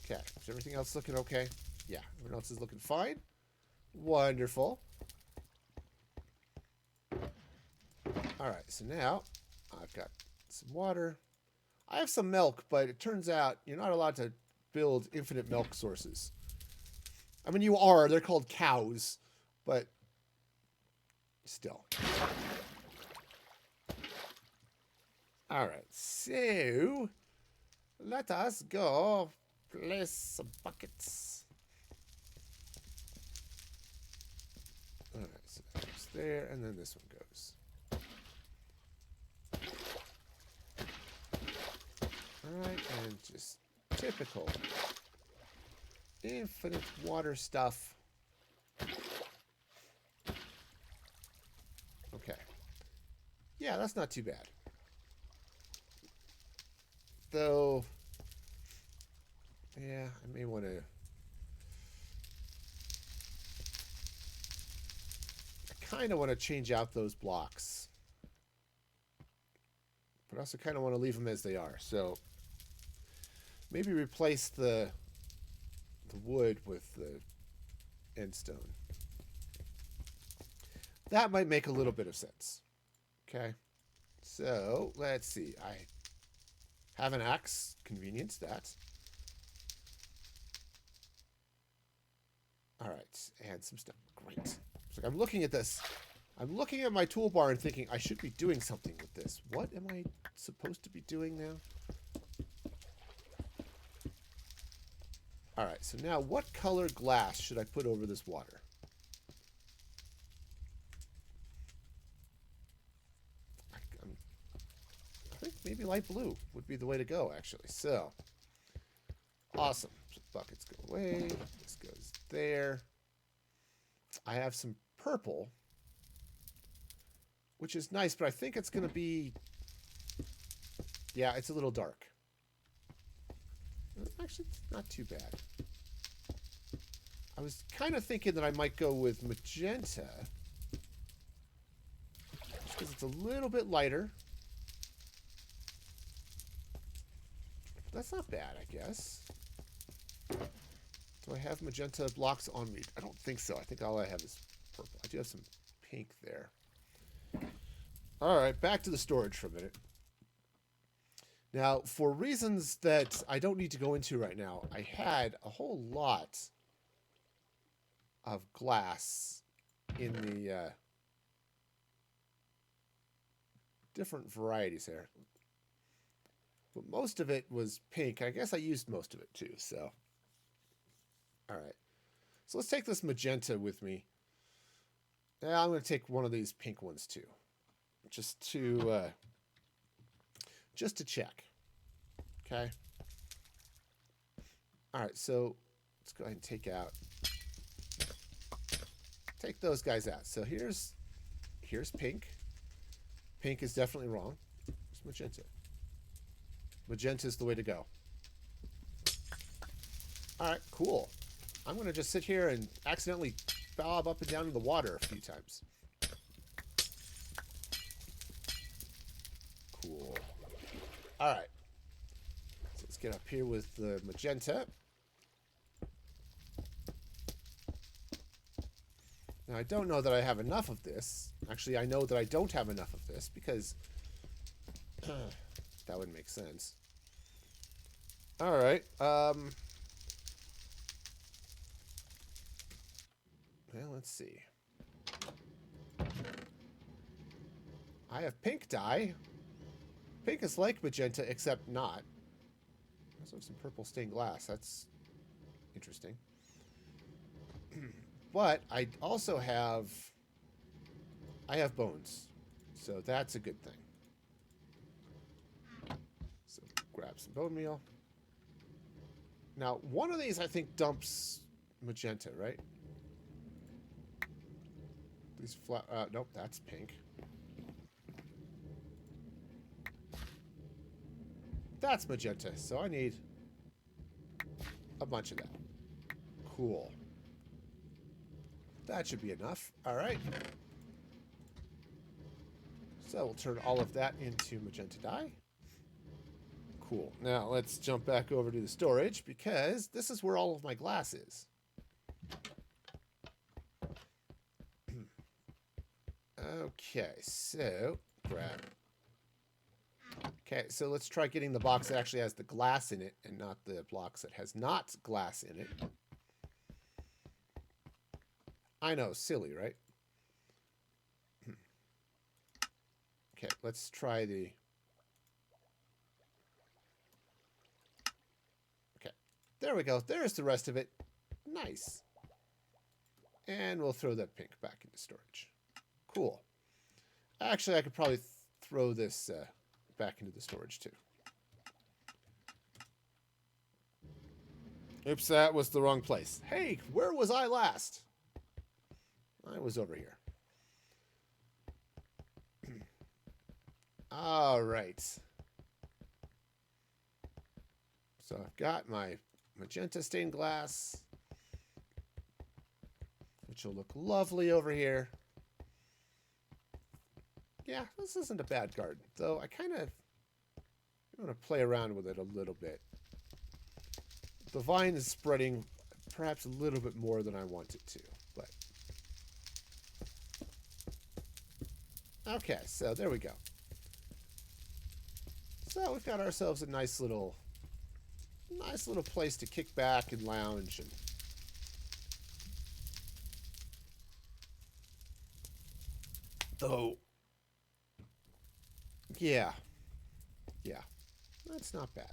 Okay. Is everything else looking okay? Yeah. Everyone else is looking fine. Wonderful. All right. So now I've got some water. I have some milk, but it turns out you're not allowed to build infinite milk sources. I mean, you are. They're called cows, but still. All right, so let us go place some buckets. All right, so that goes there, and then this one goes. All right, and just typical infinite water stuff. Okay. Yeah, that's not too bad. Though, yeah, I may want to... I kind of want to change out those blocks. But I also kind of want to leave them as they are. So, maybe replace the wood with the endstone. That might make a little bit of sense. Okay. So, let's see. I have an axe. Convenience that. All right. And some stuff. Great. So I'm looking at this. I'm looking at my toolbar and thinking I should be doing something with this. What am I supposed to be doing now? All right, so now what color glass should I put over this water? I think maybe light blue would be the way to go, actually. So, awesome. So buckets go away. This goes there. I have some purple, which is nice, but I think it's going to be... Yeah, it's a little dark. Actually, it's not too bad. I was kind of thinking that I might go with magenta. Just because it's a little bit lighter. That's not bad, I guess. Do I have magenta blocks on me? I don't think so. I think all I have is purple. I do have some pink there. All right, back to the storage for a minute. Now, for reasons that I don't need to go into right now, I had a whole lot of glass in the different varieties there. But most of it was pink. I guess I used most of it too, so. All right. So let's take this magenta with me. Yeah, I'm going to take one of these pink ones too. Just to check. Okay. All right, so let's go ahead and take those guys out. So here's pink. Pink is definitely wrong. It's magenta. Magenta is the way to go. All right, cool. I'm going to just sit here and accidentally bob up and down in the water a few times. Cool. All right. So let's get up here with the magenta. Now, I don't know that I have enough of this. Actually, I know that I don't have enough of this because that would make sense. All right. Well, let's see. I have pink dye. Pink is like magenta, except not. I also have some purple stained glass. That's interesting. But I also have... I have bones. So that's a good thing. So grab some bone meal. Now, one of these I think dumps magenta, right? These nope, that's pink. That's magenta, so I need a bunch of that. Cool. That should be enough. All right. So we'll turn all of that into magenta dye. Cool. Now let's jump back over to the storage because this is where all of my glass is. Okay, so grab. Okay, so let's try getting the box that actually has the glass in it and not the box that has not glass in it. I know, silly, right? Okay, let's try the... Okay, there we go. There's the rest of it. Nice. And we'll throw that pink back into storage. Cool. Actually, I could probably throw this back into the storage too. Oops, that was the wrong place. Hey, where was I last? I was over here. All right. So I've got my magenta stained glass, which will look lovely over here. Yeah, this isn't a bad garden, though I kind of want to play around with it a little bit. The vine is spreading perhaps a little bit more than I want it to, but... Okay, so there we go. So we've got ourselves a nice little place to kick back and lounge and... Oh... Yeah. Yeah. That's not bad.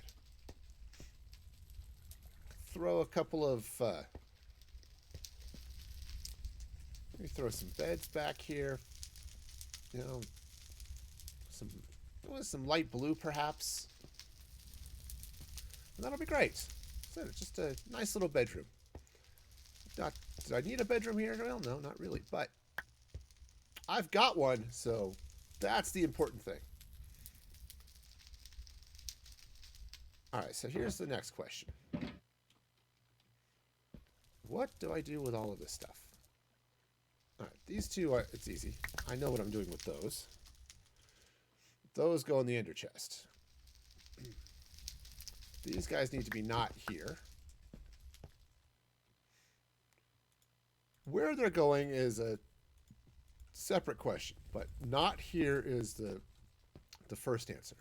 Throw a couple of... let me throw some beds back here. You know, some light blue, perhaps. And that'll be great. So just a nice little bedroom. Did I need a bedroom here? Well, no, not really. But I've got one, so that's the important thing. All right, so here's the next question. What do I do with all of this stuff? All right, these two are, it's easy. I know what I'm doing with those. Those go in the ender chest. These guys need to be not here. Where they're going is a separate question, but not here is the first answer.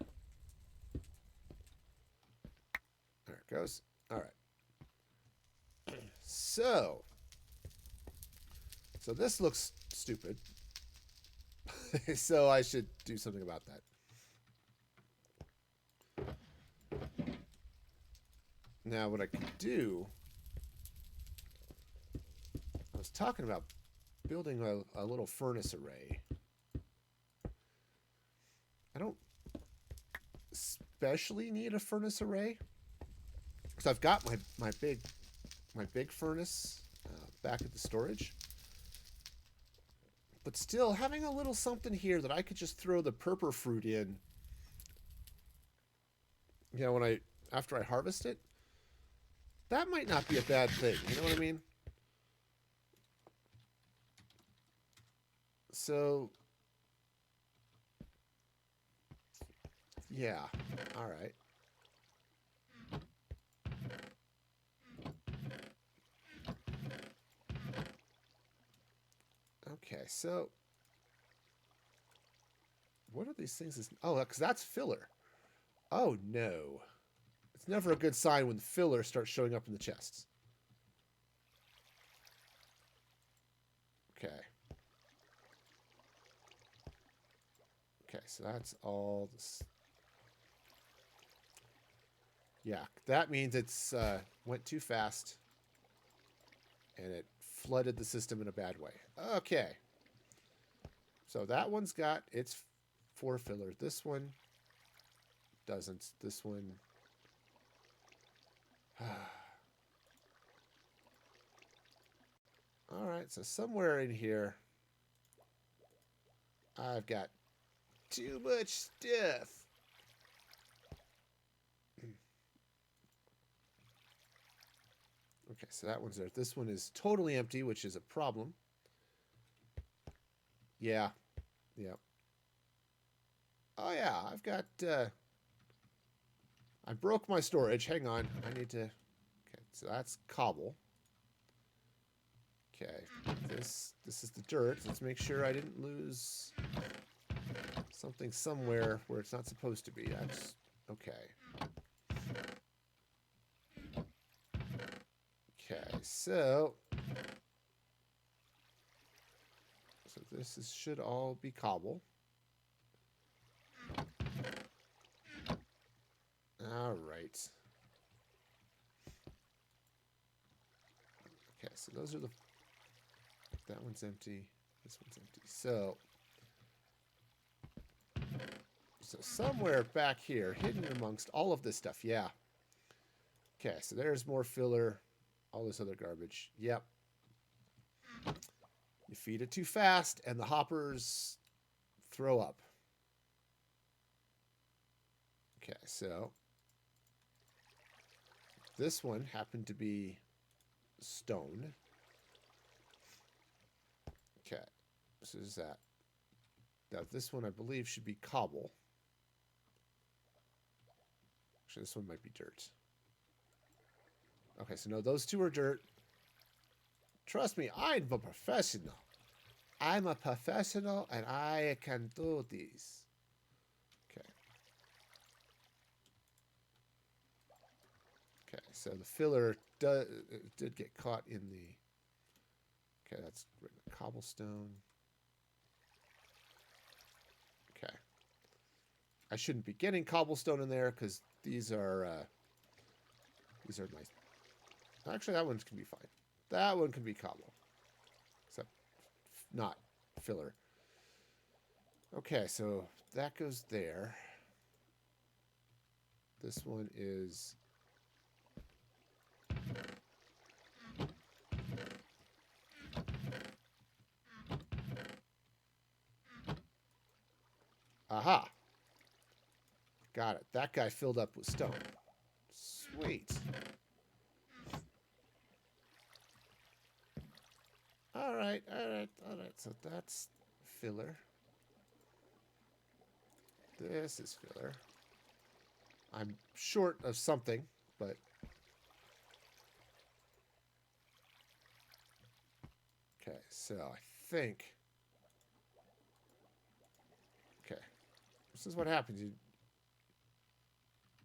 There it goes. All right. So this looks stupid. So I should do something about that. Now what I could do, I was talking about building a little furnace array. I don't especially need a furnace array because I've got my big furnace back at the storage. But still, having a little something here that I could just throw the purple fruit in, you know, after I harvest it, That might not be a bad thing. You know what I mean? So, yeah. All right. Okay, so what are these things? Oh, because that's filler. Oh, no. It's never a good sign when the filler starts showing up in the chests. Okay. Okay, so that's all this. Yeah, that means it's went too fast and it flooded the system in a bad way. Okay. So that one's got its 4 filler. This one doesn't. This one. All right, so somewhere in here, I've got too much stuff. Okay, so that one's there. This one is totally empty, which is a problem. Yeah. Yeah. Oh, yeah, I've got... I broke my storage. Hang on. I need to... Okay, so that's cobble. Okay, this is the dirt. Let's make sure I didn't lose something somewhere where it's not supposed to be. That's... Okay. Okay, so this should all be cobble. All right. Okay, so those are the... That one's empty. This one's empty. So somewhere back here, hidden amongst all of this stuff, yeah. Okay, so there's more filler. All this other garbage. Yep. You feed it too fast, and the hoppers throw up. Okay, so this one happened to be stone. Okay, so is that. Now this one, I believe, should be cobble. Actually, this one might be dirt. Okay, so no, those two are dirt. Trust me, I'm a professional. I'm a professional, and I can do these. Okay. Okay, so the filler did get caught in the... Okay, that's cobblestone. Okay. I shouldn't be getting cobblestone in there because these are nice. Actually, that one can be fine. That one can be cobble. Except not filler. Okay, so that goes there. This one is... Aha! Got it. That guy filled up with stone. Sweet. Alright, alright, alright. So that's filler. This is filler. I'm short of something, but... Okay, so I think... Okay. This is what happens.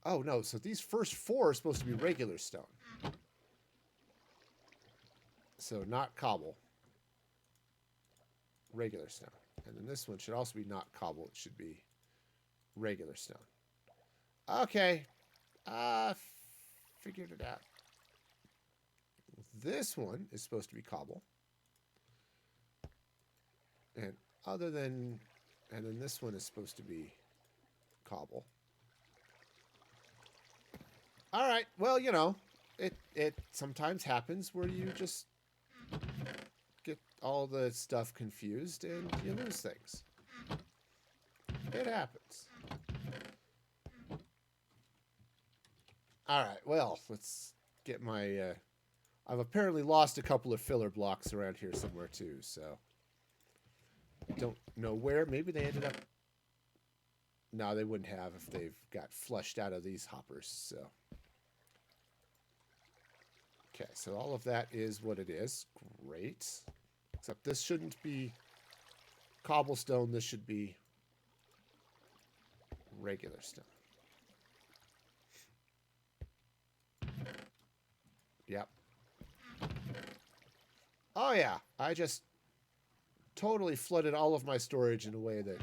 Oh, no. So these first 4 are supposed to be regular stone. So not cobble. Regular stone. And then this one should also be not cobble. It should be regular stone. Okay. Figured it out. This one is supposed to be cobble. And other than... And then this one is supposed to be cobble. All right. Well, you know, it sometimes happens where you just get all the stuff confused and you lose things. It happens. All right. Well, let's get my... I've apparently lost a couple of filler blocks around here somewhere too, so... Don't know where. Maybe they ended up... No, they wouldn't have if they've got flushed out of these hoppers, so... Okay, so all of that is what it is. Great. Except this shouldn't be cobblestone. This should be regular stone. Yep. Oh, yeah. I just totally flooded all of my storage in a way that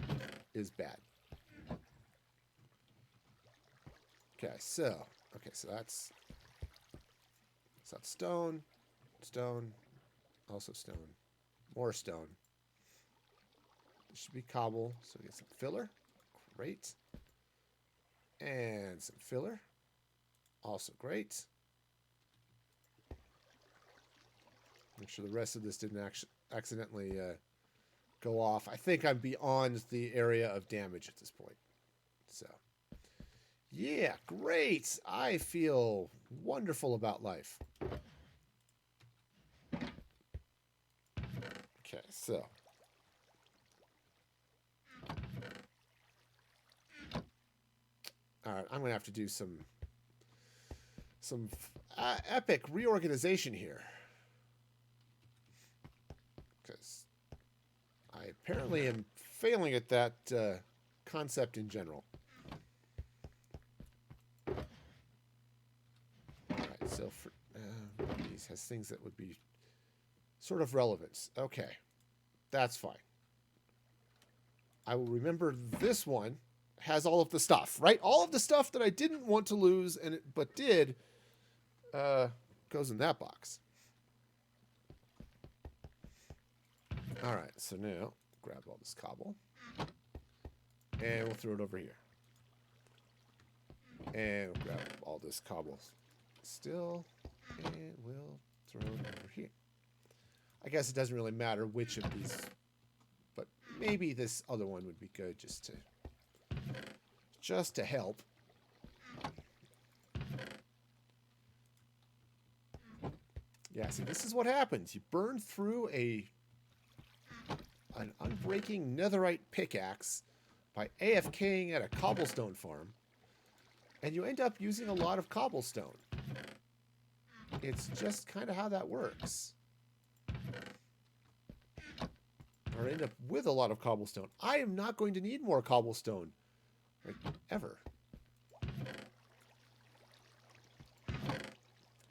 is bad. Okay, so that's... So that's stone, stone, also stone, more stone. This should be cobble, so we get some filler. Great. And some filler. Also great. Make sure the rest of this didn't accidentally go off. I think I'm beyond the area of damage at this point. So, yeah, great. I feel wonderful about life. Okay, so. All right, I'm going to have to do some epic reorganization here. Because I apparently am failing at that concept in general. Alright, so for, these has things that would be sort of relevant. Okay, that's fine. I will remember this one has all of the stuff, right? All of the stuff that I didn't want to lose, but did, goes in that box. All right, so now grab all this cobble, and we'll throw it over here. And we'll grab all this cobble still, and we'll throw it over here. I guess it doesn't really matter which of these, but maybe this other one would be good just to help. Yeah, see, this is what happens. You burn through an unbreaking netherite pickaxe by AFKing at a cobblestone farm, and you end up using a lot of cobblestone. It's just kind of how that works. Or end up with a lot of cobblestone. I am not going to need more cobblestone. Like, ever.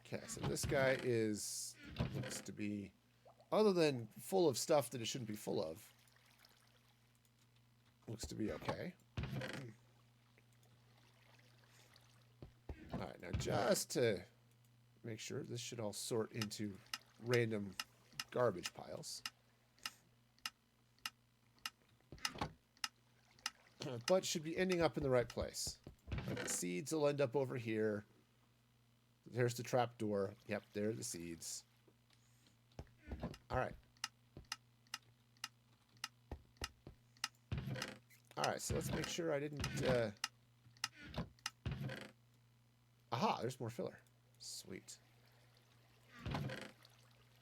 Okay, so this guy looks to be, other than full of stuff that it shouldn't be full of, looks to be okay. Alright, now just to make sure, this should all sort into random garbage piles. But should be ending up in the right place. Like the seeds will end up over here. There's the trap door. Yep, there are the seeds. Alright. Alright, so let's make sure I didn't... Aha, there's more filler. Sweet.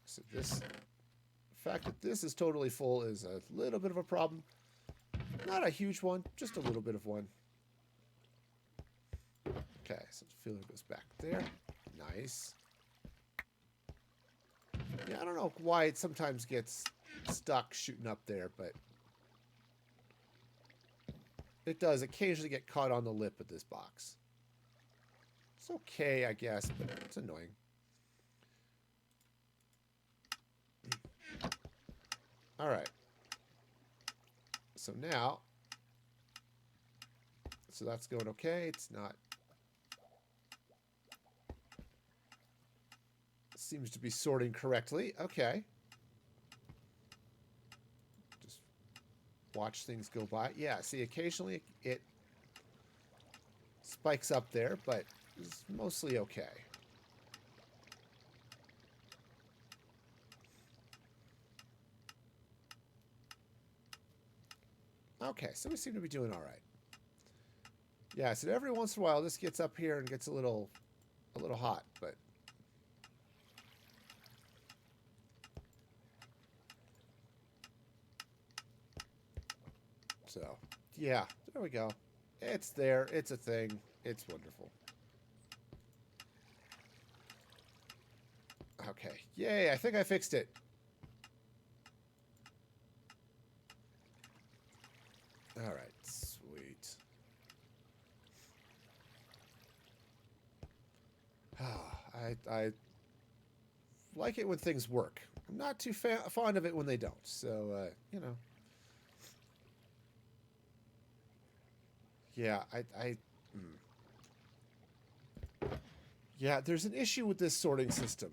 So this... The fact that this is totally full is a little bit of a problem. Not a huge one, just a little bit of one. Okay, so the filler goes back there. Nice. Yeah, I don't know why it sometimes gets stuck shooting up there, but it does occasionally get caught on the lip of this box. It's okay, I guess, but it's annoying. All right. So now, so that's going okay. It's not, seems to be sorting correctly. Okay. Just watch things go by. Yeah, see, occasionally it spikes up there, but it's mostly okay. Okay, so we seem to be doing all right. Yeah, so every once in a while this gets up here and gets a little hot, but So, yeah, there we go. It's there. It's a thing. It's wonderful. Okay. Yay, I think I fixed it. All right. Sweet. I like it when things work. I'm not too fond of it when they don't. So, you know. Yeah, yeah, there's an issue with this sorting system.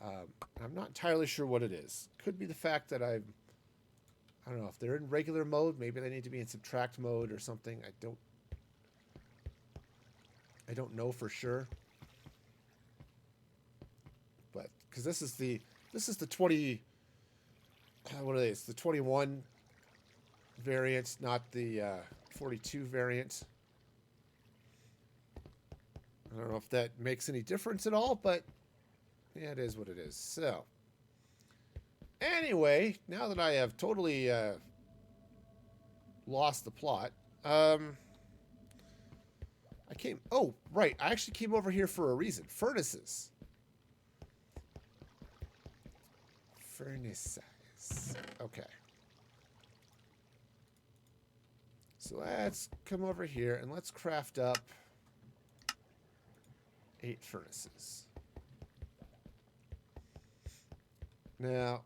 I'm not entirely sure what it is. Could be the fact that I don't know if they're in regular mode. Maybe they need to be in subtract mode or something. I don't know for sure. But because this is the 20. What are they? It's the 21 variant, not the 42 variant. I don't know if that makes any difference at all, but yeah, it is what it is. So, anyway, now that I have totally lost the plot, I came... Oh, right. I actually came over here for a reason. Furnaces. Furnaces. Okay. So let's come over here and let's craft up 8 furnaces. Now,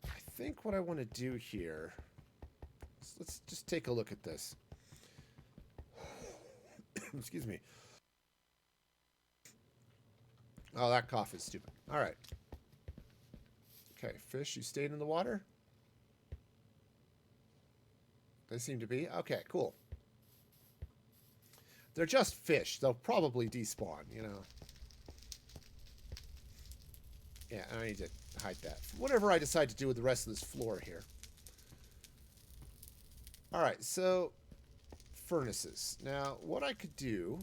I think what I want to do here... Let's just take a look at this. Excuse me. Oh, that cough is stupid. All right. Okay, fish, you stayed in the water? They seem to be. Okay, cool. They're just fish. They'll probably despawn, you know. Yeah, I need to hide that. Whatever I decide to do with the rest of this floor here. All right, so furnaces. Now, what I could do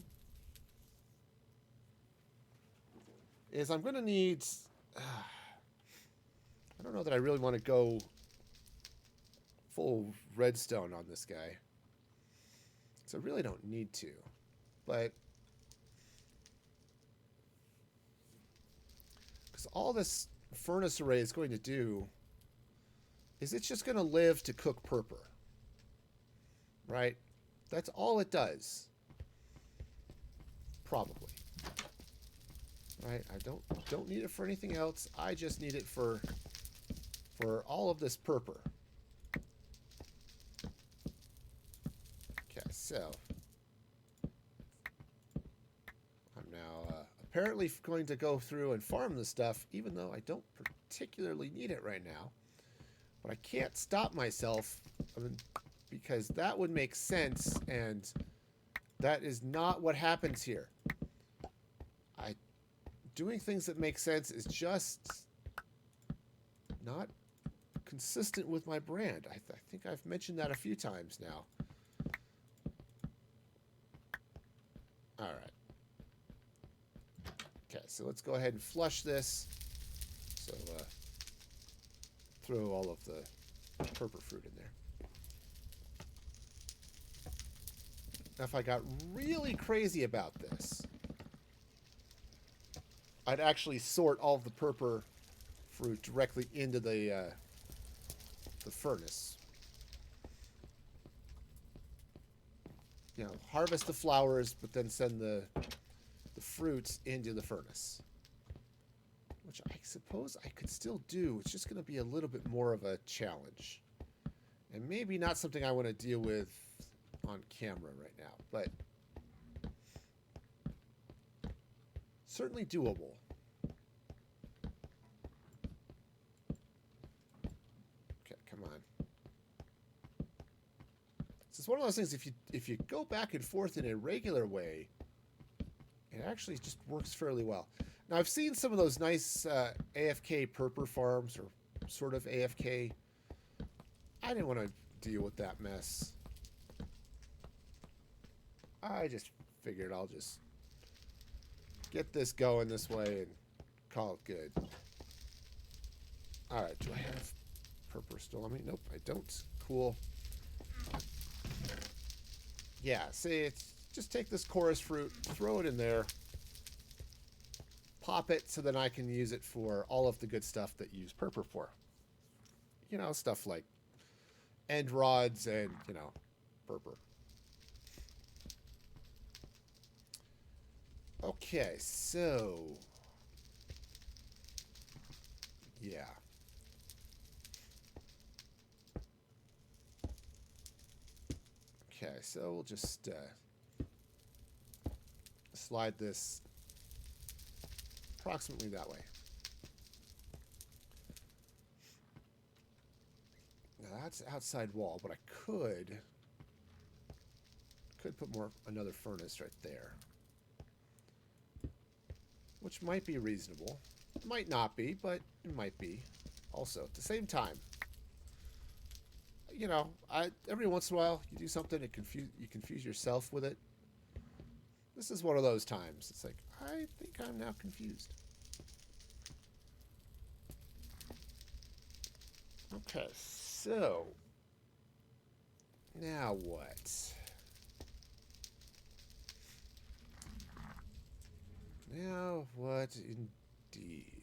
is I'm going to need... I don't know that I really want to go full redstone on this guy. So I really don't need to. But... because all this furnace array is going to do is it's just going to live to cook purple. Right? That's all it does. Probably. Right? I don't need it for anything else. I just need it for all of this purple. Okay, so I'm now apparently going to go through and farm this stuff, even though I don't particularly need it right now. But I can't stop myself, because that would make sense, and that is not what happens here. Doing things that make sense is just not consistent with my brand. I think I've mentioned that a few times now. All right. Okay, so let's go ahead and flush this. So throw all of the purple fruit in there. Now, if I got really crazy about this, I'd actually sort all of the purple fruit directly into the furnace. You know, harvest the flowers, but then send the fruits into the furnace. Which I suppose I could still do. It's just going to be a little bit more of a challenge. And maybe not something I want to deal with on camera right now, but certainly doable. Okay, come on. It's one of those things, if you go back and forth in a regular way, it actually just works fairly well. Now, I've seen some of those nice AFK purple farms, or sort of AFK. I didn't want to deal with that mess. I just figured I'll just get this going this way and call it good. Alright, do I have purple still on me? Nope, I don't. Cool. Yeah, see, it's just take this chorus fruit, throw it in there, pop it so then I can use it for all of the good stuff that you use purple for. You know, stuff like end rods and, you know, purple. Okay, so yeah. Okay, so we'll just slide this approximately that way. Now that's outside wall, but I could put another furnace right there, which might be reasonable. It might not be, but it might be. Also, at the same time, you know, every once in a while you do something and you confuse yourself with it. This is one of those times. It's like, I think I'm now confused. Okay, so now what? Now what indeed?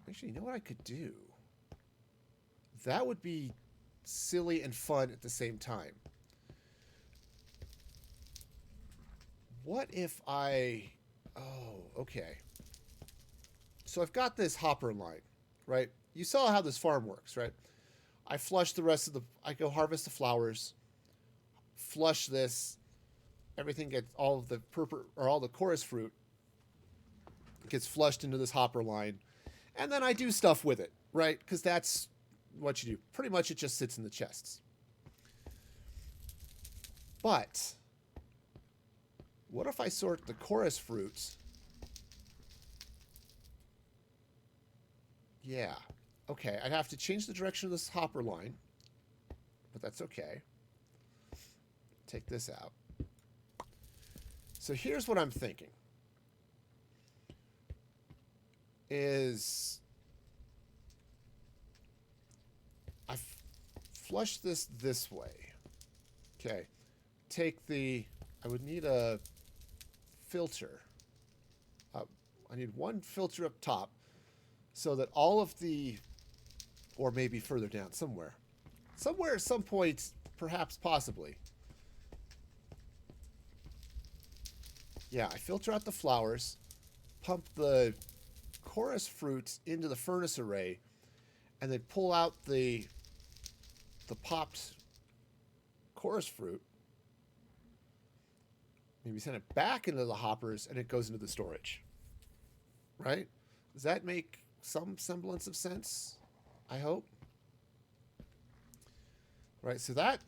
Actually, you know what I could do? That would be silly and fun at the same time. What if I... Oh, okay. So I've got this hopper line, right? You saw how this farm works, right? I flush the rest of the... I go harvest the flowers, flush this. Everything gets... All of the purple... Or all the chorus fruit gets flushed into this hopper line. And then I do stuff with it, right? Because that's what you do. Pretty much it just sits in the chests. But... what if I sort the chorus fruits? Yeah. Okay, I'd have to change the direction of this hopper line. But that's okay. Take this out. So here's what I'm thinking. Is... I flush this way. Okay. Take the... I would need a... filter. I need one filter up top so that all of the, or maybe further down somewhere at some point, perhaps possibly. Yeah, I filter out the flowers, pump the chorus fruits into the furnace array, and then pull out the popped chorus fruit. Maybe send it back into the hoppers and it goes into the storage. Right? Does that make some semblance of sense? I hope. Right, so that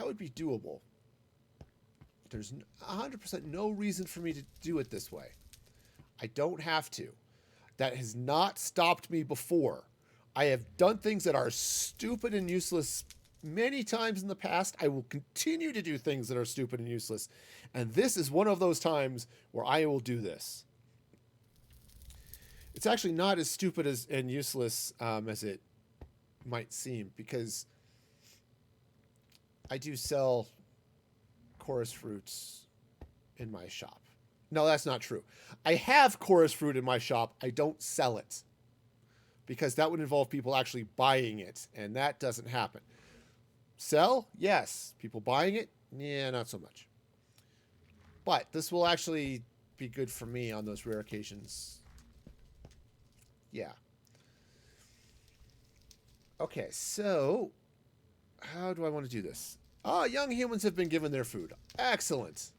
would be doable. There's 100% no reason for me to do it this way. I don't have to. That has not stopped me before. I have done things that are stupid and useless many times in the past. I will continue to do things that are stupid and useless. And this is one of those times where I will do this. It's actually not as stupid and useless as it might seem, because I do sell chorus fruits in my shop. No, that's not true. I have chorus fruit in my shop. I don't sell it, because that would involve people actually buying it, and that doesn't happen. Sell? Yes. People buying it? Yeah, not so much. But this will actually be good for me on those rare occasions. Yeah. Okay, so how do I want to do this? Ah, young humans have been given their food. Excellent.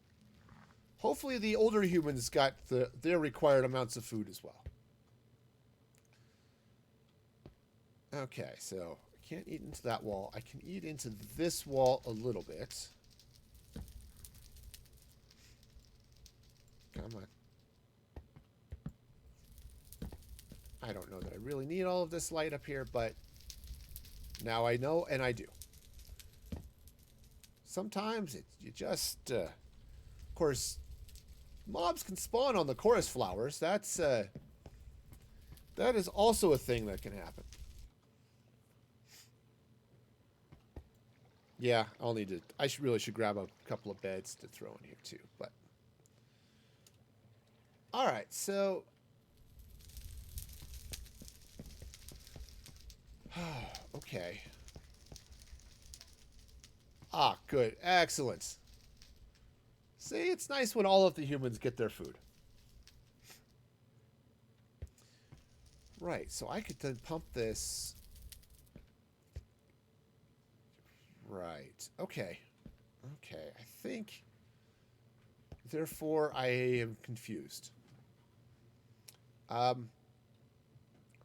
Hopefully the older humans got their required amounts of food as well. Okay, so I can't eat into that wall. I can eat into this wall a little bit. Come on. I don't know that I really need all of this light up here, but now I know, and I do. Sometimes you just, of course, mobs can spawn on the chorus flowers. That is also a thing that can happen. Yeah, I'll need to. I really should grab a couple of beds to throw in here too. But all right, so okay. Ah, good, excellent. See, it's nice when all of the humans get their food. Right, so I could then pump this. Right. Okay. Okay. I think. Therefore, I am confused. All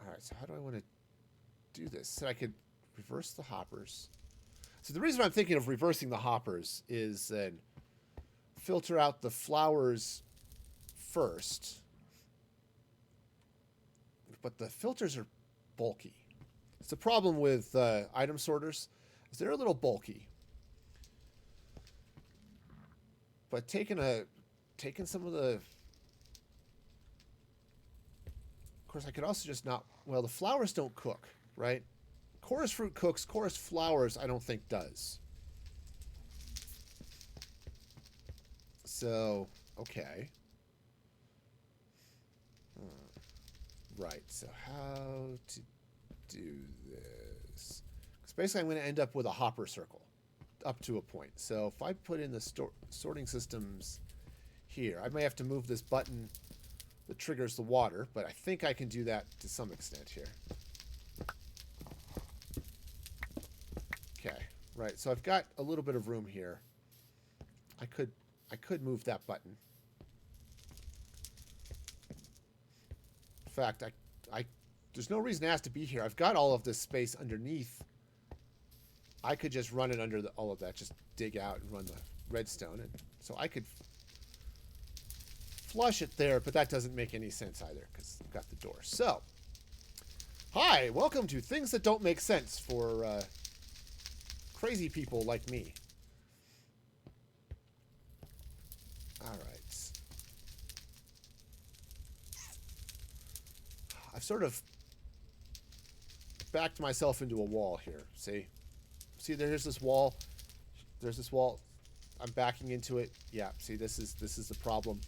right. So how do I want to do this? So I could reverse the hoppers. So the reason I'm thinking of reversing the hoppers is then filter out the flowers first. But the filters are bulky. It's a problem with item sorters. Is they're a little bulky. But taking some of the, of course, I could also just not. Well, the flowers don't cook, right? Chorus fruit cooks. Chorus flowers, I don't think does. So okay. Right. So how to do this? Because basically, I'm going to end up with a hopper circle up to a point. So if I put in the sorting systems here, I may have to move this button that triggers the water, but I think I can do that to some extent here. Okay, right. So I've got a little bit of room here. I could move that button. In fact, there's no reason it has to be here. I've got all of this space underneath. I could just run it under all of that. Just dig out and run the redstone. And so I could flush it there, but that doesn't make any sense either because I've got the door. So, hi, welcome to Things That Don't Make Sense for crazy people like me. All right. I've sort of backed myself into a wall here. See, there's this wall. There's this wall. I'm backing into it. Yeah. See, this is the problem.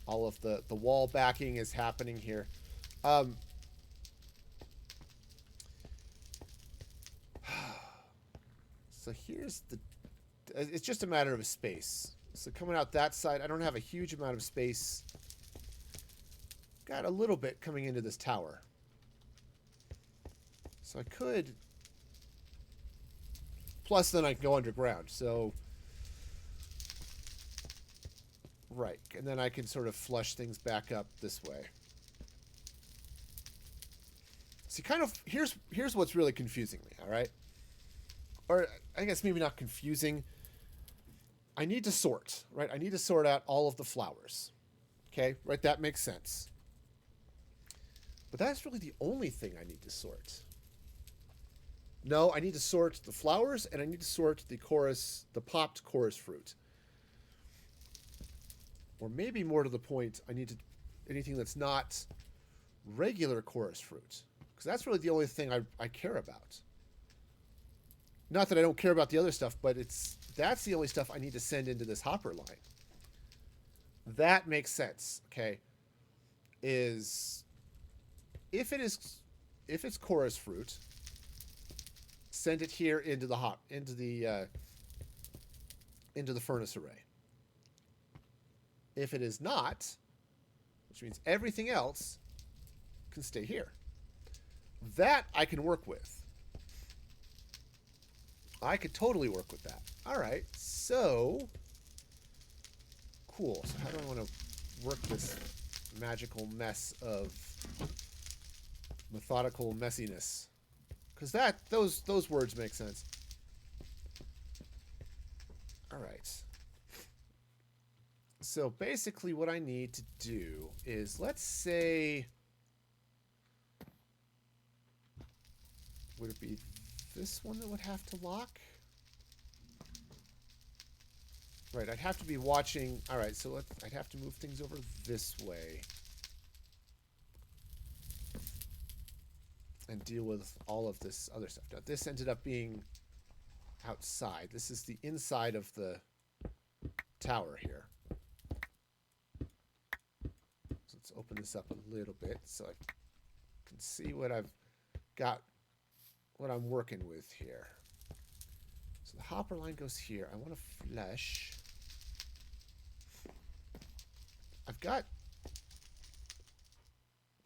All of the wall backing is happening here. So here's the. It's just a matter of space. So coming out that side, I don't have a huge amount of space. Got a little bit coming into this tower. So I could. Plus, then I can go underground. So. Right. And then I can sort of flush things back up this way. See, kind of. Here's what's really confusing me, all right? Or I guess maybe not confusing. I need to sort, right? I need to sort out all of the flowers. Okay? Right? That makes sense. But that's really the only thing I need to sort. No, I need to sort the flowers, and I need to sort the popped chorus fruit. Or maybe more to the point, I need to anything that's not regular chorus fruit. Because that's really the only thing I care about. Not that I don't care about the other stuff, but that's the only stuff I need to send into this hopper line. That makes sense, okay? Is if it's chorus fruit, send it here into the furnace array. If it is not, which means everything else can stay here. That I can work with. I could totally work with that. All right, so cool. So how do I want to work this magical mess of methodical messiness? Because those words make sense. All right. So basically what I need to do is, let's say, would it be this one that would have to lock? Right, I'd have to be watching. All right, so I'd have to move things over this way and deal with all of this other stuff. Now, this ended up being outside. This is the inside of the tower here. So let's open this up a little bit so I can see what I've got, what I'm working with here. So the hopper line goes here. I want to flush. I've got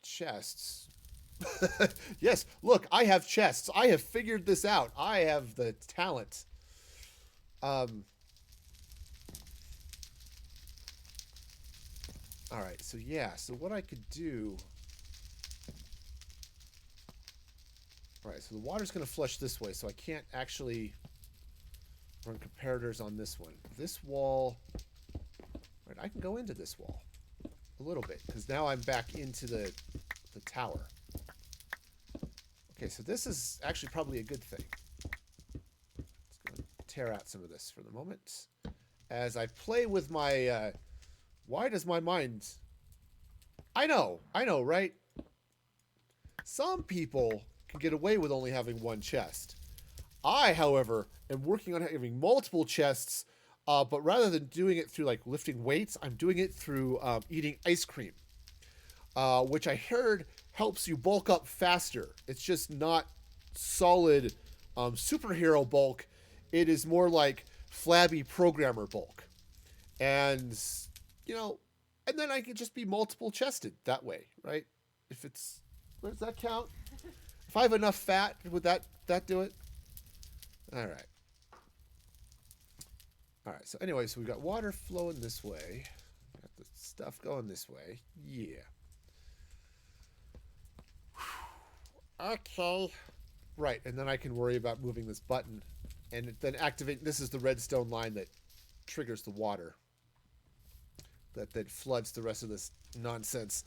chests. Yes, look, I have chests. I have figured this out. I have the talent. All right, so yeah, so what I could do... All right, so the water's going to flush this way, so I can't actually run comparators on this one. This wall... All right, I can go into this wall a little bit, because now I'm back into the tower. Okay, so this is actually probably a good thing. Let's go and tear out some of this for the moment. As I play with my... why does my mind... I know, right? Some people can get away with only having one chest. I, however, am working on having multiple chests, but rather than doing it through like lifting weights, I'm doing it through eating ice cream, which I heard helps you bulk up faster. It's just not solid superhero bulk. It is more like flabby programmer bulk. And, you know, and then I can just be multiple chested that way, right? If it's, what does that count? If I have enough fat, would that do it? All right. All right, so anyway, so we've got water flowing this way. Got the stuff going this way. Yeah. Okay. Right, and then I can worry about moving this button and then activate. This is the redstone line that triggers the water that floods the rest of this nonsense.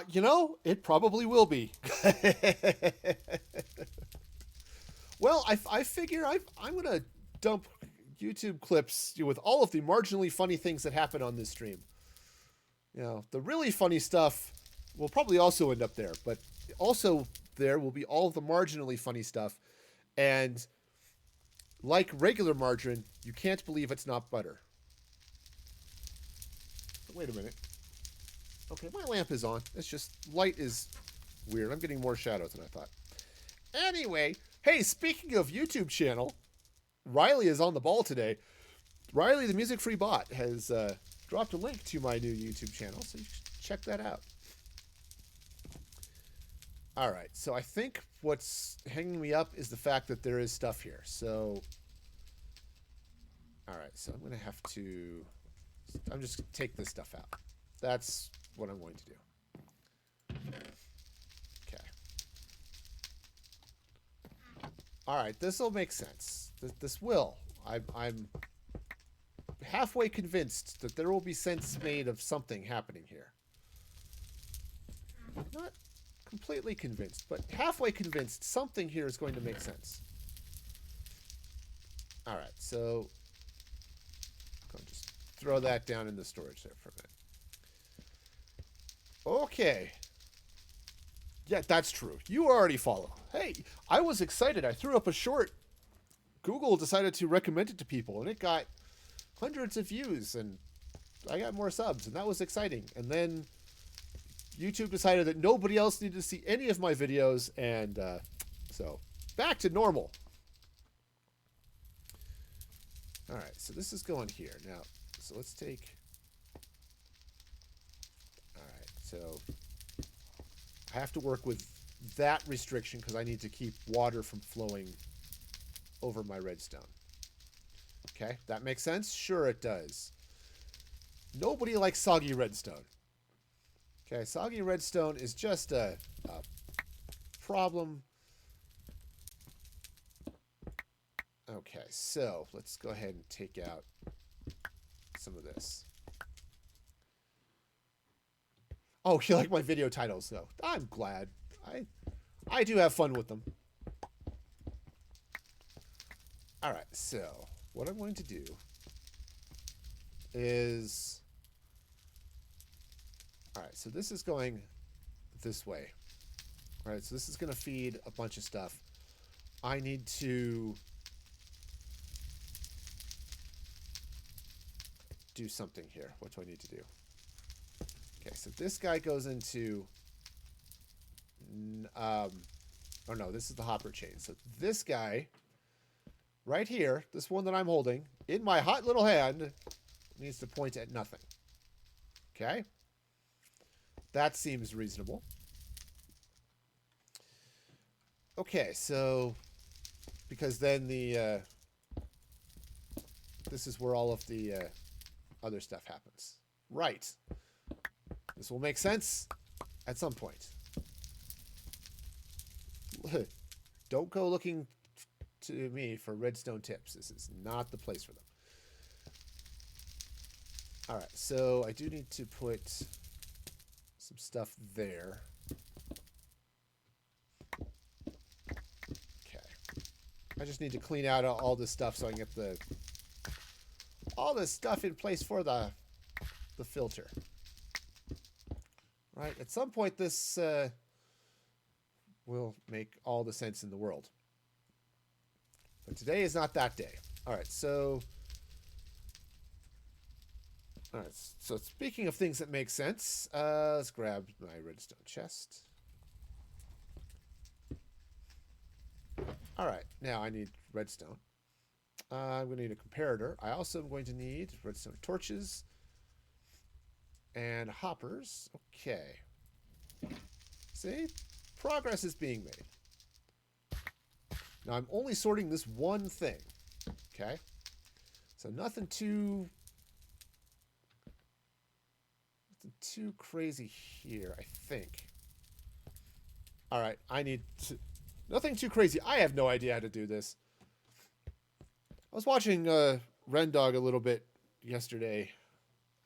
You know, it probably will be. Well, I figure I'm going to dump YouTube clips with all of the marginally funny things that happen on this stream. You know, the really funny stuff will probably also end up there, but also there will be all of the marginally funny stuff. And like regular margarine, you can't believe it's not butter. Wait a minute. Okay, my lamp is on. It's just light is weird. I'm getting more shadows than I thought. Anyway, hey, speaking of YouTube channel, Riley is on the ball today. Riley, the music-free bot, has dropped a link to my new YouTube channel, so you should check that out. All right, so I think what's hanging me up is the fact that there is stuff here. So, all right, so I'm going to have to... I'm just going to take this stuff out. That's what I'm going to do. Okay. All right, this will make sense. This will. I'm halfway convinced that there will be sense made of something happening here. Not completely convinced, but halfway convinced something here is going to make sense. All right, so I'll just throw that down in the storage there for a minute. Okay. Yeah, that's true. You already follow. Hey, I was excited. I threw up a short. Google decided to recommend it to people, and it got hundreds of views, and I got more subs, and that was exciting. And then YouTube decided that nobody else needed to see any of my videos, and so back to normal. All right, so this is going here. Now, so let's take... All right, so I have to work with that restriction because I need to keep water from flowing over my redstone. Okay, that makes sense? Sure it does. Nobody likes soggy redstone. Okay, soggy redstone is just a problem. Okay, so let's go ahead and take out some of this. Oh, you like my video titles, though. I'm glad. I do have fun with them. All right, so what I'm going to do is... All right, so this is going this way. All right, so this is going to feed a bunch of stuff. I need to do something here. What do I need to do? Okay, so this guy goes into... oh no, this is the hopper chain. So this guy right here, this one that I'm holding in my hot little hand, needs to point at nothing. Okay? That seems reasonable. Okay, so because then the this is where all of the other stuff happens. Right. This will make sense at some point. Don't go looking to me for redstone tips. This is not the place for them. Alright, so I do need to put some stuff there. Okay. I just need to clean out all this stuff so I can get all this stuff in place for the filter. Right, at some point this will make all the sense in the world. But today is not that day. Alright, so... Alright, so speaking of things that make sense, let's grab my redstone chest. Alright, now I need redstone. I'm going to need a comparator. I also am going to need redstone torches and hoppers. Okay. See? Progress is being made. Now I'm only sorting this one thing. Okay? So nothing too crazy here, I think. Alright, I need to... Nothing too crazy. I have no idea how to do this. I was watching Rendog a little bit yesterday.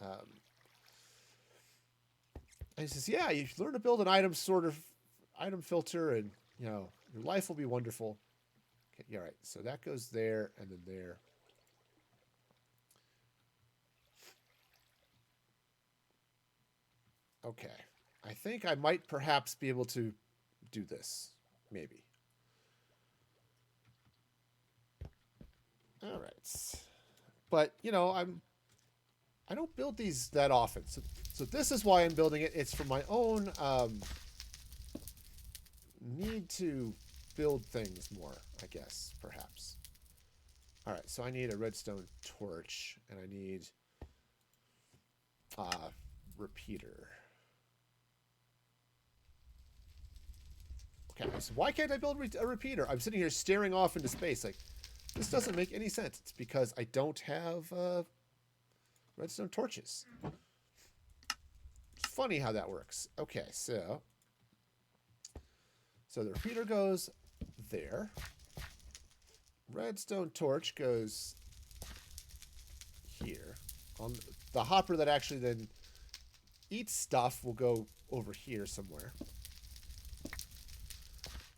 And he says, yeah, you learn to build an item filter and, you know, your life will be wonderful. Okay, yeah, right. So that goes there and then there. Okay. I think I might perhaps be able to do this. Maybe. All right. But, you know, I don't build these that often. So this is why I'm building it. It's for my own need to build things more, I guess, perhaps. All right, so I need a redstone torch, and I need a repeater. Okay, so why can't I build a repeater? I'm sitting here staring off into space. Like, this doesn't make any sense. It's because I don't have redstone torches. It's funny how that works. Okay, so the repeater goes there. Redstone torch goes here. On the hopper that actually then eats stuff will go over here somewhere.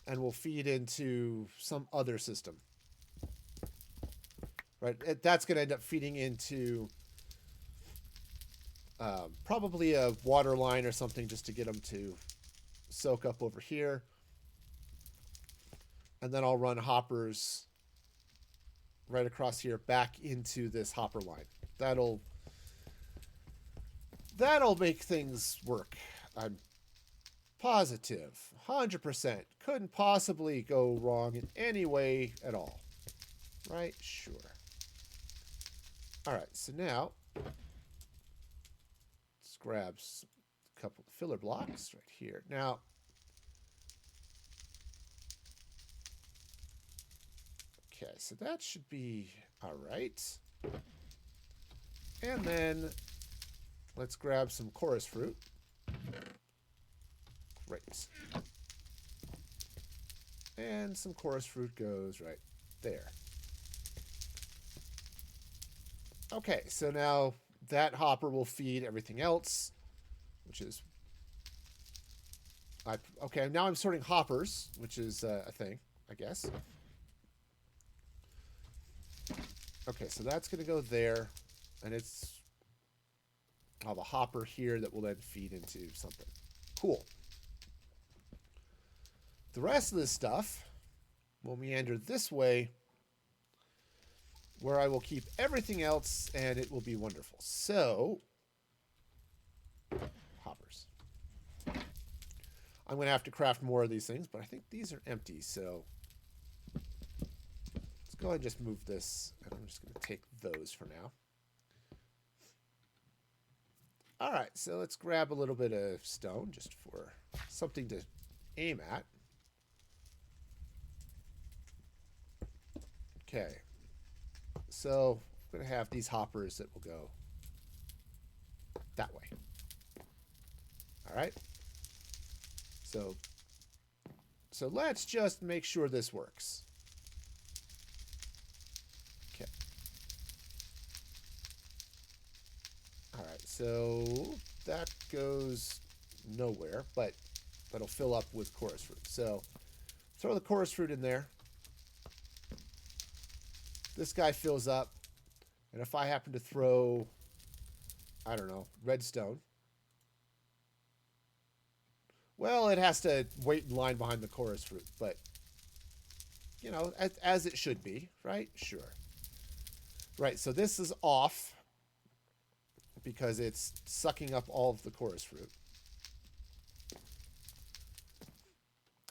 And will feed into some other system. Right? That's going to end up feeding into probably a water line or something just to get them to soak up over here. And then I'll run hoppers right across here back into this hopper line. That'll make things work. I'm positive. 100%. Couldn't possibly go wrong in any way at all. Right? Sure. Alright, so now let's grab a couple of filler blocks right here. Now, okay, so that should be alright. And then let's grab some chorus fruit. Great. And some chorus fruit goes right there. Okay, so now that hopper will feed everything else, which is... okay, now I'm sorting hoppers, which is a thing, I guess. Okay, so that's going to go there, and it's... I'll have a hopper here that will then feed into something. Cool. The rest of this stuff will meander this way, where I will keep everything else, and it will be wonderful. So, hoppers. I'm going to have to craft more of these things, but I think these are empty, so let's go ahead and just move this, and I'm just going to take those for now. All right, so let's grab a little bit of stone just for something to aim at. Okay, so I'm going to have these hoppers that will go that way. All right. So let's just make sure this works. Okay. All right, so that goes nowhere, but that'll fill up with chorus fruit. So throw the chorus fruit in there. This guy fills up. And if I happen to throw, I don't know, redstone, well, it has to wait in line behind the chorus fruit, but, you know, as it should be, right? Sure. Right, so this is off because it's sucking up all of the chorus fruit.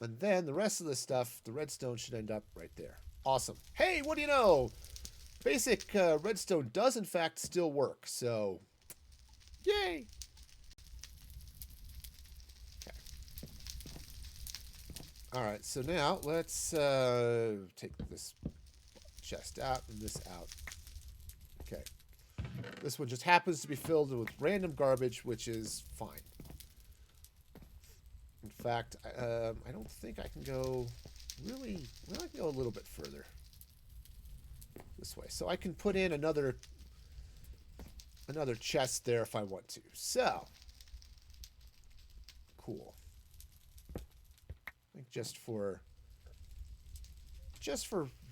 And then the rest of the stuff, the redstone should end up right there. Awesome. Hey, what do you know? Basic redstone does, in fact, still work, so yay! Okay. All right, so now let's take this chest out and this out. Okay. This one just happens to be filled with random garbage, which is fine. In fact, I don't think I can go really... Well, I can go a little bit further this way. So I can put in another chest there if I want to. So, cool. I think just for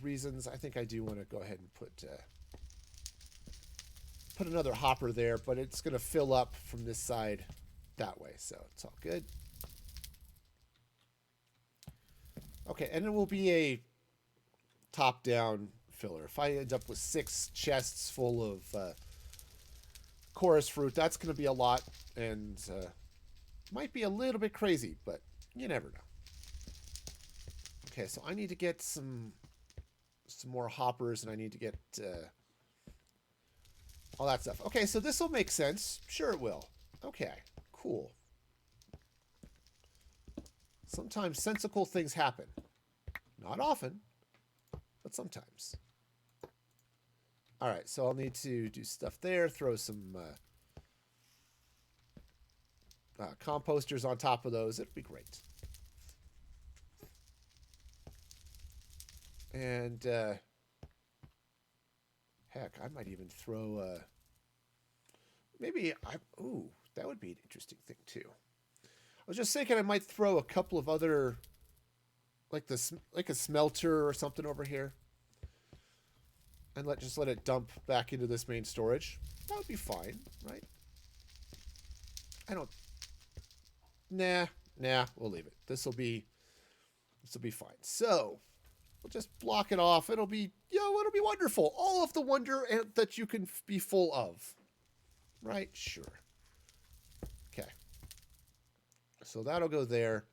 reasons, I think I do want to go ahead and put another hopper there, but it's going to fill up from this side that way, so it's all good. Okay, and it will be a top-down filler. If I end up with 6 chests full of chorus fruit, that's going to be a lot, and might be a little bit crazy, but you never know. Okay, so I need to get some more hoppers, and I need to get all that stuff. Okay, so this will make sense. Sure it will. Okay, cool. Sometimes sensical things happen. Not often, but sometimes. All right, so I'll need to do stuff there, throw some composters on top of those. It'll be great. And heck, I might even throw ooh, that would be an interesting thing too. I was just thinking I might throw a couple of other, like a smelter or something over here, and just let it dump back into this main storage. That would be fine, right? Nah, we'll leave it. This will be fine. So we'll just block it off. It'll be wonderful. All of the wonder that you can be full of. Right? Sure. Okay. So that'll go there.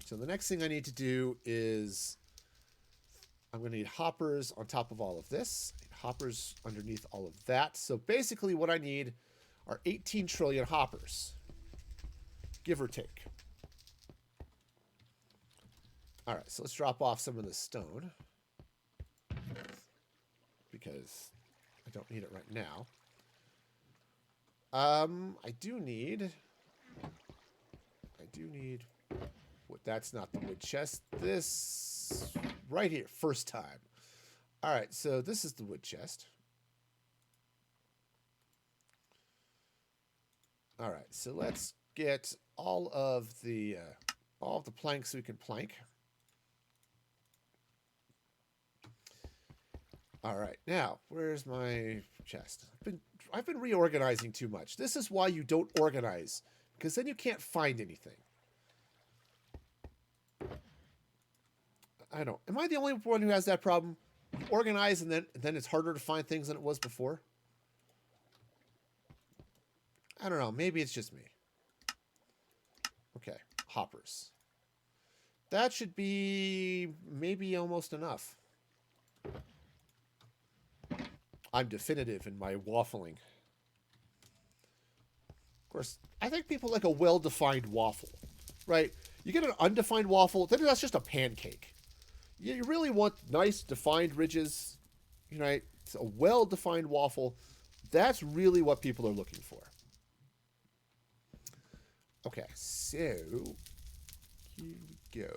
So the next thing I need to do is I'm going to need hoppers on top of all of this. Hoppers underneath all of that. So basically what I need are 18 trillion hoppers. Give or take. All right, so let's drop off some of the stone, because I don't need it right now. I do need wood. That's not the wood chest. This right here, first time. All right, so this is the wood chest. All right, so let's get all of the planks we can plank. All right, now where's my chest? I've been reorganizing too much. This is why you don't organize, because then you can't find anything. I don't. Am I the only one who has that problem? Organize and then it's harder to find things than it was before? I don't know. Maybe it's just me. Okay. Hoppers. That should be maybe almost enough. I'm definitive in my waffling. Of course, I think people like a well-defined waffle, right? You get an undefined waffle, then that's just a pancake. You really want nice, defined ridges, right? It's a well-defined waffle. That's really what people are looking for. Okay, so here we go.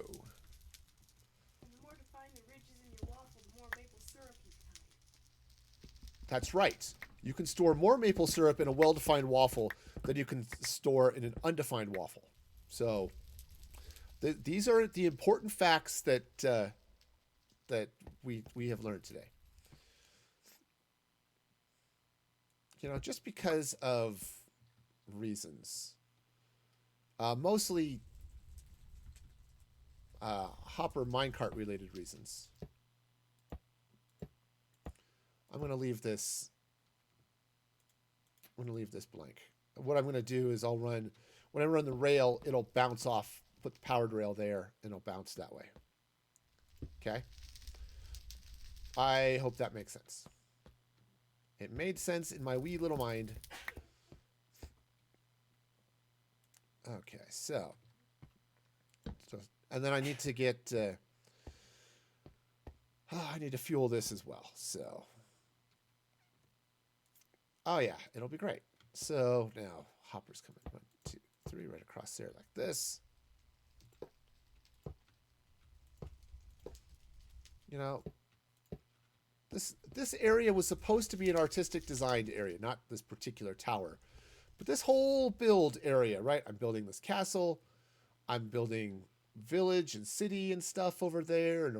And the more defined the ridges in your waffle, the more maple syrup you can have. That's right. You can store more maple syrup in a well-defined waffle than you can store in an undefined waffle. So these are the important facts that that we have learned today. You know, just because of reasons, mostly hopper minecart related reasons. I'm going to leave this. I'm going to leave this blank. What I'm going to do is when I run the rail, it'll bounce off, put the powered rail there, and it'll bounce that way. Okay? I hope that makes sense. It made sense in my wee little mind. Okay, so and then I need to get I need to fuel this as well. So oh yeah, it'll be great. So now hoppers come in 1, 2, 3 right across there like this. You know, this area was supposed to be an artistic designed area, not this particular tower. But this whole build area, right? I'm building this castle. I'm building village and city and stuff over there and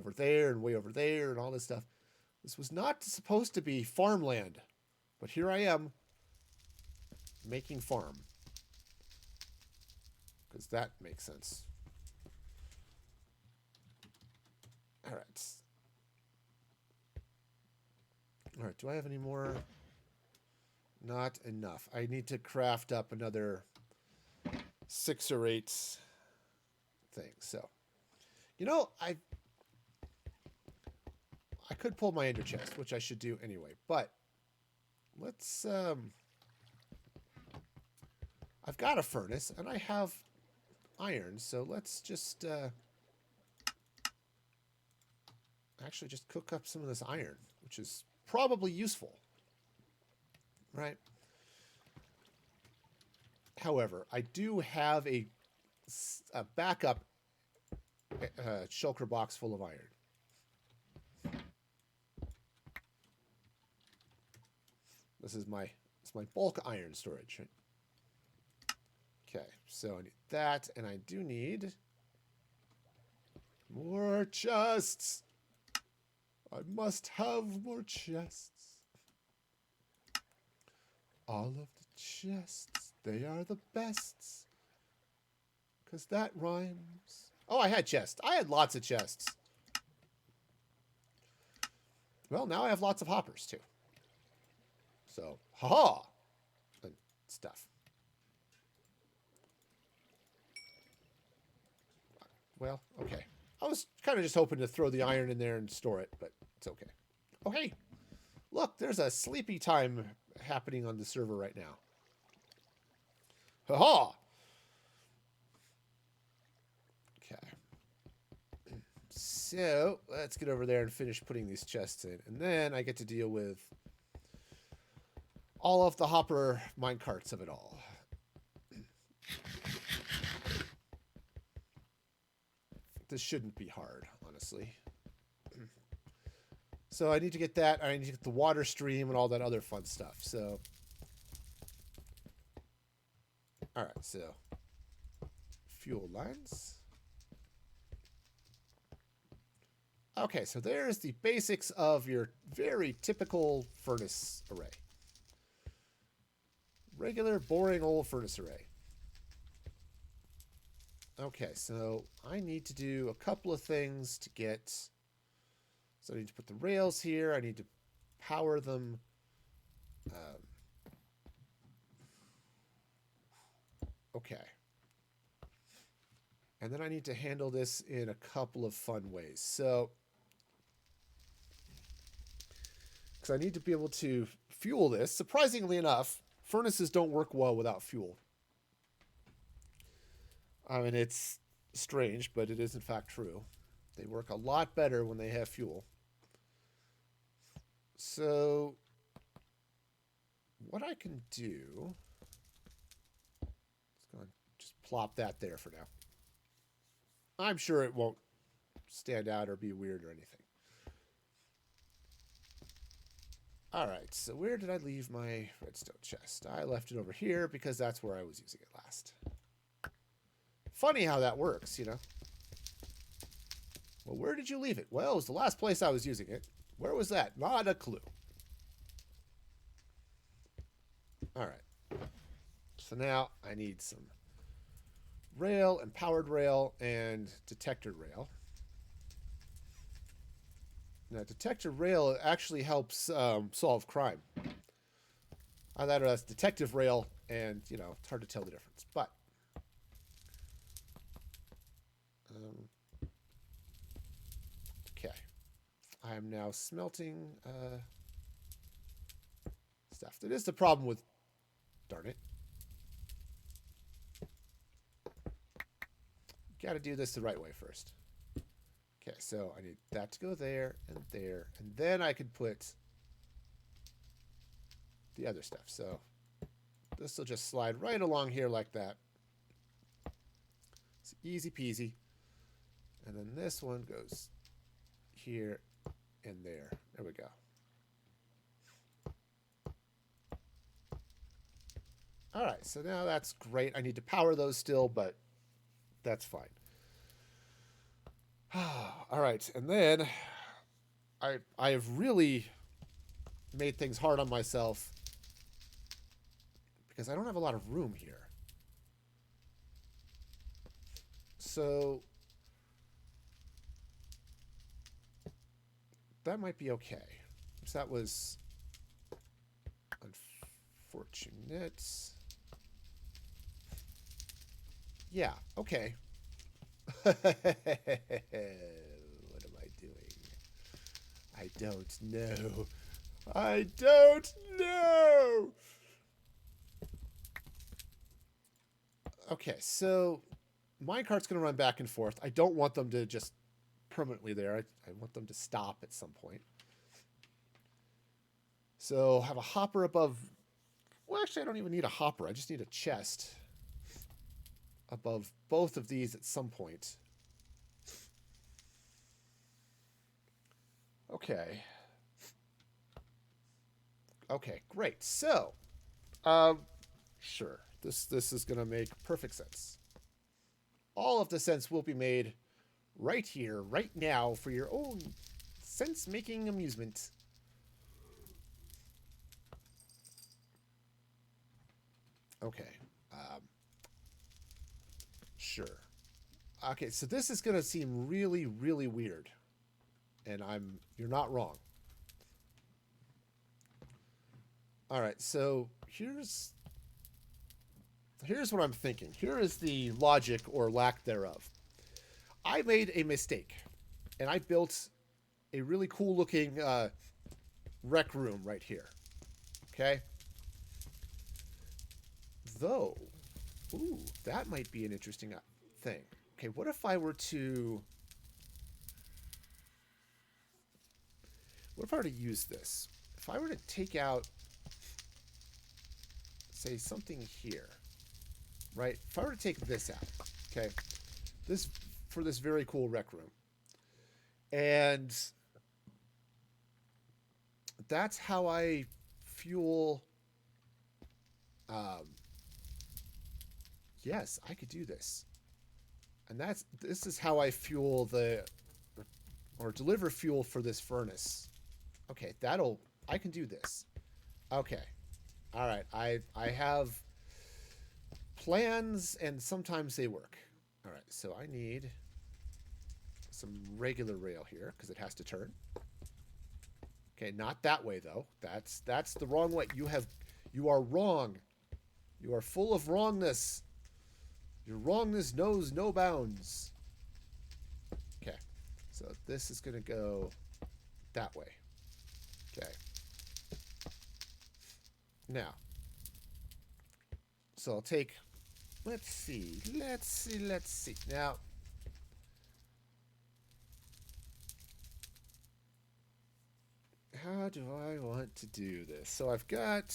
way over there and all this stuff. This was not supposed to be farmland. But here I am making farm. Because that makes sense. All right. All right, do I have any more? Not enough. I need to craft up another 6 or 8 things. So, you know, I could pull my ender chest, which I should do anyway. But let's. I've got a furnace and I have iron, so let's just actually just cook up some of this iron, which is probably useful. Right. However, I do have a backup shulker box full of iron. This is my bulk iron storage. Right? Okay, so I need that, and I do need more chests. I must have more chests. All of the chests, they are the bests. Because that rhymes. Oh, I had chests. I had lots of chests. Well, now I have lots of hoppers, too. So, haha! And stuff. Well, okay. I was kind of just hoping to throw the iron in there and store it, but it's okay. Oh, hey! Look, there's a sleepy time happening on the server right now. Ha-ha! Okay. So, let's get over there and finish putting these chests in. And then I get to deal with all of the hopper minecarts of it all. This shouldn't be hard, honestly. So I need to get that. I need to get the water stream and all that other fun stuff. So, all right. So, fuel lines. Okay. So there's the basics of your very typical furnace array. Regular, boring old furnace array. Okay, so I need to do a couple of things to get... So I need to put the rails here. I need to power them. Okay. And then I need to handle this in a couple of fun ways. So, because I need to be able to fuel this. Surprisingly enough, furnaces don't work well without fuel. I mean, it's strange, but it is in fact true. They work a lot better when they have fuel. So, what I can do... Let's go and just plop that there for now. I'm sure it won't stand out or be weird or anything. Alright, so where did I leave my redstone chest? I left it over here because that's where I was using it last. Funny how that works, you know. Well, where did you leave it? Well, it was the last place I was using it. Where was that? Not a clue. Alright. So now I need some rail and powered rail and detector rail. Now, detector rail actually helps solve crime. I thought that's detective rail, and, you know, it's hard to tell the difference. But, okay. I am now smelting stuff. That is the problem with, darn it. Got to do this the right way first. Okay, so I need that to go there, and then I could put the other stuff. So this will just slide right along here like that. It's easy peasy. And then this one goes here and there. There we go. All right, so now that's great. I need to power those still, but that's fine. All right, and then I have really made things hard on myself because I don't have a lot of room here. So that might be okay. So that was unfortunate. Yeah, okay. What am I doing? I don't know. I don't know. Okay, so minecart's going to run back and forth. I don't want them to just permanently there. I want them to stop at some point. So have a hopper above. Well, actually, I don't even need a hopper. I just need a chest above both of these at some point. Okay. Okay, great. So, sure. This is going to make perfect sense. All of the sense will be made right here, right now, for your own sense-making amusement. Okay. Sure. Okay, so this is going to seem really, really weird. And you're not wrong. All right, so here's what I'm thinking. Here is the logic or lack thereof. I made a mistake, and I built a really cool looking rec room right here. Okay? Though, ooh, that might be an interesting thing. Okay, what if I were to... What if I were to use this? If I were to take out, say, something here, right? If I were to take this out, okay? This, for this very cool rec room. And that's how I fuel... yes, I could do this. And this is how I fuel or deliver fuel for this furnace. Okay, I can do this. Okay. All right, I have plans and sometimes they work. All right, so I need some regular rail here because it has to turn. Okay, not that way though. That's the wrong way. You are wrong. You are full of wrongness. Your wrongness knows no bounds. Okay, so this is gonna go that way. Okay. Now, so I'll take. Let's see. Now, how do I want to do this? So I've got.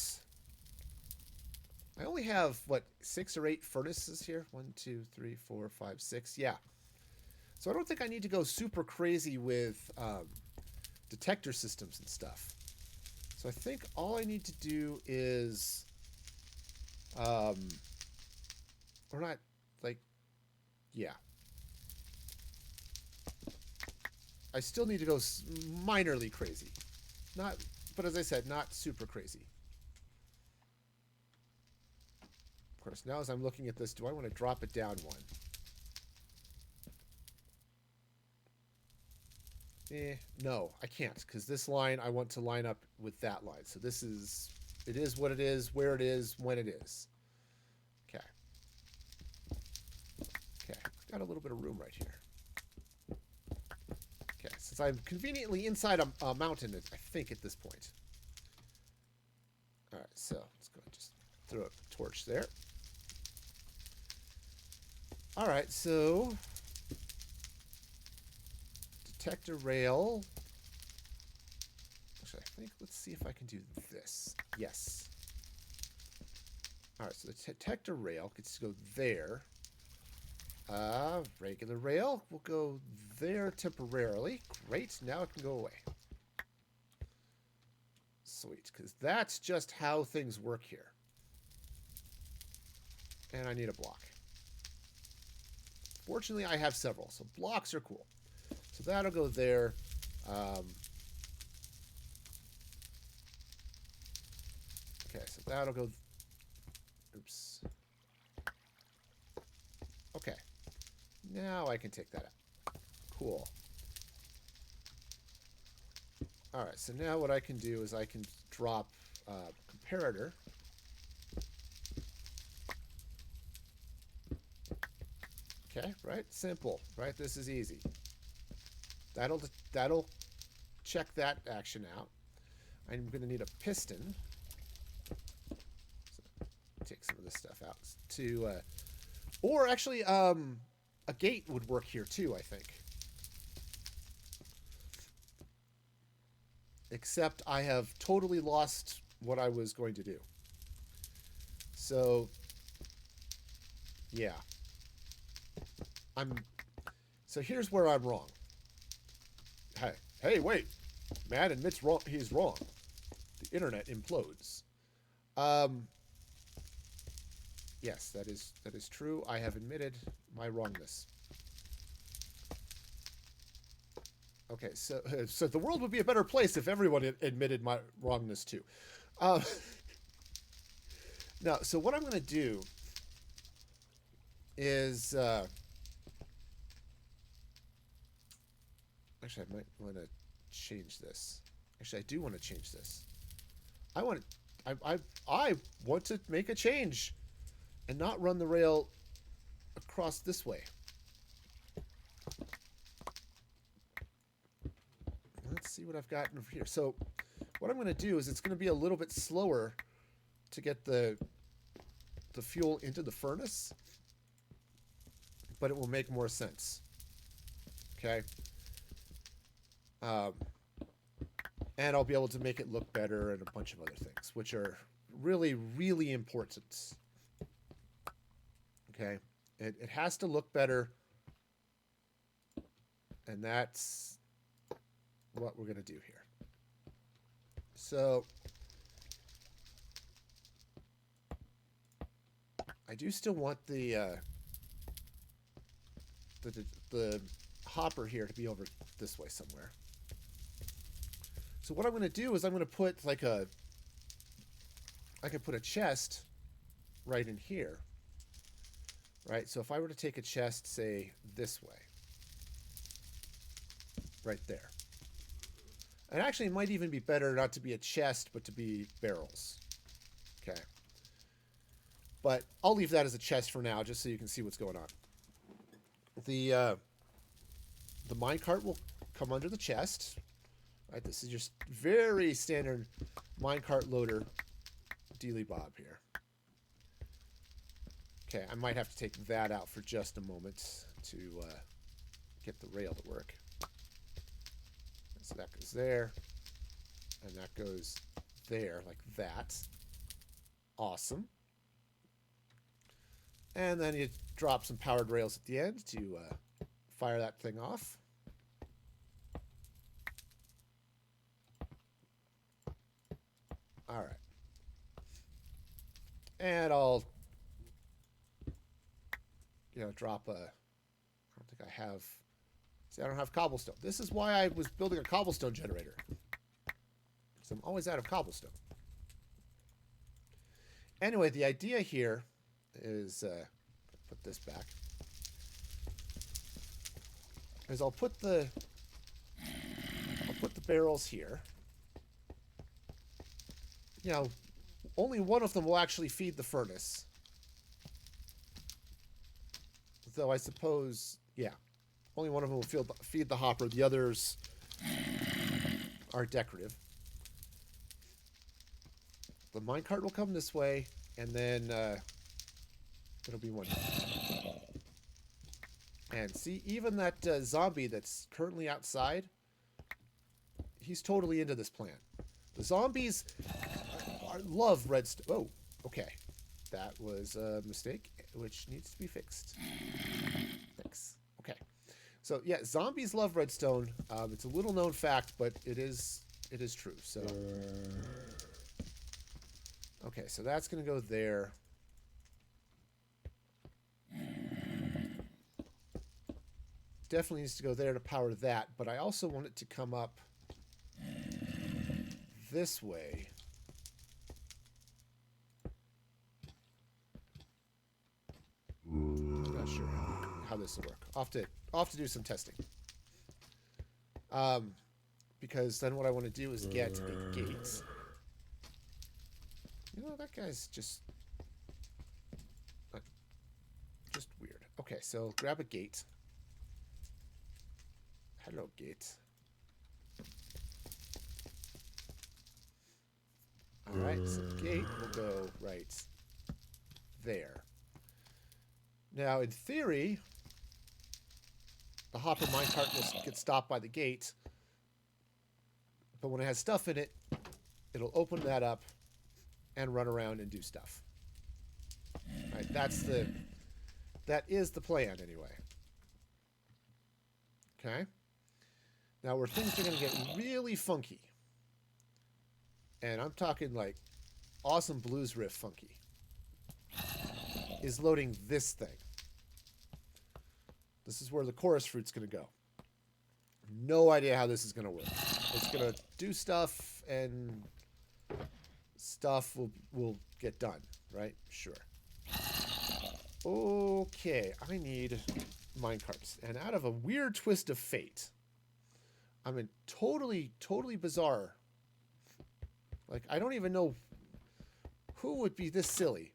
I only have, what, 6 or 8 furnaces here? 1, 2, 3, 4, 5, 6. Yeah. So I don't think I need to go super crazy with detector systems and stuff. So I think all I need to do is. Or not, like, yeah. I still need to go minorly crazy. Not, but as I said, not super crazy. Of course, now as I'm looking at this, do I want to drop it down one? No, I can't, because this line I want to line up with that line. So this is, it is what it is, where it is, when it is. Okay. Okay, got a little bit of room right here. Okay, since I'm conveniently inside a mountain, I think, at this point. All right, so let's go and just throw a torch there. All right, so detector rail. Actually, I think, let's see if I can do this. Yes. All right, so the detector rail gets to go there. Regular rail will go there temporarily. Great, now it can go away. Sweet, because that's just how things work here. And I need a block. Fortunately, I have several, so blocks are cool. So that'll go there. Okay, so that'll go... Oops. Okay. Now I can take that out. Cool. Alright, so now what I can do is I can drop comparator. Okay, right? Simple, right? This is easy. That'll check that action out. I'm going to need a piston. So take some of this stuff out to, or actually, a gate would work here too, I think. Except I have totally lost what I was going to do. So, yeah. So here's where I'm wrong. Hey, wait. Man admits wrong. He's wrong. The internet implodes. Yes, that is true. I have admitted my wrongness. Okay, so the world would be a better place if everyone admitted my wrongness too. Now, so what I'm going to do is actually, I might want to change this. Actually, I do want to change this. I want to make a change and not run the rail across this way. Let's see what I've got over here. So what I'm going to do is it's going to be a little bit slower to get the fuel into the furnace, but it will make more sense. Okay. And I'll be able to make it look better and a bunch of other things, which are really, really important. Okay. It has to look better. And that's what we're going to do here. So I do still want the hopper here to be over this way somewhere. So what I'm going to do is I'm going to put like I can put a chest right in here. right? So if I were to take a chest, say, this way, right there. And actually, it might even be better not to be a chest, but to be barrels. Okay. But I'll leave that as a chest for now, just so you can see what's going on. The minecart will come under the chest. Right, this is just very standard minecart loader dealy bob here. Okay, I might have to take that out for just a moment to get the rail to work. So that goes there, and that goes there like that. Awesome. And then you drop some powered rails at the end to fire that thing off. All right. And I'll, drop a, I don't think I have, see, I don't have cobblestone. This is why I was building a cobblestone generator. Because I'm always out of cobblestone. Anyway, the idea here is, put this back, is I'll put the barrels here. Only one of them will actually feed the furnace. Though I suppose, yeah, only one of them will feed the hopper. The others are decorative. The minecart will come this way, and then it'll be one. And see, even that zombie that's currently outside, he's totally into this plan. The zombies love redstone. Oh, okay. That was a mistake, which needs to be fixed. Fix. Okay. So, yeah, zombies love redstone. It's a little known fact, but it is true. So, okay, so that's going to go there. Definitely needs to go there to power that, but I also want it to come up this way. I'm not sure how this will work. I'll have to do some testing. Because then what I want to do is get a gate. That guy's just weird. Okay, so grab a gate. Hello, gate. All right, so gate will go right there. Now, in theory, the hopper minecart will get stopped by the gate, but when it has stuff in it, it'll open that up and run around and do stuff. All right, that is the plan anyway. Okay. Now, where things are going to get really funky, and I'm talking like awesome blues riff funky, is loading this thing. This is where the chorus fruit's going to go. No idea how this is going to work. It's going to do stuff, and stuff will get done, right? Sure. Okay, I need minecarts. And out of a weird twist of fate, I mean, totally bizarre. Like, I don't even know who would be this silly.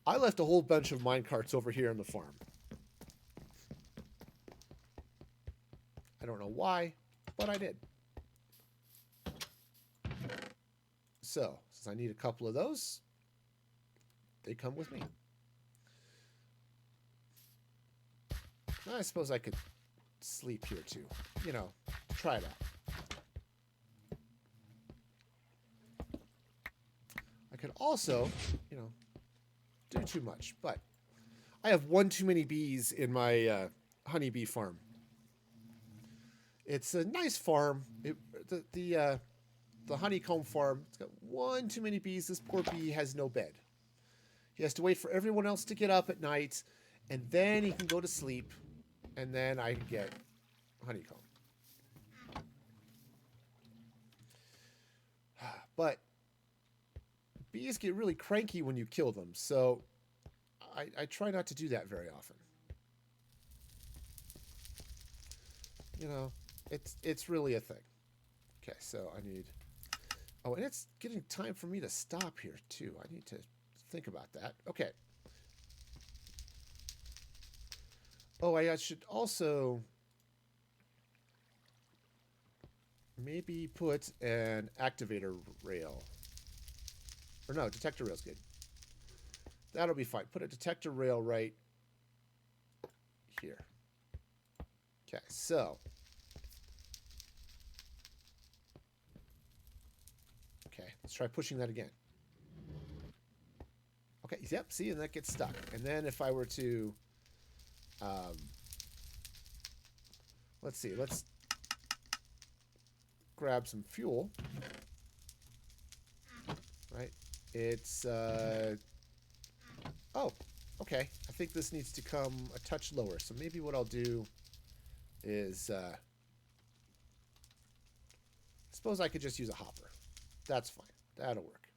I left a whole bunch of minecarts over here on the farm. I don't know why, but I did. So, since I need a couple of those, they come with me. I suppose I could sleep here too. Try it out. I could also, do too much, but I have one too many bees in my honeybee farm. It's a nice farm. The honeycomb farm, it's got one too many bees. This poor bee has no bed. He has to wait for everyone else to get up at night, and then he can go to sleep, and then I can get honeycomb. But bees get really cranky when you kill them, so I try not to do that very often. You know, it's really a thing. Okay, so I need... Oh, and it's getting time for me to stop here, too. I need to think about that. Okay. Oh, I should also maybe put an activator rail. Or no, detector rail's good. That'll be fine. Put a detector rail right here. Okay, so... Okay, let's try pushing that again. Okay, yep, see, and that gets stuck. And then if I were to... let's see, let's grab some fuel. Right? It's... Oh, okay. I think this needs to come a touch lower. So maybe what I'll do is... suppose I could just use a hopper. That's fine. That'll work.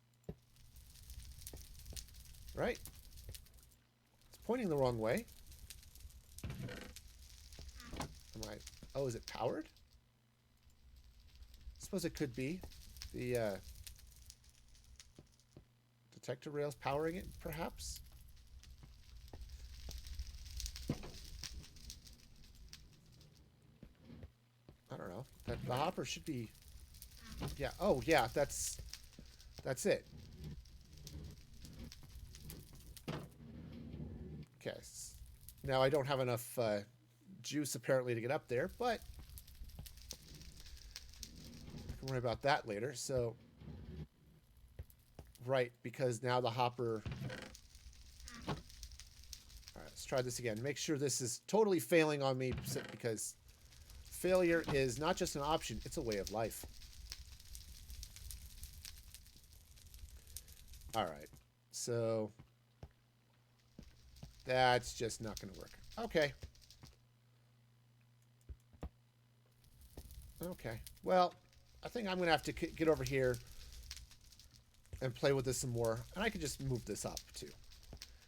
Right? It's pointing the wrong way. Am I... Oh, is it powered? Suppose it could be. The detector rail's powering it, perhaps? I don't know. The hopper should be... Yeah. Oh, yeah. That's it. Okay. Now I don't have enough juice apparently to get up there, but I can worry about that later. So, right, because now the hopper... All right, let's try this again. Make sure this is totally failing on me, because failure is not just an option, it's a way of life. All right, so that's just not going to work. Okay. Okay. Well, I think I'm going to have to get over here and play with this some more. And I can just move this up, too.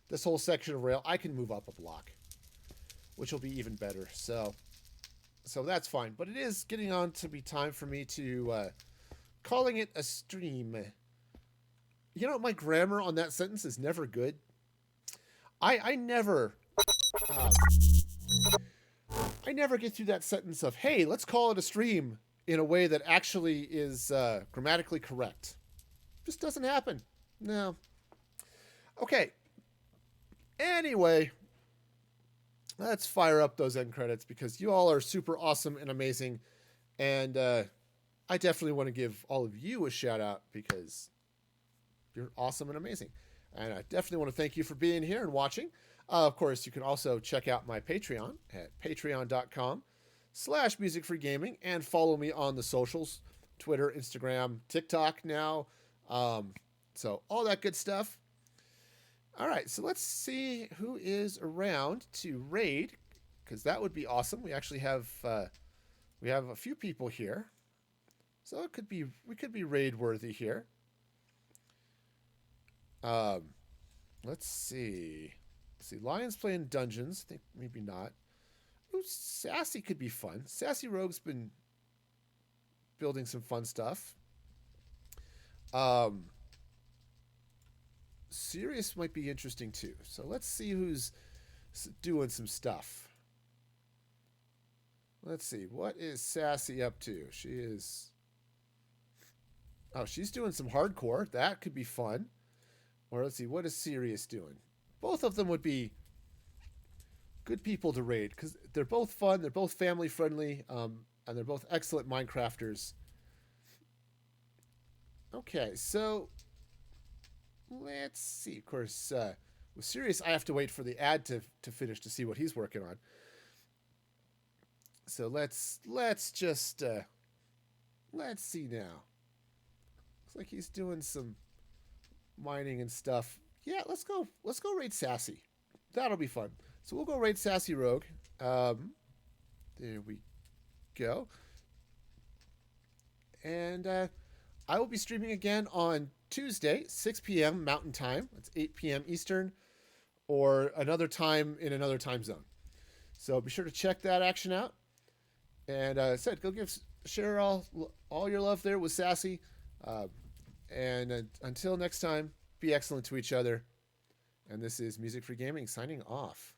This whole section of rail, I can move up a block, which will be even better. So that's fine. But it is getting on to be time for me to calling it a stream. You know, my grammar on that sentence is never good. I never get through that sentence of, hey, let's call it a stream in a way that actually is grammatically correct. Just doesn't happen. No. Okay. Anyway, let's fire up those end credits because you all are super awesome and amazing. And I definitely want to give all of you a shout out because you're awesome and amazing. And I definitely want to thank you for being here and watching. Of course, you can also check out my Patreon at patreon.com/musicfreegaming and follow me on the socials, Twitter, Instagram, TikTok now. So all that good stuff. All right, so let's see who is around to raid, because that would be awesome. We actually have a few people here, so we could be raid worthy here. Let's see. Lion's playing dungeons. I think maybe not. Ooh, Sassy could be fun. Sassy Rogue's been building some fun stuff. Sirius might be interesting too. So let's see who's doing some stuff. Let's see. What is Sassy up to? She is... Oh, she's doing some hardcore. That could be fun. Or let's see. What is Sirius doing? Both of them would be good people to raid because they're both fun. They're both family friendly. And they're both excellent Minecrafters. Okay, so... Let's see. Of course, with Sirius, I have to wait for the ad to finish to see what he's working on. So let's just let's see now. Looks like he's doing some mining and stuff. Yeah, let's go raid Sassy. That'll be fun. So we'll go raid Sassy Rogue. There we go. And I will be streaming again on Tuesday, 6 p.m. Mountain Time. That's 8 p.m. Eastern. or another time in another time zone. So be sure to check that action out. And said, go share all your love there with Sassy. Uh, and until next time, be excellent to each other. And this is Music for Gaming signing off.